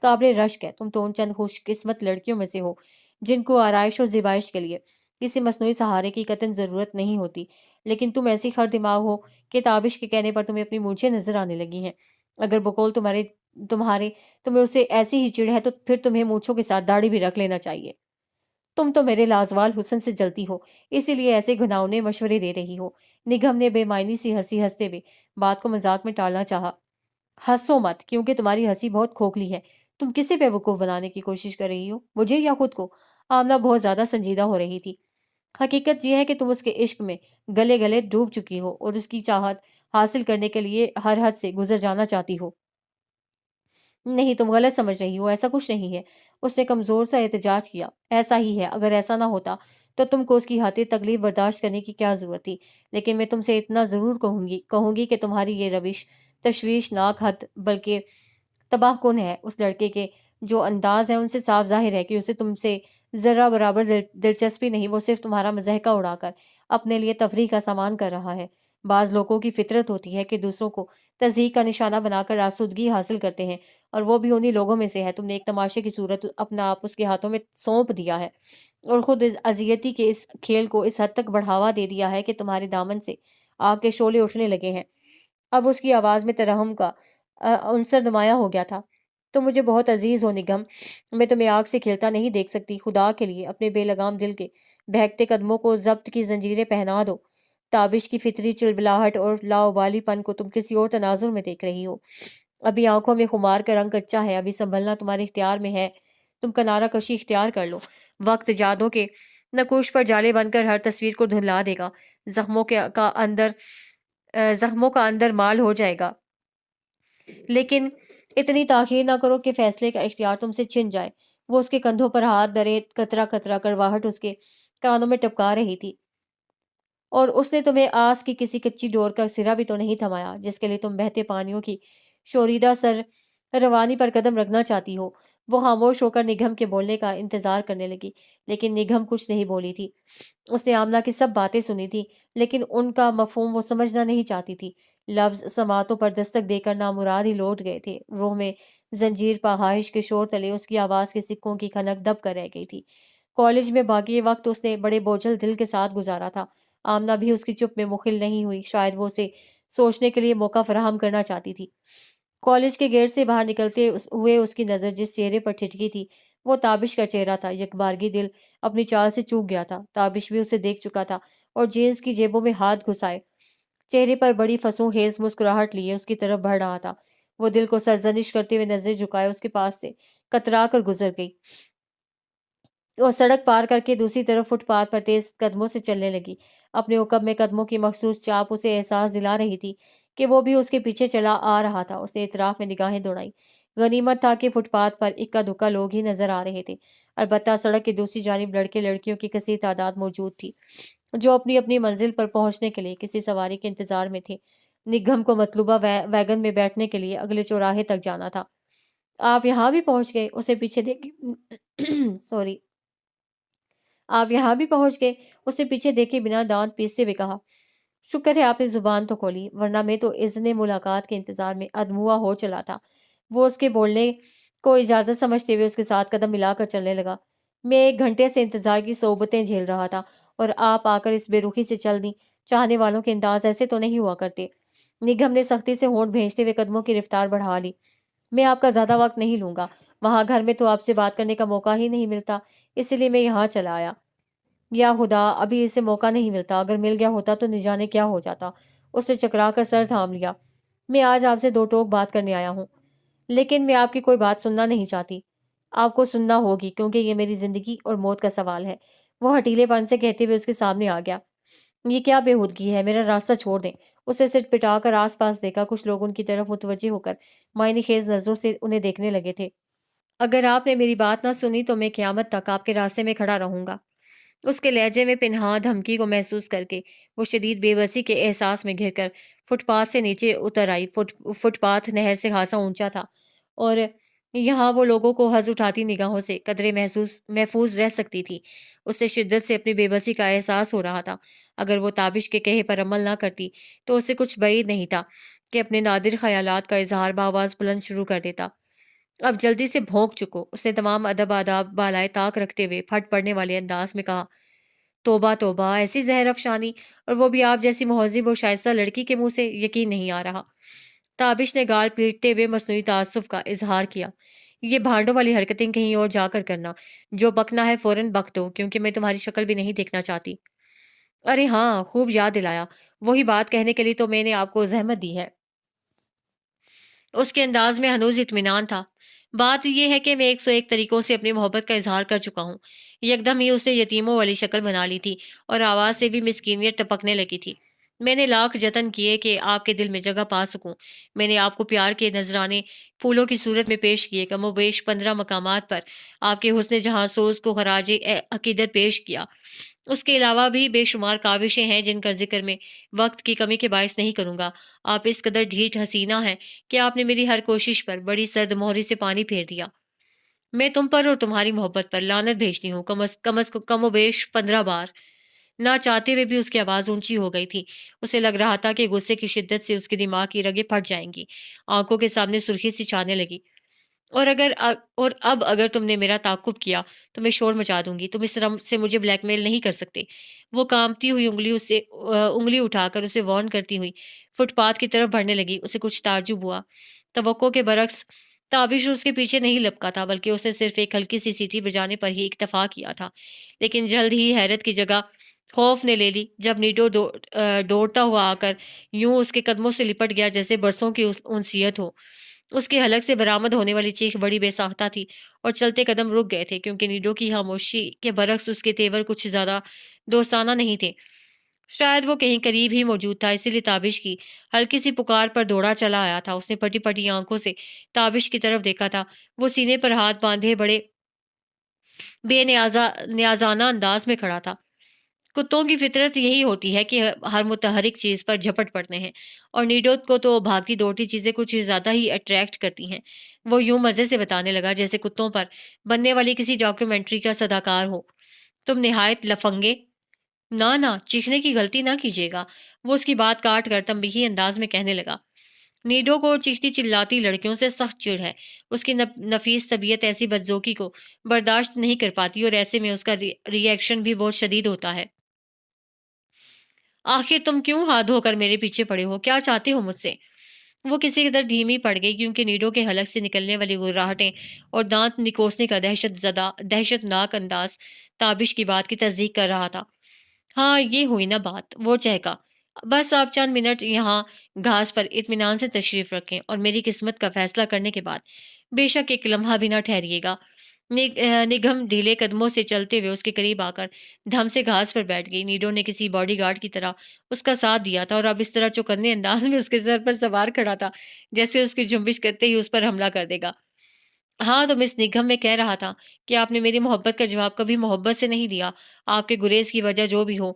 قابل رشک ہے۔ تم تو ان چند خوش قسمت لڑکیوں میں سے ہو جن کو آرائش اور زیبائش کے لیے کسی مصنوعی سہارے کی قطعاً ضرورت نہیں ہوتی، لیکن تم ایسی خر دماغ ہو کہ تابش کے کہنے پر تمہیں اپنی مونچھیں نظر آنے لگی ہیں۔ اگر بقول تمہیں اسے ایسی ہی چڑ ہے تو پھر تمہیں مونچھوں کے ساتھ داڑھی بھی رکھ لینا چاہیے۔ تم تو میرے لازوال حسن سے جلتی ہو، اسی لیے ایسے گھناؤنے مشورے دے رہی ہو۔ نگم نے بے معنی سی ہنسی ہنستے ہوئے بات کو مذاق میں ٹالنا چاہا۔ ہنسو مت، کیونکہ تمہاری ہنسی بہت کھوکھلی ہے۔ تم کسے بیوقوف بنانے کی کوشش کر رہی ہو، مجھے یا خود کو؟ آمنہ بہت زیادہ سنجیدہ ہو رہی تھی۔ حقیقت یہ ہے کہ تم اس کے عشق میں گلے گلے ڈوب چکی ہو اور اس کی چاہت حاصل کرنے کے لیے ہر حد سے گزر جانا چاہتی ہو۔ نہیں، تم غلط سمجھ رہی ہو، ایسا کچھ نہیں ہے۔ اس نے کمزور سا احتجاج کیا۔ ایسا ہی ہے، اگر ایسا نہ ہوتا تو تم کو اس کی حاتر تکلیف برداشت کرنے کی کیا ضرورت تھی؟ لیکن میں تم سے اتنا ضرور کہوں گی کہ تمہاری یہ روش تشویش ناک حد بلکہ تباہ کن ہے۔ اس لڑکے کے جو انداز ہیں ان سے صاف ظاہر ہے کہ اسے تم سے ذرہ برابر دلچسپی نہیں، وہ صرف تمہارا مضحکہ اڑا کر اپنے لیے تفریح کا سامان کر رہا ہے۔ بعض لوگوں کی فطرت ہوتی ہے کہ دوسروں کو تضحیک کا نشانہ بنا کر آسودگی حاصل کرتے ہیں، اور وہ بھی انہی لوگوں میں سے ہے۔ تم نے ایک تماشے کی صورت اپنا آپ اس کے ہاتھوں میں سونپ دیا ہے اور خود اذیتی کے اس کھیل کو اس حد تک بڑھاوا دے دیا ہے کہ تمہارے دامن سے آگ کے شعلے اٹھنے لگے ہیں۔ اب اس کی آواز میں ترحم کا عنصر نمایاں ہو گیا تھا۔ تم مجھے بہت عزیز ہو نگم، میں تمہیں آگ سے کھیلتا نہیں دیکھ سکتی۔ خدا کے لیے اپنے بے لگام دل کے بہکتے قدموں کو ضبط کی زنجیریں پہنا دو۔ تابش کی فطری چلبلاہٹ اور لاابالی پن کو تم کسی اور تناظر میں دیکھ رہی ہو۔ ابھی آنکھوں میں خمار کا رنگ کچا ہے، ابھی سنبھلنا تمہارے اختیار میں ہے۔ تم کنارہ کشی اختیار کر لو، وقت جادوں کے نقوش پر جالے بن کر ہر تصویر کو دھلا دے گا۔ زخموں کا اندر مال ہو جائے گا، لیکن اتنی تاخیر نہ کرو کہ فیصلے کا اختیار تم سے چھن جائے۔ وہ اس کے کندھوں پر ہاتھ درے کترا کترا کڑواہٹ اس کے کانوں میں ٹپکا رہی تھی۔ اور اس نے تمہیں آس کی کسی کچی ڈور کا سرا بھی تو نہیں تھمایا جس کے لیے تم بہتے پانیوں کی شوریدہ سر روانی پر قدم رکھنا چاہتی ہو۔ وہ خاموش ہو کر نگم کے بولنے کا انتظار کرنے لگی، لیکن نگم کچھ نہیں بولی تھی۔ اس نے آمنہ کی سب باتیں سنی تھی، لیکن ان کا مفہوم وہ سمجھنا نہیں چاہتی تھی۔ لفظ سماعتوں پر دستک دے کر نامراد ہی لوٹ گئے تھے۔ روح میں زنجیر پاہائش کے شور تلے اس کی آواز کے سکوں کی کھنک دب کر رہ گئی تھی۔ کالج میں باقی وقت اس نے بڑے بوجھل دل کے ساتھ گزارا تھا۔ آمنہ بھی اس کی چپ میں مخل نہیں ہوئی، شاید وہ اسے سوچنے کے لیے موقع فراہم کرنا چاہتی تھی۔ کالج کے گیٹ سے باہر نکلتے ہوئے اس کی نظر جس چہرے پر ٹھٹکی تھی وہ تابش کا چہرہ تھا۔ یکبارگی دل اپنی چال سے چوک گیا تھا۔ تابش بھی اسے دیکھ چکا تھا اور جینز کی جیبوں میں ہاتھ گھسائے چہرے پر بڑی فسوں خیز مسکراہٹ لیے اس کی طرف بڑھ رہا تھا۔ وہ دل کو سرزنش کرتے ہوئے نظریں جھکائے اس کے پاس سے کترا کر گزر گئی اور سڑک پار کر کے دوسری طرف فٹ پاتھ پر تیز قدموں سے چلنے لگی۔ اپنے عقب میں قدموں کی مخصوص چاپ اسے احساس دلا رہی تھی کہ وہ بھی اس کے پیچھے چلا آ رہا تھا۔ اس نے اطراف میں نگاہیں دوڑائیں۔ غنیمت تھا کہ فٹ پاتھ پر اکا دکا لوگ ہی نظر آ رہے تھے، البتہ سڑک کی دوسری جانب لڑکے لڑکیوں کی کثیر تعداد موجود تھی جو اپنی اپنی منزل پر پہنچنے کے لیے کسی سواری کے انتظار میں تھے۔ نگم کو مطلوبہ ویگن میں بیٹھنے کے لیے اگلے چوراہے تک جانا تھا۔ آپ یہاں بھی پہنچ گئے؟ اسے پیچھے آپ یہاں بھی پہنچ گئے؟ اس نے پیچھے دیکھے بنا دانت پیستے ہوئے کہا۔ شکر ہے آپ نے زبان تو کھولی، ورنہ میں تو اذن ملاقات کے انتظار میں ادموا ہو چلا تھا۔ وہ اس کے بولنے کو اجازت سمجھتے ہوئے اس کے ساتھ قدم ملا کر چلنے لگا۔ میں 1 گھنٹے سے انتظار کی صعوبتیں جھیل رہا تھا اور آپ آ کر اس بے رخی سے چل دیں۔ چاہنے والوں کے انداز ایسے تو نہیں ہوا کرتے۔ نگم نے سختی سے ہونٹ بھینچتے ہوئے قدموں کی رفتار بڑھا لی۔ میں آپ کا زیادہ وقت نہیں لوں گا، وہاں گھر میں تو آپ سے بات کرنے کا موقع ہی نہیں ملتا، اسی لیے میں یہاں چلا آیا۔ یا خدا، ابھی اسے موقع نہیں ملتا، اگر مل گیا ہوتا تو نہ جانے کیا ہو جاتا۔ اس نے چکرا کر سر تھام لیا۔ میں آج آپ سے دو ٹوک بات کرنے آیا ہوں، لیکن میں آپ کی کوئی بات سننا نہیں چاہتی۔ آپ کو سننا ہوگی کیونکہ یہ میری زندگی اور موت کا سوال ہے۔ وہ ہٹیلے پن سے کہتے ہوئے اس کے سامنے آ گیا۔ یہ کیا بےہودگی ہے، میرا راستہ چھوڑ دیں۔ اسے سٹ پٹا کر آس پاس دیکھا، کچھ لوگ ان کی طرف متوجہ ہو کر معنی خیز نظروں سے انہیں دیکھنے لگے تھے۔ اگر آپ نے میری بات نہ سنی تو میں قیامت تک آپ کے راستے میں کھڑا رہوں گا۔ اس کے لہجے میں پنہاں دھمکی کو محسوس کر کے وہ شدید بے بسی کے احساس میں گھر کر فٹ پاتھ سے نیچے اتر آئی۔ فٹ پاتھ نہر سے خاصا اونچا تھا اور یہاں وہ لوگوں کو حز اٹھاتی نگاہوں سے قدرے محفوظ رہ سکتی تھی۔ اسے شدت سے اپنی بے بسی کا احساس ہو رہا تھا۔ اگر وہ تابش کے کہے پر عمل نہ کرتی تو اسے کچھ بعید نہیں تھا کہ اپنے نادر خیالات کا اظہار بآواز بلند شروع کر دیتا۔ اب جلدی سے بھونک چکو، اس نے تمام ادب آداب بالائے طاق رکھتے ہوئے پھٹ پڑنے والے انداز میں کہا۔ توبہ توبہ، ایسی زہر افشانی، اور وہ بھی آپ جیسی مہذب اور شائستہ لڑکی کے منہ سے، یقین نہیں آ رہا۔ تابش نے گال پیٹتے ہوئے مصنوعی تعصب کا اظہار کیا۔ یہ بھانڈوں والی حرکتیں کہیں اور جا کر کرنا، جو بکنا ہے فوراً بک دو، کیونکہ میں تمہاری شکل بھی نہیں دیکھنا چاہتی۔ ارے ہاں، خوب یاد دلایا، وہی بات کہنے کے لیے تو میں نے آپ کو زحمت دی ہے۔ اس کے انداز میں ہنوز اطمینان تھا۔ بات یہ ہے کہ میں 101 طریقوں سے اپنی محبت کا اظہار کر چکا ہوں۔ یکدم ہی اس نے یتیموں والی شکل بنا لی تھی اور آواز سے بھی مسکینیت ٹپکنے لگی تھی۔ میں نے لاکھ جتن کیے کہ آپ کے دل میں جگہ پا سکوں۔ میں نے آپ کو پیار کے نذرانے پھولوں کی صورت میں پیش کیے، کم و بیش 15 مقامات پر آپ کے حسن جہاں سوز کو خراج عقیدت پیش کیا۔ اس کے علاوہ بھی بے شمار کاوشیں ہیں جن کا ذکر میں وقت کی کمی کے باعث نہیں کروں گا۔ آپ اس قدر ڈھیٹ حسینہ ہیں کہ آپ نے میری ہر کوشش پر بڑی سرد مہری سے پانی پھیر دیا۔ میں تم پر اور تمہاری محبت پر لعنت بھیجتی ہوں، کم و بیش 15 بار۔ نہ چاہتے ہوئے بھی اس کی آواز اونچی ہو گئی تھی۔ اسے لگ رہا تھا کہ غصے کی شدت سے اس کے دماغ کی رگیں پھٹ جائیں گی۔ آنکھوں کے سامنے سرخی سی چھانے لگی۔ اور اب اگر تم نے میرا تعاقب کیا تو میں شور مچا دوں گی۔ تم اس طرح سے مجھے بلیک میل نہیں کر سکتے۔ وہ کانپتی ہوئی انگلی اٹھا کر اسے وارن کرتی ہوئی فٹ پاتھ کی طرف بڑھنے لگی۔ اسے کچھ تعجب ہوا۔ توقع کے برعکس تابش اس کے پیچھے نہیں لپکا تھا، بلکہ اسے صرف ایک ہلکی سی سیٹی بجانے پر ہی اکتفا کیا تھا۔ لیکن جلد ہی حیرت کی جگہ خوف نے لے لی جب نیڈو دوڑتا ہوا آ کر یوں اس کے قدموں سے لپٹ گیا جیسے برسوں کی انسیت ہو۔ اس کے حلق سے برآمد ہونے والی چیخ بڑی بے ساختہ تھی اور چلتے قدم رک گئے تھے، کیونکہ نیڈو کی خاموشی کے برعکس اس کے تیور کچھ زیادہ دوستانہ نہیں تھے۔ شاید وہ کہیں قریب ہی موجود تھا، اسی لیے تابش کی ہلکی سی پکار پر دوڑا چلا آیا تھا۔ اس نے پھٹی پھٹی آنکھوں سے تابش کی طرف دیکھا تھا۔ وہ سینے پر ہاتھ باندھے بڑے بے نیازانہ انداز میں کھڑا تھا۔ کتوں کی فطرت یہی ہوتی ہے کہ ہر متحرک چیز پر جھپٹ پڑتے ہیں، اور نیڈوت کو تو بھاگتی دوڑتی چیزیں کچھ زیادہ ہی اٹریکٹ کرتی ہیں۔ وہ یوں مزے سے بتانے لگا جیسے کتوں پر بننے والی کسی ڈاکیومنٹری کا صداکار ہو۔ تم نہایت لفنگے، نہ چیخنے کی غلطی نہ کیجیے گا۔ وہ اس کی بات کاٹ کر تنبیہی انداز میں کہنے لگا۔ نیڈو کو چیختی چلاتی لڑکیوں سے سخت چڑ ہے۔ اس کی نفیس طبیعت ایسی بدذوقی کو برداشت نہیں کر پاتی، اور ایسے میں اس کا ری ایکشن بھی بہت شدید ہوتا ہے۔ آخر تم کیوں ہاتھ دھو کر میرے پیچھے پڑے ہو؟ کیا چاہتے ہو مجھ سے؟ وہ کسی قدر دھیمی پڑ گئی کیونکہ نیڈو کے حلق سے نکلنے والی گراہٹیں اور دانت نکوسنے کا دہشت ناک انداز تابش کی بات کی تصدیق کر رہا تھا۔ ہاں، یہ ہوئی نا بات، وہ چہکا۔ بس آپ چند منٹ یہاں گھاس پر اطمینان سے تشریف رکھیں اور میری قسمت کا فیصلہ کرنے کے بعد بے شک ایک لمحہ بھی نہ ٹھہریے گا۔ نگم ڈھیلے قدموں سے چلتے ہوئے اس کے قریب آ کر دھم سے گھاس پر بیٹھ گئی۔ نیڈو نے کسی باڈی گارڈ کی طرح اس کا ساتھ دیا تھا اور اب اس طرح چوکنے انداز میں اس کے سر پر سوار کھڑا تھا جیسے اس کی جنبش کرتے ہی اس پر حملہ کر دے گا۔ ہاں تو مس نگم، میں کہہ رہا تھا کہ آپ نے میری محبت کا جواب کبھی محبت سے نہیں دیا، آپ کے گریز کی وجہ جو بھی ہو،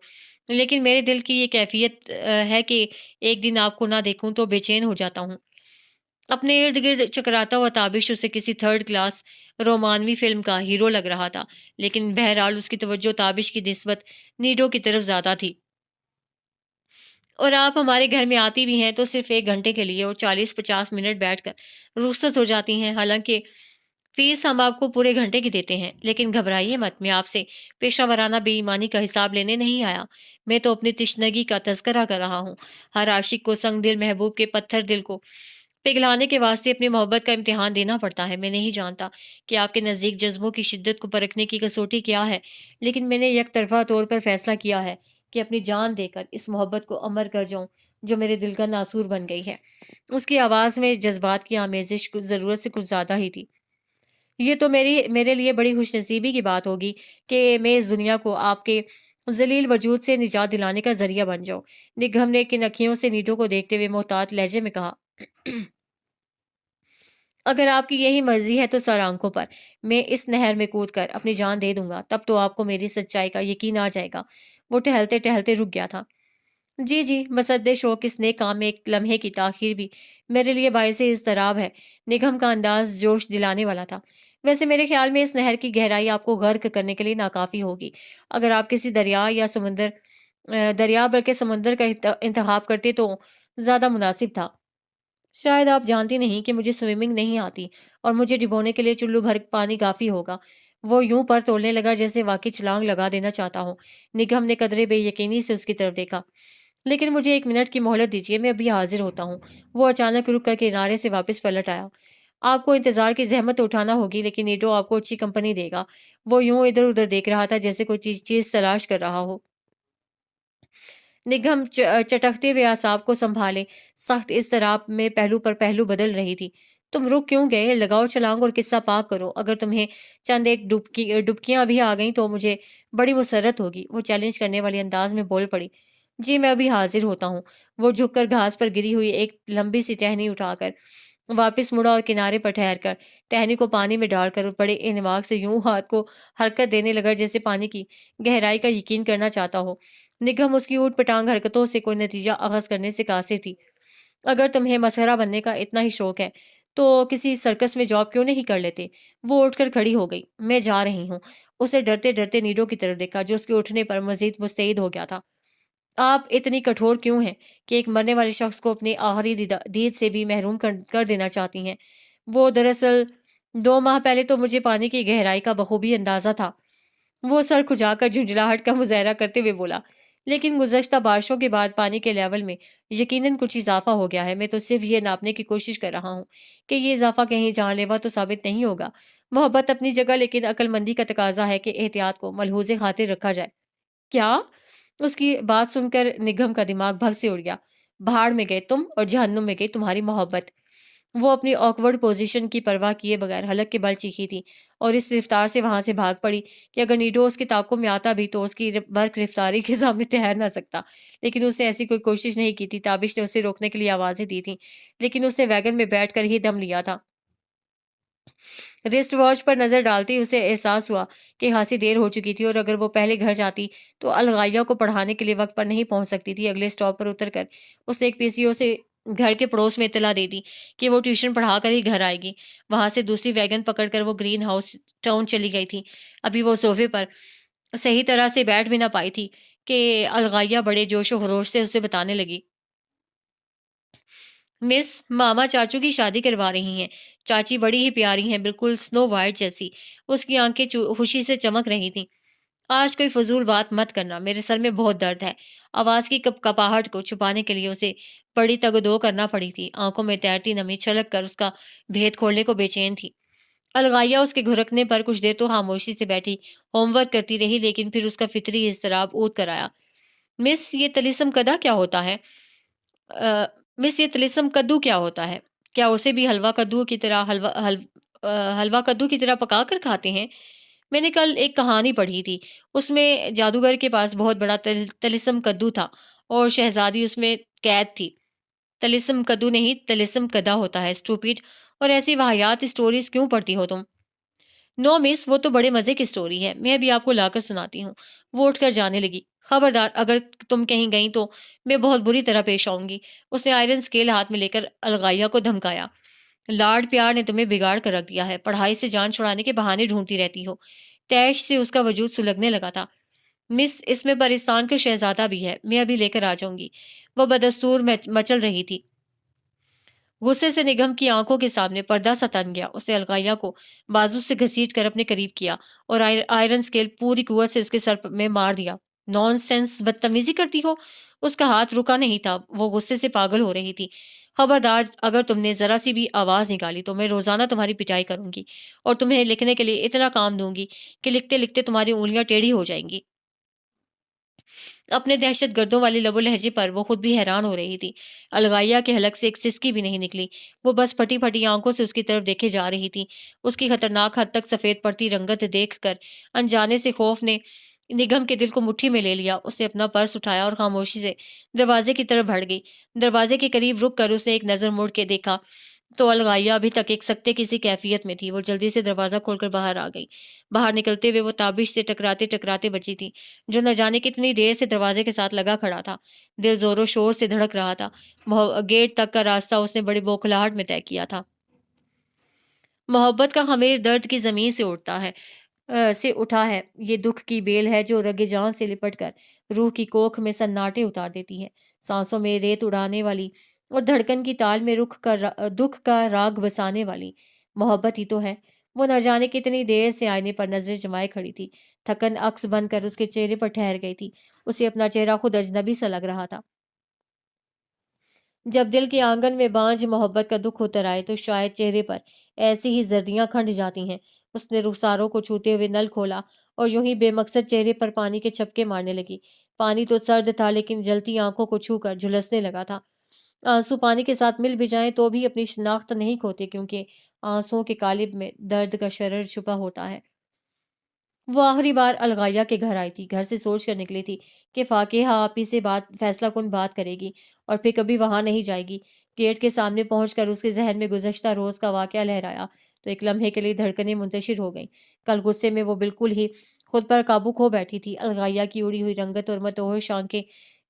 لیکن میرے دل کی یہ کیفیت ہے کہ ایک دن آپ کو نہ دیکھوں تو بے چین ہو جاتا ہوں۔ اپنے ارد گرد چکراتا ہوا تابش اسے کسی تھرڈ کلاس رومانوی فلم کا ہیرو لگ رہا تھا، لیکن بہرحال اس کی توجہ تابش کی نسبت نیڈو کی طرف زیادہ تھی۔ اور آپ ہمارے گھر میں آتی بھی ہیں تو صرف 1 گھنٹے کے لیے اور 40-50 منٹ بیٹھ کر رخصت ہو جاتی ہیں، حالانکہ فیس ہم آپ کو پورے گھنٹے کی دیتے ہیں۔ لیکن گھبرائیے مت، میں آپ سے پیشہ ورانہ بے ایمانی کا حساب لینے نہیں آیا، میں تو اپنی تشنگی کا تذکرہ کر رہا ہوں۔ ہر عاشق کو سنگ دل محبوب کے پتھر دل کو پگھلانے کے واسطے اپنی محبت کا امتحان دینا پڑتا ہے۔ میں نہیں جانتا کہ آپ کے نزدیک جذبوں کی شدت کو پرکھنے کی کسوٹی کیا ہے، لیکن میں نے یک طرفہ طور پر فیصلہ کیا ہے کہ اپنی جان دے کر اس محبت کو امر کر جاؤں جو میرے دل کا ناسور بن گئی ہے۔ اس کی آواز میں جذبات کی آمیزش کچھ ضرورت سے کچھ زیادہ ہی تھی۔ یہ تو میرے لیے بڑی خوش نصیبی کی بات ہوگی کہ میں اس دنیا کو آپ کے ذلیل وجود سے نجات دلانے کا ذریعہ بن جاؤں۔ نگہم نے کن اکھیوں سے نیٹو کو دیکھتے ہوئے محتاط لہجے میں کہا، اگر آپ کی یہی مرضی ہے تو سر آنکھوں پر میں اس نہر میں کود کر اپنی جان دے دوں گا، تب تو آپ کو میری سچائی کا یقین آ جائے گا۔ وہ ٹہلتے ٹہلتے رک گیا تھا۔ جی جی، مصد شوق اس نیک کام میں ایک لمحے کی تاخیر بھی میرے لیے باعث اضطراب ہے۔ نگہم کا انداز جوش دلانے والا تھا۔ ویسے میرے خیال میں اس نہر کی گہرائی آپ کو غرق کرنے کے لیے ناکافی ہوگی۔ اگر آپ کسی دریا بلکہ سمندر کا انتخاب کرتے تو زیادہ مناسب تھا۔ شاید آپ جانتی نہیں کہ مجھے سوئمنگ نہیں آتی اور مجھے ڈبونے کے لیے چلو بھر پانی کافی ہوگا۔ وہ یوں پر توڑنے لگا جیسے واقعی چھلانگ لگا دینا چاہتا ہوں۔ نگہم نے قدرے بے یقینی سے اس کی طرف دیکھا۔ لیکن مجھے 1 منٹ کی مہلت دیجیے، میں ابھی حاضر ہوتا ہوں۔ وہ اچانک رک کر کنارے سے واپس پلٹ آیا۔ آپ کو انتظار کی زحمت تو اٹھانا ہوگی، لیکن نیڈو آپ کو اچھی کمپنی دے گا۔ وہ یوں ادھر ادھر دیکھ رہا تھا جیسے کوئی چیز تلاش کر رہا ہو۔ نگہم چٹکتے ہوئے اعصاب کو سنبھالے سخت اضطراب میں پہلو پر پہلو بدل رہی تھی۔ تم رک کیوں گئے؟ لگاؤ چھلانگ اور قصہ پاک کرو۔ اگر تمہیں چند ایک ڈبکیاں بھی آ گئیں تو مجھے بڑی مسرت ہوگی۔ وہ چیلنج کرنے والے انداز میں بول پڑی۔ جی میں ابھی حاضر ہوتا ہوں۔ وہ جھک کر گھاس پر گری ہوئی ایک لمبی سی ٹہنی اٹھا کر واپس مڑا اور کنارے پر ٹھہر کر ٹہنی کو پانی میں ڈال کر بڑے انماق سے یوں ہاتھ کو حرکت دینے لگا جیسے پانی کی گہرائی کا یقین کرنا چاہتا ہو۔ نگہم اس کی اوٹ پٹانگ حرکتوں سے کوئی نتیجہ اخذ کرنے سے قاصر تھی۔ اگر تمہیں مسخرہ بننے کا اتنا ہی شوق ہے تو کسی سرکس میں جاب کیوں نہیں کر لیتے؟ وہ اٹھ کر کھڑی ہو گئی۔ میں جا رہی ہوں۔ اسے ڈرتے ڈرتے نیڈو کی طرف دیکھا جو اس کے اٹھنے پر مزید مستعد ہو گیا تھا۔ آپ اتنی کٹھور کیوں ہیں کہ ایک مرنے والے شخص کو اپنی آخری دید سے بھی محروم کر دینا چاہتی ہیں؟ وہ دراصل 2 ماہ پہلے تو مجھے پانی کی گہرائی کا بخوبی اندازہ تھا۔ وہ سر کھجا کر جھنجھلاہٹ کا مظاہرہ کرتے ہوئے بولا، لیکن گزشتہ بارشوں کے بعد پانی کے لیول میں یقیناً کچھ اضافہ ہو گیا ہے۔ میں تو صرف یہ ناپنے کی کوشش کر رہا ہوں کہ یہ اضافہ کہیں جان لیوا تو ثابت نہیں ہوگا۔ محبت اپنی جگہ، لیکن عقل مندی کا تقاضا ہے کہ احتیاط کو ملحوظ خاطر رکھا جائے۔ کیا؟ اس کی بات سن کر نگہم کا دماغ بھگ سے اڑ گیا۔ بھاڑ میں گئے تم اور جہنم میں گئی تمہاری محبت۔ وہ اپنی آکورڈ پوزیشن کی پرواہ کیے بغیر حلق کے بل چیخی تھی اور اس رفتار سے وہاں سے بھاگ پڑی کہ اگر نیڈو اس کے تعاقب میں آتا بھی تو اس کی برق رفتاری کے سامنے ٹھہر نہ سکتا۔ لیکن اس نے ایسی کوئی کوشش نہیں کی تھی۔ تابش نے اسے روکنے کے لیے آوازیں دی تھیں، لیکن اس نے ویگن میں بیٹھ کر ہی دم لیا تھا۔ ریسٹ واچ پر نظر ڈالتے ہی اسے احساس ہوا کہ خاصی دیر ہو چکی تھی اور اگر وہ پہلے گھر جاتی تو الغائیہ کو پڑھانے کے لیے وقت پر نہیں پہنچ سکتی تھی۔ اگلے سٹاپ پر اتر کر اس نے ایک پی سی او سے گھر کے پڑوس میں اطلاع دے دی کہ وہ ٹیوشن پڑھا کر ہی گھر آئے گی۔ وہاں سے دوسری ویگن پکڑ کر وہ گرین ہاؤس ٹاؤن چلی گئی تھی۔ ابھی وہ صوفے پر صحیح طرح سے بیٹھ بھی نہ پائی تھی کہ الغائیہ بڑے جوش و خروش سے اسے بتانے لگی، مس، ماما چاچو کی شادی کروا رہی ہیں۔ چاچی بڑی ہی پیاری ہیں، بالکل سنو وائٹ جیسی۔ اس کی آنکھیں خوشی سے چمک رہی تھیں۔ آج کوئی فضول بات مت کرنا، میرے سر میں بہت درد ہے۔ آواز کی کپاہٹ کو چھپانے کے لیے اسے بڑی تگ و دو کرنا پڑی تھی۔ آنکھوں میں تیرتی نمی چھلک کر اس کا بھید کھولنے کو بے چین تھی۔ الغائیہ اس کے گھرکنے پر کچھ دیر تو خاموشی سے بیٹھی ہوم ورک کرتی رہی، لیکن پھر اس کا فطری اضطراب اود کر آیا۔ مس، یہ طلیسم کدہ کیا ہوتا ہے؟ مس، یہ طلیسم کدو کیا ہوتا ہے؟ کیا اسے بھی حلوہ کدو کی طرح پکا کر کھاتے ہیں؟ میں نے کل ایک کہانی پڑھی تھی، اس میں جادوگر کے پاس بہت بڑا طلیسم کدو تھا اور شہزادی اس میں قید تھی۔ طلیسم کدو نہیں، طلیسم کدا ہوتا ہے، اسٹوپیڈ۔ اور ایسی واہیات اسٹوریز کیوں پڑھتی ہو تم؟ نو مس، وہ تو بڑے مزے کی سٹوری ہے، میں ابھی آپ کو لا کر سناتی ہوں۔ وہ اٹھ کر جانے لگی۔ خبردار، اگر تم کہیں گئیں تو میں بہت بری طرح پیش آؤں گی۔ اس نے آئرن اسکیل ہاتھ میں لے کر الغائیہ کو دھمکایا۔ لاڈ پیار نے تمہیں بگاڑ کر رکھ دیا ہے، پڑھائی سے جان چھڑانے کے بہانے ڈھونڈتی رہتی ہو۔ تیش سے اس کا وجود سلگنے لگا تھا۔ مس، اس میں پرستان کا شہزادہ بھی ہے، میں ابھی لے کر آ جاؤں گی۔ وہ بدستور مچل رہی تھی۔ غصے سے نگہم کی آنکھوں کے سامنے پردہ سا تن گیا۔ اس نے الغائیہ کو بازو سے گھسیٹ کر اپنے قریب کیا اور آئرن اسکیل پوری قوت سے اس کے سر میں مار دیا۔ نان سینس بدتمیزی کرتی ہو؟ اس کا ہاتھ رکا نہیں تھا، وہ غصے سے پاگل ہو رہی تھی۔ خبردار، اگر تم نے ذرا سی بھی آواز نکالی تو میں روزانہ تمہاری پٹائی کروں گی اور تمہیں لکھنے کے لیے اتنا کام دوں گی کہ لکھتے لکھتے تمہاری انگلیاں ٹیڑھی ہو جائیں گی۔ اپنے دہشت گردوں والے لب و لہجے پر وہ خود بھی حیران ہو رہی تھی۔ الغائیہ کے حلق سے ایک سسکی بھی نہیں نکلی، وہ بس پھٹی پھٹی آنکھوں سے اس کی طرف دیکھے جا رہی تھی۔ اس کی خطرناک حد تک سفید پڑتی رنگت دیکھ کر انجانے سے خوف نے نگم کے دل کو مٹھی میں لے لیا۔ اس نے اپنا پرس اٹھایا اور خاموشی سے دروازے کی طرف بڑھ گئی۔ دروازے کے قریب رک کر اس نے ایک نظر مڑ کے دیکھا تو الغائیہ ابھی تک ایک سکتے کسی کیفیت میں تھی۔ وہ جلدی سے دروازہ کھول کر باہر آ گئی۔ باہر نکلتے ہوئے وہ تابش سے ٹکراتے ٹکراتے بچی تھی، جو نہ جانے کتنی دیر سے دروازے کے ساتھ لگا کھڑا تھا۔ دل زور و شور سے دھڑک رہا تھا۔ گیٹ تک کا راستہ اس نے بڑی بوکھلاہٹ میں طے کیا تھا۔ محبت کا خمیر درد کی زمین سے اٹھا ہے، یہ دکھ کی بیل ہے جو رگ جان سے لپٹ کر روح کی کوکھ میں سناٹے اتار دیتی ہے، سانسوں میں ریت اڑانے والی اور دھڑکن کی تال میں دکھ کا راگ بسانے والی محبت ہی تو ہے۔ وہ نہ جانے کتنی دیر سے آئینے پر نظریں جمائے کھڑی تھی۔ تھکن عکس بن کر اس کے چہرے پر ٹھہر گئی تھی۔ اسے اپنا چہرہ خود اجنبی سا لگ رہا تھا۔ جب دل کے آنگن میں بانجھ محبت کا دکھ اتر آئے تو شاید چہرے پر ایسی ہی زردیاں کھنڈ جاتی ہیں۔ اس نے رخساروں کو چھوتے ہوئے نل کھولا اور یوں ہی بے مقصد چہرے پر پانی کے چھپکے مارنے لگی۔ پانی تو سرد تھا لیکن جلتی آنکھوں کو چھو کر جھلسنے لگا تھا۔ آنسو پانی کے ساتھ مل بھی جائیں تو بھی اپنی شناخت نہیں کھوتے، کیونکہ آنسوؤں کے قالب میں درد کا شرر چھپا ہوتا ہے۔ وہ آخری بار الغائیہ کے گھر آئی تھی، گھر سے سوچ کر نکلی تھی کہ فاقیہ آپی سے فیصلہ کن بات کرے گی اور پھر کبھی وہاں نہیں جائے گی۔ گیٹ کے سامنے پہنچ کر اس کے ذہن میں گزشتہ روز کا واقعہ لہرایا تو ایک لمحے کے لیے دھڑکنیں منتشر ہو گئیں۔ کل غصے میں وہ بالکل ہی خود پر قابو کھو بیٹھی تھی۔ الغائیہ کی اڑی ہوئی رنگت اور متوحش آنکھیں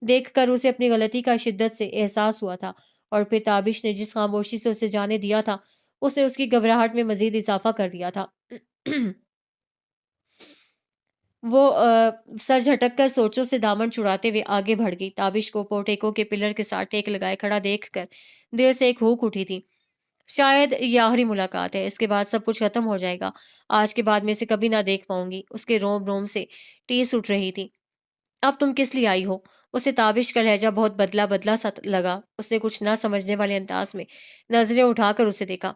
دیکھ کر اسے اپنی غلطی کا شدت سے احساس ہوا تھا، اور پھر تابش نے جس خاموشی سے اسے جانے دیا تھا اس نے اس کی گھبراہٹ میں مزید اضافہ کر دیا تھا۔ وہ سر جھٹک کر سوچوں سے دامن چھڑاتے ہوئے آگے بڑھ گئی۔ تابش کو پورٹیکو کے پلر کے ساتھ ٹیک لگائے کھڑا دیکھ کر دل سے ایک ہوک اٹھی تھی۔ شاید یہ آخری ملاقات ہے، اس کے بعد سب کچھ ختم ہو جائے گا۔ آج کے بعد میں اسے کبھی نہ دیکھ پاؤں گی۔ اس کے روم روم سے ٹیس اٹھ رہی تھی۔ اب تم کس لیے آئی ہو؟ اسے تابش کا لہجہ بہت بدلا بدلا سا لگا۔ اس نے کچھ نہ سمجھنے والے انداز میں نظریں اٹھا کر اسے دیکھا۔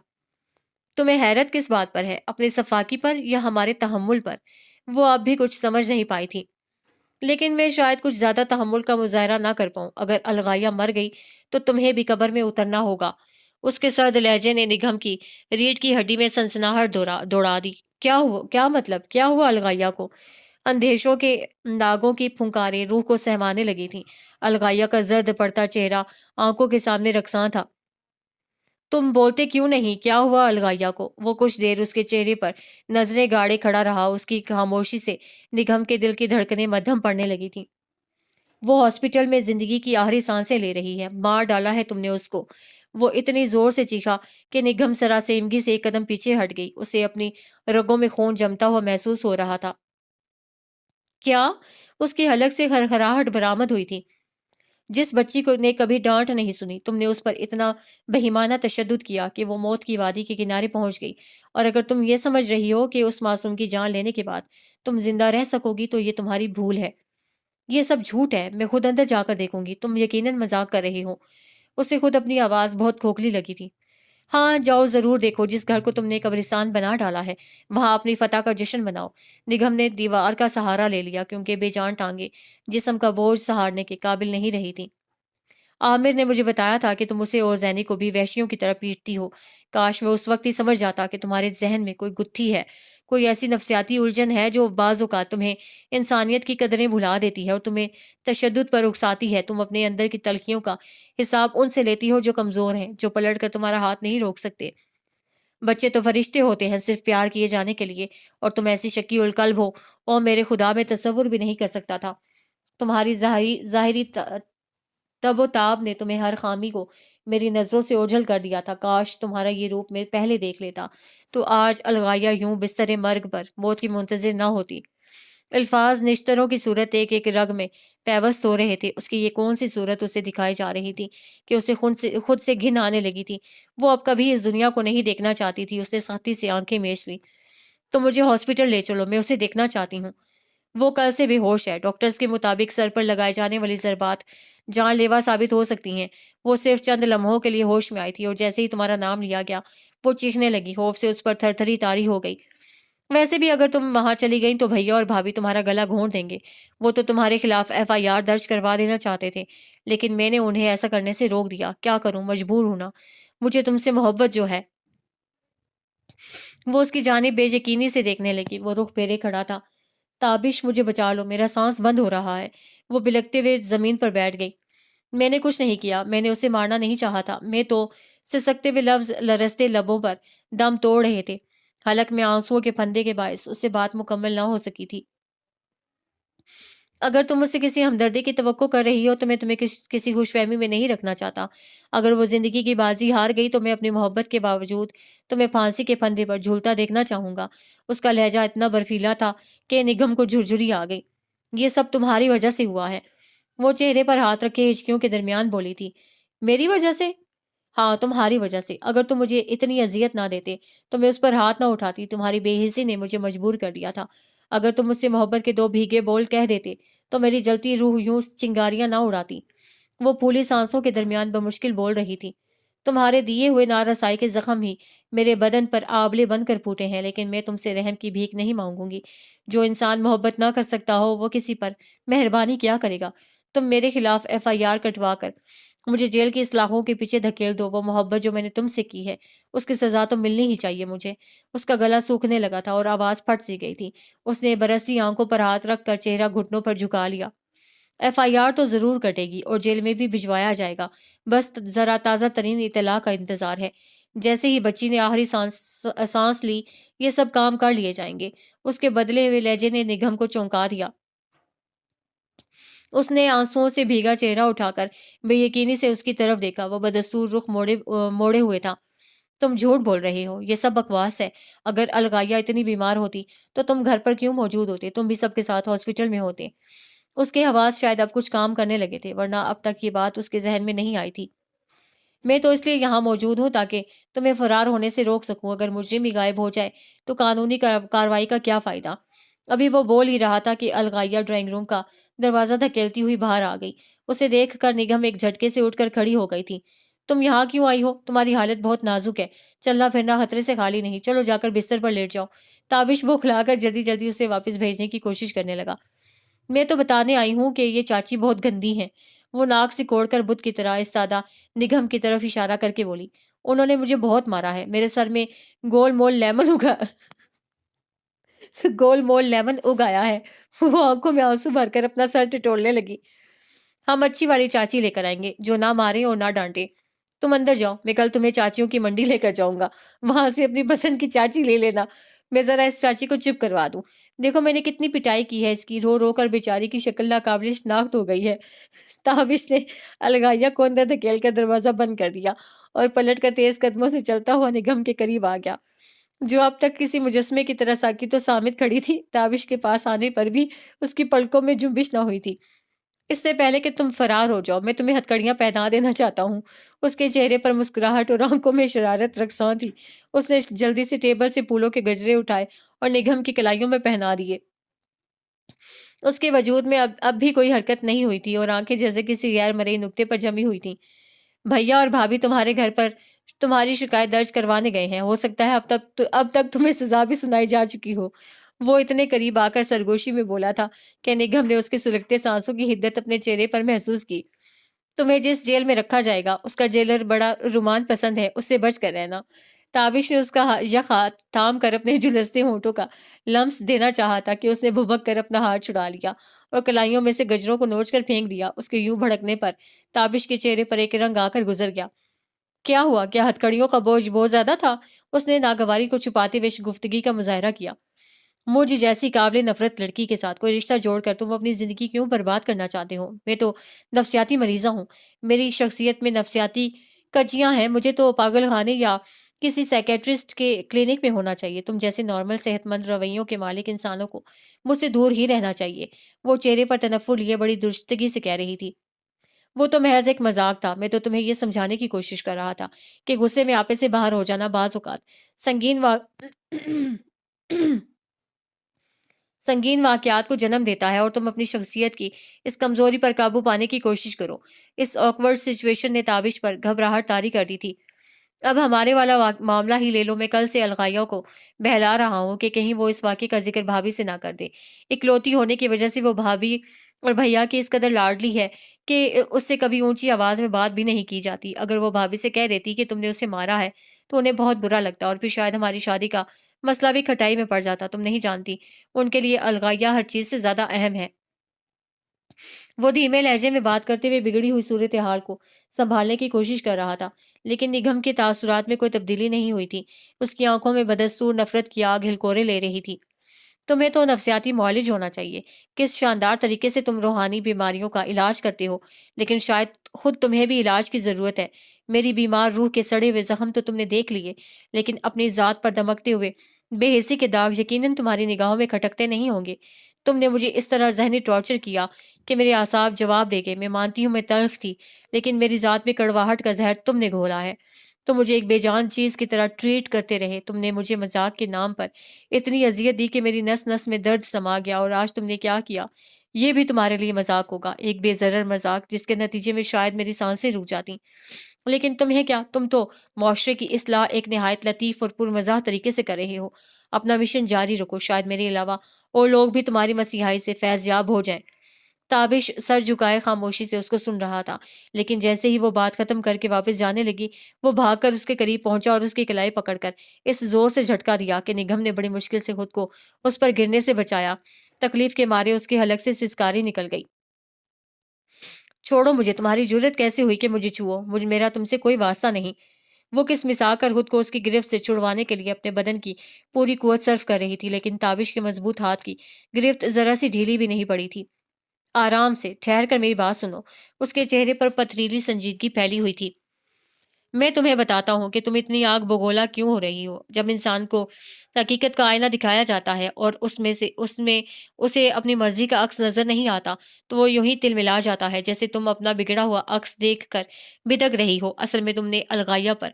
تمہیں حیرت کس بات پر ہے، اپنے صفاکی پر یا ہمارے تحمل پر؟ وہ اب بھی کچھ سمجھ نہیں پائی تھی۔ لیکن میں شاید کچھ زیادہ تحمل کا مظاہرہ نہ کر پاؤں۔ اگر الغائیہ مر گئی تو تمہیں بھی قبر میں اترنا ہوگا۔ اس کے سرد لہجے نے نگم کی ریڑھ کی ہڈی میں سنسناہٹ دوڑا دی۔ کیا مطلب؟ کیا ہوا الغائیہ کو؟ اندیشوں کے ناگوں کی پھنکاریں روح کو سہمانے لگی تھیں۔ الغائیہ کا زرد پڑتا چہرہ آنکھوں کے سامنے رقصاں تھا۔ تم بولتے کیوں نہیں؟ کیا ہوا الغائیہ کو؟ وہ کچھ دیر اس کے چہرے پر نظریں گاڑے کھڑا رہا۔ اس کی خاموشی سے نگم کے دل کی دھڑکنیں مدھم پڑنے لگی تھیں۔ وہ ہاسپٹل میں زندگی کی آخری سانسیں لے رہی ہے، مار ڈالا ہے تم نے اس کو۔ وہ اتنی زور سے چیخا کہ نگم سراسیمگی سے ایک قدم پیچھے ہٹ گئی۔ اسے اپنی رگوں میں خون جمتا ہوا محسوس ہو رہا تھا۔ کیا؟ اس کے حلق سے خرخراہٹ برآمد ہوئی تھی۔ جس بچی کو نے کبھی ڈانٹ نہیں سنی، تم نے اس پر اتنا بہیمانہ تشدد کیا کہ وہ موت کی وادی کے کنارے پہنچ گئی، اور اگر تم یہ سمجھ رہی ہو کہ اس معصوم کی جان لینے کے بعد تم زندہ رہ سکو گی تو یہ تمہاری بھول ہے۔ یہ سب جھوٹ ہے، میں خود اندر جا کر دیکھوں گی، تم یقیناً مذاق کر رہی ہو۔ اسے خود اپنی آواز بہت کھوکھلی لگی تھی۔ ہاں جاؤ، ضرور دیکھو، جس گھر کو تم نے قبرستان بنا ڈالا ہے وہاں اپنی فتح کا جشن مناؤ۔ نگم نے دیوار کا سہارا لے لیا کیونکہ بے جان ٹانگیں جسم کا بوجھ سہارنے کے قابل نہیں رہی تھی۔ عامر نے مجھے بتایا تھا کہ تم اسے اور زینی کو بھی وحشیوں کی طرح پیٹتی ہو۔ کاش میں اس وقت ہی سمجھ جاتا کہ تمہارے ذہن میں کوئی گتھی ہے، کوئی ایسی نفسیاتی الجھن ہے جو بعض اوقات تمہیں انسانیت کی قدریں بھلا دیتی ہے اور تمہیں تشدد پر اکساتی ہے۔ تم اپنے اندر کی تلخیوں کا حساب ان سے لیتی ہو جو کمزور ہیں، جو پلٹ کر تمہارا ہاتھ نہیں روک سکتے۔ بچے تو فرشتے ہوتے ہیں صرف پیار کیے جانے کے لیے، اور تم ایسی شکی القلب ہو، اور میرے خدا میں تصور بھی نہیں کر سکتا تھا۔ تمہاری ظاہری تب و تاب نے تمہیں ہر خامی کو میری نظروں سے اوجھل کر دیا تھا۔ کاش تمہارا یہ روپ میں پہلے دیکھ لیتا تو آج الغائیہ یوں بستر مرگ پر موت کی منتظر نہ ہوتی۔ الفاظ نشتروں کی صورت ایک ایک رگ میں پیوست ہو رہے تھے۔ اس کی یہ کون سی صورت اسے دکھائی جا رہی تھی کہ اسے خود سے گھن آنے لگی تھی۔ وہ اب کبھی اس دنیا کو نہیں دیکھنا چاہتی تھی۔ اس نے سختی سے آنکھیں میچ لی۔ تو مجھے ہاسپٹل لے چلو، میں اسے دیکھنا چاہتی ہوں۔ وہ کل سے بے ہوش ہے۔ ڈاکٹرز کے مطابق سر پر لگائے جانے والی ضربات جان لیوا ثابت ہو سکتی ہیں۔ وہ صرف چند لمحوں کے لیے ہوش میں آئی تھی اور جیسے ہی تمہارا نام لیا گیا وہ چیخنے لگی، خوف سے اس پر تھر تھری طاری ہو گئی۔ ویسے بھی اگر تم وہاں چلی گئیں تو بھیا اور بھابھی تمہارا گلا گھونٹ دیں گے۔ وہ تو تمہارے خلاف FIR درج کروا دینا چاہتے تھے، لیکن میں نے انہیں ایسا کرنے سے روک دیا۔ کیا کروں، مجبور ہوں نا، مجھے تم سے محبت جو ہے۔ وہ اس کی جانب بے یقینی سے دیکھنے لگی۔ وہ رخ پھیرے کھڑا تھا۔ تابش، مجھے بچا لو، میرا سانس بند ہو رہا ہے۔ وہ بلکتے ہوئے زمین پر بیٹھ گئی۔ میں نے کچھ نہیں کیا، میں نے اسے مارنا نہیں چاہا تھا، میں تو سسکتے ہوئے لفظ لرزتے لبوں پر دم توڑ رہے تھے۔ حلق میں آنسوؤں کے پھندے کے باعث اس سے بات مکمل نہ ہو سکی تھی۔ اگر تم مجھ سے کسی ہمدردی کی توقع کر رہی ہو تو میں تمہیں کسی خوش فہمی میں نہیں رکھنا چاہتا۔ اگر وہ زندگی کی بازی ہار گئی تو میں اپنی محبت کے باوجود تمہیں پھانسی کے پھندے پر جھولتا دیکھنا چاہوں گا۔ اس کا لہجہ اتنا برفیلا تھا کہ نگم کو جھرجھری آ گئی۔ یہ سب تمہاری وجہ سے ہوا ہے۔ وہ چہرے پر ہاتھ رکھے ہچکیوں کے درمیان بولی تھی۔ میری وجہ سے؟ ہاں، تمہاری وجہ سے۔ اگر تم مجھے اتنی اذیت نہ دیتے تو میں اس پر ہاتھ نہ اٹھاتی۔ تمہاری بے حسی نے مجھے مجبور کر دیا تھا۔ اگر تم مجھ سے محبت کے 2 بھیگے بول کہہ دیتے تو میری جلتی روح یوں چنگاریاں نہ اڑاتی۔ وہ پھولی سانسوں کے درمیان بمشکل بول رہی تھی۔ تمہارے دیے ہوئے نارسائی کے زخم ہی میرے بدن پر آبلے بن کر پھوٹے ہیں، لیکن میں تم سے رحم کی بھیک نہیں مانگوں گی۔ جو انسان محبت نہ کر سکتا ہو وہ کسی پر مہربانی کیا کرے گا؟ تم میرے خلاف FIR کٹوا کر مجھے جیل کی سلاخوں کے پیچھے دھکیل دو۔ وہ محبت جو میں نے تم سے کی ہے اس کی سزا تو ملنی ہی چاہیے مجھے۔ اس کا گلا سوکھنے لگا تھا اور آواز پھٹ سی گئی تھی۔ اس نے برستی آنکھوں پر ہاتھ رکھ کر چہرہ گھٹنوں پر جھکا لیا۔ FIR تو ضرور کٹے گی اور جیل میں بھی بھجوایا جائے گا، بس ذرا تازہ ترین اطلاع کا انتظار ہے۔ جیسے ہی بچی نے آخری سانس لی یہ سب کام کر لیے جائیں گے۔ اس کے بدلے ہوئے لہجے نے نگم کو چونکا دیا۔ اس نے آنسوؤں سے بھیگا چہرہ اٹھا کر بے یقینی سے اس کی طرف دیکھا۔ وہ بدستور رخ موڑے ہوئے تھا۔ تم جھوٹ بول رہے ہو، یہ سب بکواس ہے۔ اگر الغائیہ اتنی بیمار ہوتی تو تم گھر پر کیوں موجود ہوتے؟ تم بھی سب کے ساتھ ہاسپٹل میں ہوتے۔ اس کے حواس شاید اب کچھ کام کرنے لگے تھے، ورنہ اب تک یہ بات اس کے ذہن میں نہیں آئی تھی۔ میں تو اس لیے یہاں موجود ہوں تاکہ تمہیں فرار ہونے سے روک سکوں۔ اگر مجرم ہی غائب ہو جائے تو قانونی کارروائی کا کیا فائدہ؟ ابھی وہ بول ہی رہا تھا کہ الغائیہ ڈرائنگ روم کا دروازہ دھکیلتی ہوئی باہر آ گئی۔ اسے دیکھ کر نگم ایک جھٹکے سے اٹھ کر کھڑی ہو گئی تھی۔ تم یہاں کیوں آئی ہو؟ تمہاری حالت بہت نازک ہے، چلنا پھرنا خطرے سے خالی نہیں۔ چلو جا کر بستر پر لیٹ جاؤ۔ تابش بوکھلا کر جلدی جلدی اسے واپس بھیجنے کی کوشش کرنے لگا۔ میں تو بتانے آئی ہوں کہ یہ چاچی بہت گندی ہیں۔ وہ ناک سے کوڑ کر بت کی طرح استادہ نگم کی طرف اشارہ کر کے بولی۔ انہوں نے مجھے بہت مارا ہے، میرے سر میں گول مول لیمن اگایا ہے۔ وہ آنکھوں میں آنسو بھر کر اپنا سر ٹٹولنے لگی۔ ہم اچھی والی چاچی لے کر آئیں گے جو نہ مارے اور نہ ڈانٹے۔ تم اندر جاؤ، میں کل تمہیں چاچیوں کی منڈی لے کر جاؤں گا، وہاں سے اپنی پسند کی چاچی لے لینا۔ میں ذرا اس چاچی کو چپ کروا دوں۔ دیکھو میں نے کتنی پٹائی کی ہے اس کی، رو رو کر بیچاری کی شکل ناقابل شناخت ہو گئی ہے۔ تابش نے الغائیہ کو اندر دھکیل کر دروازہ بند کر دیا اور پلٹ کر تیز قدموں سے چلتا ہوا نگم کے قریب آ گیا، جو اب تک کسی مجسمے کی طرح ساکت و صامت کھڑی تھی۔ تابش کے پاس آنے پر بھی اس کی پلکوں میں جنبش نہ ہوئی تھی۔ اس سے پہلے کہ تم فرار ہو جاؤ میں تمہیں ہتکڑیاں پہنا دینا چاہتا ہوں۔ اس کے چہرے پر مسکراہٹ اور آنکھوں میں شرارت رقصاں تھی۔ اس نے جلدی سے ٹیبل سے پھولوں کے گجرے اٹھائے اور نگم کی کلائیوں میں پہنا دیے۔ اس کے وجود میں اب بھی کوئی حرکت نہیں ہوئی تھی اور آنکھیں جیسے کسی غیر مرئی نقطے پر جمی ہوئی تھیں۔ بھیا اور بھابھی تمہارے گھر پر تمہاری شکایت درج کروانے گئے ہیں، ہو سکتا ہے اب تک تمہیں سزا بھی سنائی جا چکی ہو۔ وہ اتنے قریب آ کر سرگوشی میں بولا تھا کہ نگم نے اس کے سلگتے سانسوں کی حدت اپنے چہرے پر محسوس کی۔ تمہیں جس جیل میں رکھا جائے گا اس کا جیلر بڑا رومان پسند ہے، اس سے بچ کر رہنا۔ تابش نے اس کا یک ہاتھ تھام کر اپنے جھلستے ہونٹوں کا لمس دینا چاہا تھا کہ اس نے بھبک کر اپنا ہاتھ چھڑا لیا اور کلائیوں میں سے گجروں کو نوچ کر پھینک دیا۔ اس کے یوں بھڑکنے پر تابش کے چہرے پر ایک رنگ آ کر گزر گیا۔ کیا ہوا؟ کیا ہتھکڑیوں کا بوجھ بہت زیادہ تھا؟ اس نے ناگواری کو چھپاتے ہوئے گفتگی کا مظاہرہ کیا۔ مجھ جیسی قابل نفرت لڑکی کے ساتھ کوئی رشتہ جوڑ کر تم اپنی زندگی کیوں برباد کرنا چاہتے ہو؟ میں تو نفسیاتی مریضہ ہوں، میری شخصیت میں نفسیاتی کجیاں ہیں، مجھے تو پاگل خانے یا کسی سائیکیٹرسٹ کے کلینک میں ہونا چاہیے۔ تم جیسے نارمل صحت مند رویوں کے مالک انسانوں کو مجھ سے دور ہی رہنا چاہیے۔ وہ چہرے پر تنفر لیے بڑی درستگی سے کہہ رہی تھی۔ وہ تو محض ایک مذاق تھا، میں تو تمہیں یہ سمجھانے کی کوشش کر رہا تھا کہ غصے میں آپے سے باہر ہو جانا بعض اوقات سنگین واقعات کو جنم دیتا ہے اور تم اپنی شخصیت کی اس کمزوری پر قابو پانے کی کوشش کرو۔ اس آکورڈ سچویشن نے تابش پر گھبراہٹ طاری کر دی تھی۔ اب ہمارے والا معاملہ ہی لے لو، میں کل سے الغائیہ کو بہلا رہا ہوں کہ کہیں وہ اس واقعے کا ذکر بھابھی سے نہ کر دے۔ اکلوتی ہونے کی وجہ سے وہ بھابھی اور بھیا کی اس قدر لاڈلی ہے کہ اس سے کبھی اونچی آواز میں بات بھی نہیں کی جاتی۔ اگر وہ بھابھی سے کہہ دیتی کہ تم نے اسے مارا ہے تو انہیں بہت برا لگتا اور پھر شاید ہماری شادی کا مسئلہ بھی کھٹائی میں پڑ جاتا۔ تم نہیں جانتی، ان کے لیے الغائیہ ہر چیز سے زیادہ اہم ہے۔ وہ دھیمے لہجے میں بات کرتے ہوئے بگڑی ہوئی صورتحال کو سنبھالنے کی کوشش کر رہا تھا، لیکن نگم کے تاثرات میں کوئی تبدیلی نہیں ہوئی تھی۔ اس کی آنکھوں میں بدستور نفرت کی آگ ہلکورے لے رہی تھی۔ تمہیں تو نفسیاتی معالج ہونا چاہیے۔ کس شاندار طریقے سے تم روحانی بیماریوں کا علاج کرتے ہو، لیکن شاید خود تمہیں بھی علاج کی ضرورت ہے۔ میری بیمار روح کے سڑے ہوئے زخم تو تم نے دیکھ لیے، لیکن اپنی ذات پر دمکتے ہوئے بے حسی کے داغ یقیناً تمہاری نگاہوں میں کھٹکتے نہیں ہوں گے۔ تم نے مجھے اس طرح ذہنی ٹارچر کیا کہ میرے اعصاب جواب دے گئے۔ میں مانتی ہوں میں تلخ تھی، لیکن میری ذات میں کڑواہٹ کا زہر تم نے گھولا ہے۔ تم مجھے ایک بے جان چیز کی طرح ٹریٹ کرتے رہے۔ تم نے مجھے مذاق کے نام پر اتنی اذیت دی کہ میری نس نس میں درد سما گیا، اور آج تم نے کیا کیا یہ بھی تمہارے لیے مذاق ہوگا، ایک بے ضرر مذاق جس کے نتیجے میں شاید میری سانسیں رک جاتی۔ لیکن تمہیں کیا، تم تو معاشرے کی اصلاح ایک نہایت لطیف اور پرمزاح طریقے سے کر رہے ہو۔ اپنا مشن جاری رکھو، شاید میرے علاوہ اور لوگ بھی تمہاری مسیحائی سے فیض یاب ہو جائیں۔ تابش سر جھکائے خاموشی سے اس کو سن رہا تھا، لیکن جیسے ہی وہ بات ختم کر کے واپس جانے لگی، وہ بھاگ کر اس کے قریب پہنچا اور اس کی کلائی پکڑ کر اس زور سے جھٹکا دیا کہ نگم نے بڑی مشکل سے خود کو اس پر گرنے سے بچایا۔ تکلیف کے مارے اس کے حلق سے سسکاری نکل گئی۔ چھوڑو مجھے، تمہاری جرت کیسے ہوئی کہ مجھے چھوؤ؟ میرا تم سے کوئی واسطہ نہیں۔ وہ کس مسا کر خود کو اس کی گرفت سے چھڑوانے کے لیے اپنے بدن کی پوری قوت صرف کر رہی تھی، لیکن تابش کے مضبوط ہاتھ کی گرفت ذرا سی ڈھیلی بھی نہیں پڑی تھی۔ آرام سے ٹھہر کر میری بات سنو۔ اس کے چہرے پر پتھریلی سنجیدگی پھیلی ہوئی تھی۔ میں تمہیں بتاتا ہوں کہ تم اتنی آگ بگولا کیوں ہو رہی ہو۔ جب انسان کو حقیقت کا آئینہ دکھایا جاتا ہے اور اس میں اسے اپنی مرضی کا عکس نظر نہیں آتا تو وہ یوں ہی تل ملا جاتا ہے، جیسے تم اپنا بگڑا ہوا عکس دیکھ کر بدک رہی ہو۔ اصل میں تم نے الغائیہ پر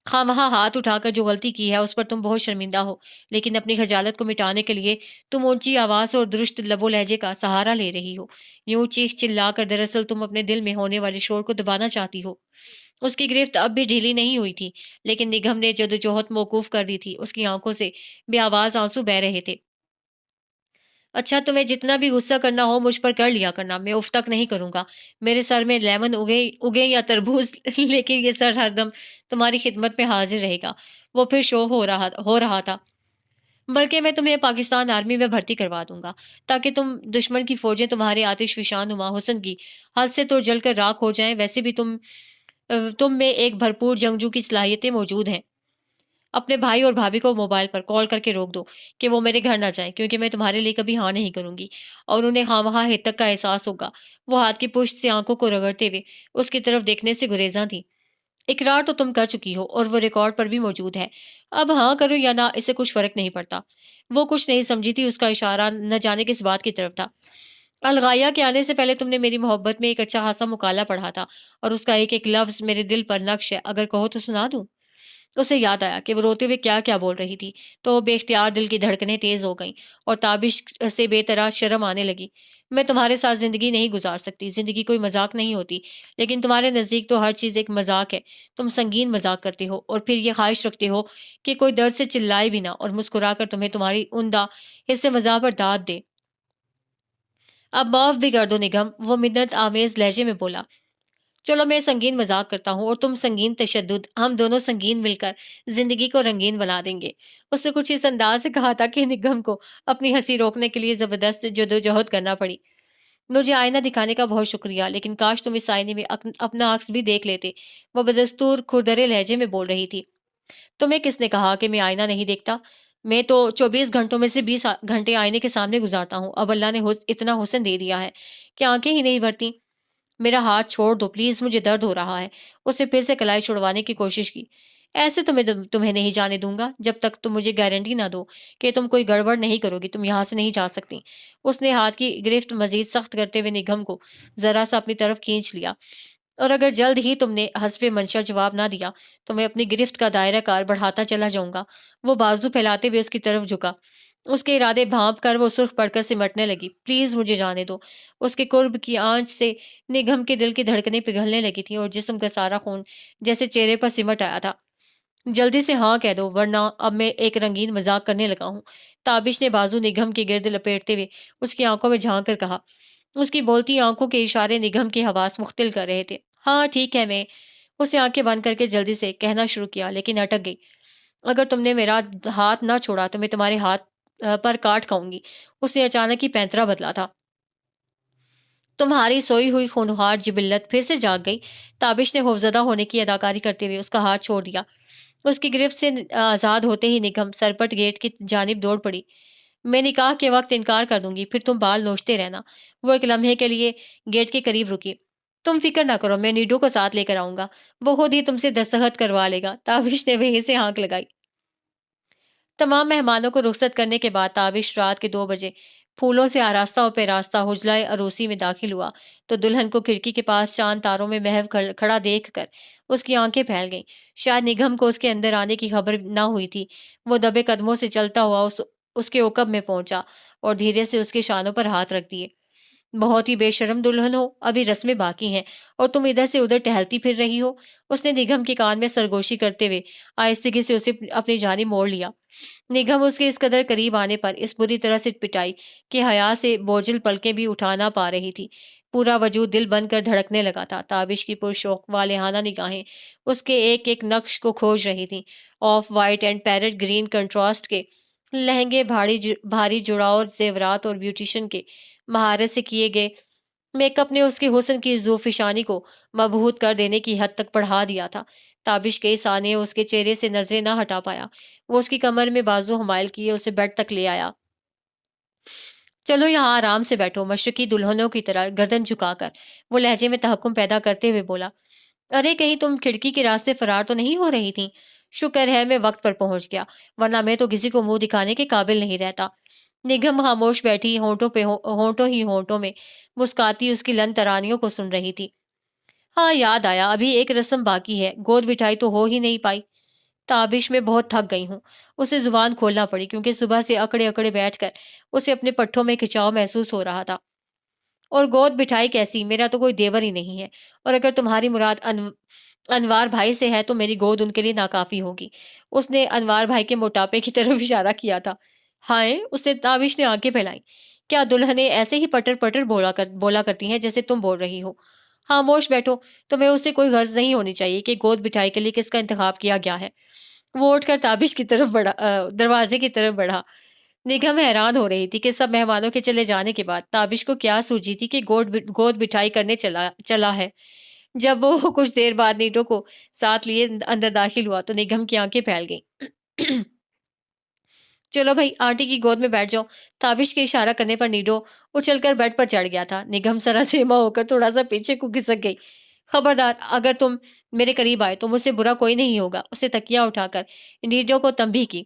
خواہ ہاتھ اٹھا کر جو غلطی کی ہے اس پر تم بہت شرمندہ ہو، لیکن اپنی خجالت کو مٹانے کے لیے تم اونچی آواز اور درست لب و لہجے کا سہارا لے رہی ہو، یوں چیخ چلا کر۔ دراصل تم اپنے دل میں ہونے والے شور کو دبانا چاہتی ہو۔ اس کی گرفت اب بھی ڈھیلی نہیں ہوئی تھی، لیکن نگم نے جدوجہد موقوف کر دی تھی۔ اس کی آنکھوں سے بے آواز آنسو بہ رہے تھے۔ اچھا، تمہیں جتنا بھی غصہ کرنا ہو مجھ پر کر لیا کرنا، میں اف تک نہیں کروں گا۔ میرے سر میں لیمن اگے یا تربوز لیکن یہ سر ہر دم تمہاری خدمت میں حاضر رہے گا۔ وہ پھر شو ہو رہا تھا۔ بلکہ میں تمہیں پاکستان آرمی میں بھرتی کروا دوں گا تاکہ دشمن کی فوجیں تمہارے آتش فشاں نما حسن کی حد سے تو جل کر راکھ ہو جائیں۔ ویسے بھی تم میں ایک بھرپور جنگجو کی صلاحیتیں موجود ہیں۔ اپنے بھائی اور بھابھی کو موبائل پر کال کر کے روک دو کہ وہ میرے گھر نہ جائیں، کیونکہ میں تمہارے لیے کبھی ہاں نہیں کروں گی، اور انہیں خواہ ہتک کا احساس ہوگا۔ وہ ہاتھ کی پشت سے آنکھوں کو رگڑتے ہوئے اس کی طرف دیکھنے سے گریزاں تھی۔ اقرار تو تم کر چکی ہو اور وہ ریکارڈ پر بھی موجود ہے۔ اب ہاں کرو یا نہ، اسے کچھ فرق نہیں پڑتا۔ وہ کچھ نہیں سمجھی تھی، اس کا اشارہ نہ جانے کس بات کی طرف تھا۔ الغائیہ کے آنے سے پہلے تم نے میری محبت میں ایک اچھا خاصا مقالہ پڑھا تھا، اور اس کا ایک ایک لفظ میرے دل پر نقش ہے۔ اگر کہو تو سنا دوں؟ اسے یاد آیا کہ وہ روتے ہوئے کیا کیا بول رہی تھی، تو بے اختیار دل کی دھڑکنیں تیز ہو گئیں اور تابش سے بے طرح شرم آنے لگی۔ میں تمہارے ساتھ زندگی نہیں گزار سکتی۔ زندگی کوئی مذاق نہیں ہوتی، لیکن تمہارے نزدیک تو ہر چیز ایک مذاق ہے۔ تم سنگین مذاق کرتے ہو اور پھر یہ خواہش رکھتے ہو کہ کوئی درد سے چلائے بھی نہ اور مسکرا کر تمہیں تمہاری عمدہ حصے مزاح پر داد دے۔ اب معاف بھی کر دو نگم، وہ منت آمیز لہجے میں بولا۔ چلو میں سنگین مذاق کرتا ہوں اور تم سنگین تشدد، ہم دونوں سنگین مل کر زندگی کو رنگین بنا دیں گے۔ اس نے کچھ اس انداز سے کہا تھا کہ نگم کو اپنی ہنسی روکنے کے لیے زبردست جدوجہد کرنا پڑی۔ مجھے آئینہ دکھانے کا بہت شکریہ، لیکن کاش تم اس آئینے میں اپنا عکس بھی دیکھ لیتے، وہ بدستور کھردرے لہجے میں بول رہی تھی۔ تمہیں کس نے کہا کہ میں آئینہ نہیں دیکھتا؟ میں تو 24 گھنٹوں میں سے 20 گھنٹے آئینے کے سامنے گزارتا ہوں۔ اب اللہ نے اتنا حسن دے دیا ہے کہ آنکھیں ہی نہیں بھرتی۔ میرا ہاتھ چھوڑ دو پلیز، مجھے درد ہو رہا ہے۔ اس نے پھر سے کلائی چھڑوانے کی کوشش کی۔ ایسے تمہیں نہیں جانے دوں گا جب تک تم مجھے گارنٹی نہ دو کہ تم کوئی گڑبڑ نہیں کرو گی۔ تم یہاں سے نہیں جا سکتی۔ اس نے ہاتھ کی گرفت مزید سخت کرتے ہوئے نگم کو ذرا سا اپنی طرف کھینچ لیا، اور اگر جلد ہی تم نے حسب منشا جواب نہ دیا تو میں اپنی گرفت کا دائرہ کار بڑھاتا چلا جاؤں گا۔ وہ بازو پھیلاتے ہوئے اس کی طرف جھکا۔ اس کے ارادے بھانپ کر وہ سرخ پڑ کر سمٹنے لگی۔ پلیز مجھے جانے دو۔ اس کے قرب کی آنچ سے نگہم کے دل کی دھڑکنیں پگھلنے لگی تھیں اور جسم کا سارا خون جیسے چہرے پر سمٹ آیا تھا۔ جلدی سے ہاں کہہ دو ورنہ اب میں ایک رنگین مذاق کرنے لگا ہوں۔ تابش نے بازو نگہم کے گرد لپیٹتے ہوئے اس کی آنکھوں میں جھانک کر کہا۔ اس کی بولتی آنکھوں کے اشارے نگہم کے حواس مختل کر رہے تھے۔ ہاں ٹھیک ہے، میں اسے آنکھیں بند کر کے جلدی سے کہنا شروع کیا لیکن اٹک گئی۔ اگر تم نے میرا ہاتھ نہ چھوڑا تو میں تمہارے ہاتھ پر کاٹ کھاؤں گی۔ اس نے اچانک ہی پینترا بدلا تھا۔ تمہاری سوئی ہوئی خونخوار جبلت پھر سے جاگ گئی۔ تابش نے خوفزدہ ہونے کی اداکاری کرتے ہوئے اس کا ہاتھ چھوڑ دیا۔ اس کی گرفت سے آزاد ہوتے ہی نگہم سرپٹ گیٹ کی جانب دوڑ پڑی۔ میں نکاح کے وقت انکار کر دوں گی، پھر تم بال نوچتے رہنا۔ وہ ایک لمحے کے لیے گیٹ کے قریب رکی۔ تم فکر نہ کرو، میں نیڈو کو ساتھ لے کر آؤں گا، وہ خود ہی تم سے دستخط کروا لے گا۔ تابش نے وہیں سے ہانک لگائی۔ تمام مہمانوں کو رخصت کرنے کے بعد تابش رات کے 2 بجے پھولوں سے آراستہ و پیراستہ حجلہ عروسی میں داخل ہوا تو دلہن کو کھڑکی کے پاس چاند تاروں میں محو کھڑا دیکھ کر اس کی آنکھیں پھیل گئیں۔ شاید نگہم کو اس کے اندر آنے کی خبر نہ ہوئی تھی۔ وہ دبے قدموں سے چلتا ہوا اس کے عقب میں پہنچا اور دھیرے سے اس کے شانوں پر ہاتھ رکھ دیے۔ بہت ہی بے شرم دلہن ہو، ابھی رسمیں باقی ہیں اور تم ادھر سے ادھر ٹہلتی پھر رہی ہو۔ اس نے نگہم کے کان میں سرگوشی کرتے ہوئے آہستگی سے اسے اپنی جانب موڑ لیا۔ نگہم اس کے اس قدر قریب آنے پر اس بری طرح سے پٹائی کہ حیا سے بوجھل پلکیں بھی اٹھا نہ پا رہی تھی۔ پورا وجود دل بند کر دھڑکنے لگا تھا۔ تابش کی پرشوق والہانہ نگاہیں اس کے ایک ایک نقش کو کھوج رہی تھیں۔ Of white and parrot green contrast کے لہنگے، بھاری جڑاؤ زیورات اور بیوٹیشن کے مہارت سے کیے گئے میک اپ نے اس کے حسن کی ذوفشانی کو مبہوت کر دینے کی حد تک بڑھا دیا تھا۔ تابش کئی ثانیے اس کے چہرے سے نظریں نہ ہٹا پایا۔ وہ اس کی کمر میں بازو حمائل کیے اسے بیڈ تک لے آیا۔ چلو یہاں آرام سے بیٹھو، مشرقی دلہنوں کی طرح گردن جھکا کر وہ لہجے میں تحکم پیدا کرتے ہوئے بولا۔ ارے کہیں تم کھڑکی کے راستے فرار تو نہیں ہو رہی تھیں؟ شکر ہے میں وقت پر پہنچ گیا، ورنہ میں تو کسی کو منہ دکھانے کے قابل نہیں رہتا۔ نگہم خاموش بیٹھی ہونٹوں میں مسکاتی اس کی لن ترانیوں کو سن رہی تھی۔ ہاں یاد آیا، ابھی ایک رسم باقی ہے، گود بٹھائی تو ہو ہی نہیں پائی۔ تابش میں بہت تھک گئی ہوں۔ اسے زبان کھولنا پڑی کیونکہ صبح سے اکڑے اکڑے بیٹھ کر اسے اپنے پٹھوں میں کھچاؤ محسوس ہو رہا تھا۔ اور گود بٹھائی کیسی؟ میرا تو کوئی دیور ہی نہیں ہے، اور اگر تمہاری مراد انوار بھائی سے ہے تو میری گود ان کے لیے ناکافی ہوگی۔ اس نے انوار بھائی کے موٹاپے کی طرف اشارہ کیا تھا۔ ہائے، تابش نے آنکھیں پھیلائیں۔ کیا دلہنیں ایسے ہی پٹر پٹر بولا کرتی ہیں جیسے تم بول رہی ہو؟ خاموش بیٹھو، تمہیں اس سے کوئی غرض نہیں ہونی چاہیے کہ گود بٹھائی کے لیے کس کا انتخاب کیا گیا ہے۔ وہ اٹھ کر تابش کی طرف دروازے کی طرف بڑھا۔ نگہم حیران ہو رہی تھی کہ سب مہمانوں کے چلے جانے کے بعد تابش کو کیا سوجی تھی کہ گود بٹھائی کرنے چلا ہے۔ جب وہ کچھ دیر بعد نیڈو کو ساتھ لیے اندر داخل ہوا تو نگہم کی آنکھیں پھیل گئیں۔ چلو بھائی، آنٹی کی گود میں بیٹھ جاؤ۔ تابش کے اشارہ کرنے پر نیڈو اچھل کر بیڈ پر چڑھ گیا تھا۔ نگہم سراسیمہ ہو کر تھوڑا سا پیچھے کو کھسک گئی۔ خبردار، اگر تم میرے قریب آئے تو مجھ سے برا کوئی نہیں ہوگا۔ اسے تکیا اٹھا کر نیڈو کو تنبیہ کی۔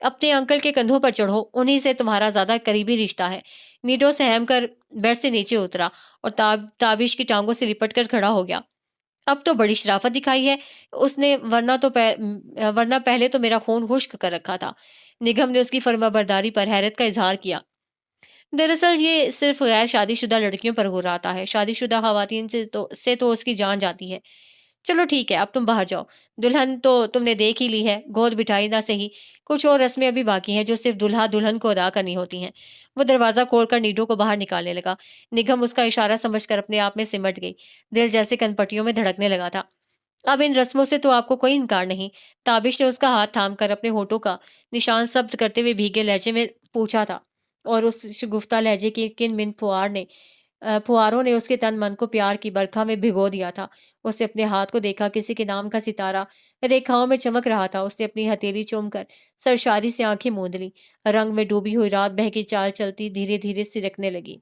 اپنے انکل کے کندھوں پر چڑھو، انہی سے تمہارا زیادہ قریبی رشتہ ہے۔ نیڈو سہم کر بیڈ سے نیچے اترا اور تابش کی ٹانگوں سے لپٹ کر کھڑا ہو گیا۔ اب تو بڑی شرافت دکھائی ہے اس نے، ورنہ پہلے تو میرا خون خشک کر رکھا تھا۔ نگہم نے اس کی فرما برداری پر حیرت کا اظہار کیا۔ دراصل یہ صرف غیر شادی شدہ لڑکیوں پر غر آتا ہے، شادی شدہ خواتین سے تو اس کی جان جاتی ہے۔ چلو ٹھیک ہے، اب تم باہر جاؤ۔ دلہن تو تم نے دیکھ ہی لی ہے، گود بٹھائی نہ صحیح، کچھ اور رسمیں ابھی باقی ہیں جو صرف دلہا دلہن کو ادا کرنی ہوتی ہیں۔ وہ دروازہ کھول کر نیڈو کو باہر نکالنے لگا۔ نگہم اس کا اشارہ سمجھ کر اپنے آپ میں سمٹ گئی۔ دل جیسے کنپٹیوں میں دھڑکنے لگا تھا۔ اب ان رسموں سے تو آپ کو کوئی انکار نہیں؟ تابش نے اس کا ہاتھ تھام کر اپنے ہونٹوں کا نشان ثبت کرتے ہوئے بھیگے لہجے میں پوچھا تھا، اور اس شگفتہ لہجے کی کن من پھواروں نے اس کے تن من کو پیار کی برکھا میں بھگو دیا تھا۔ اس نے اپنے ہاتھ کو دیکھا، کسی کے نام کا ستارہ ریکھاؤں میں چمک رہا تھا۔ اس نے اپنی ہتھیلی چوم کر سرشاری سے آنکھیں موند لی۔ رنگ میں ڈوبی ہوئی رات بہکی چال چلتی دھیرے دھیرے سرکنے لگی۔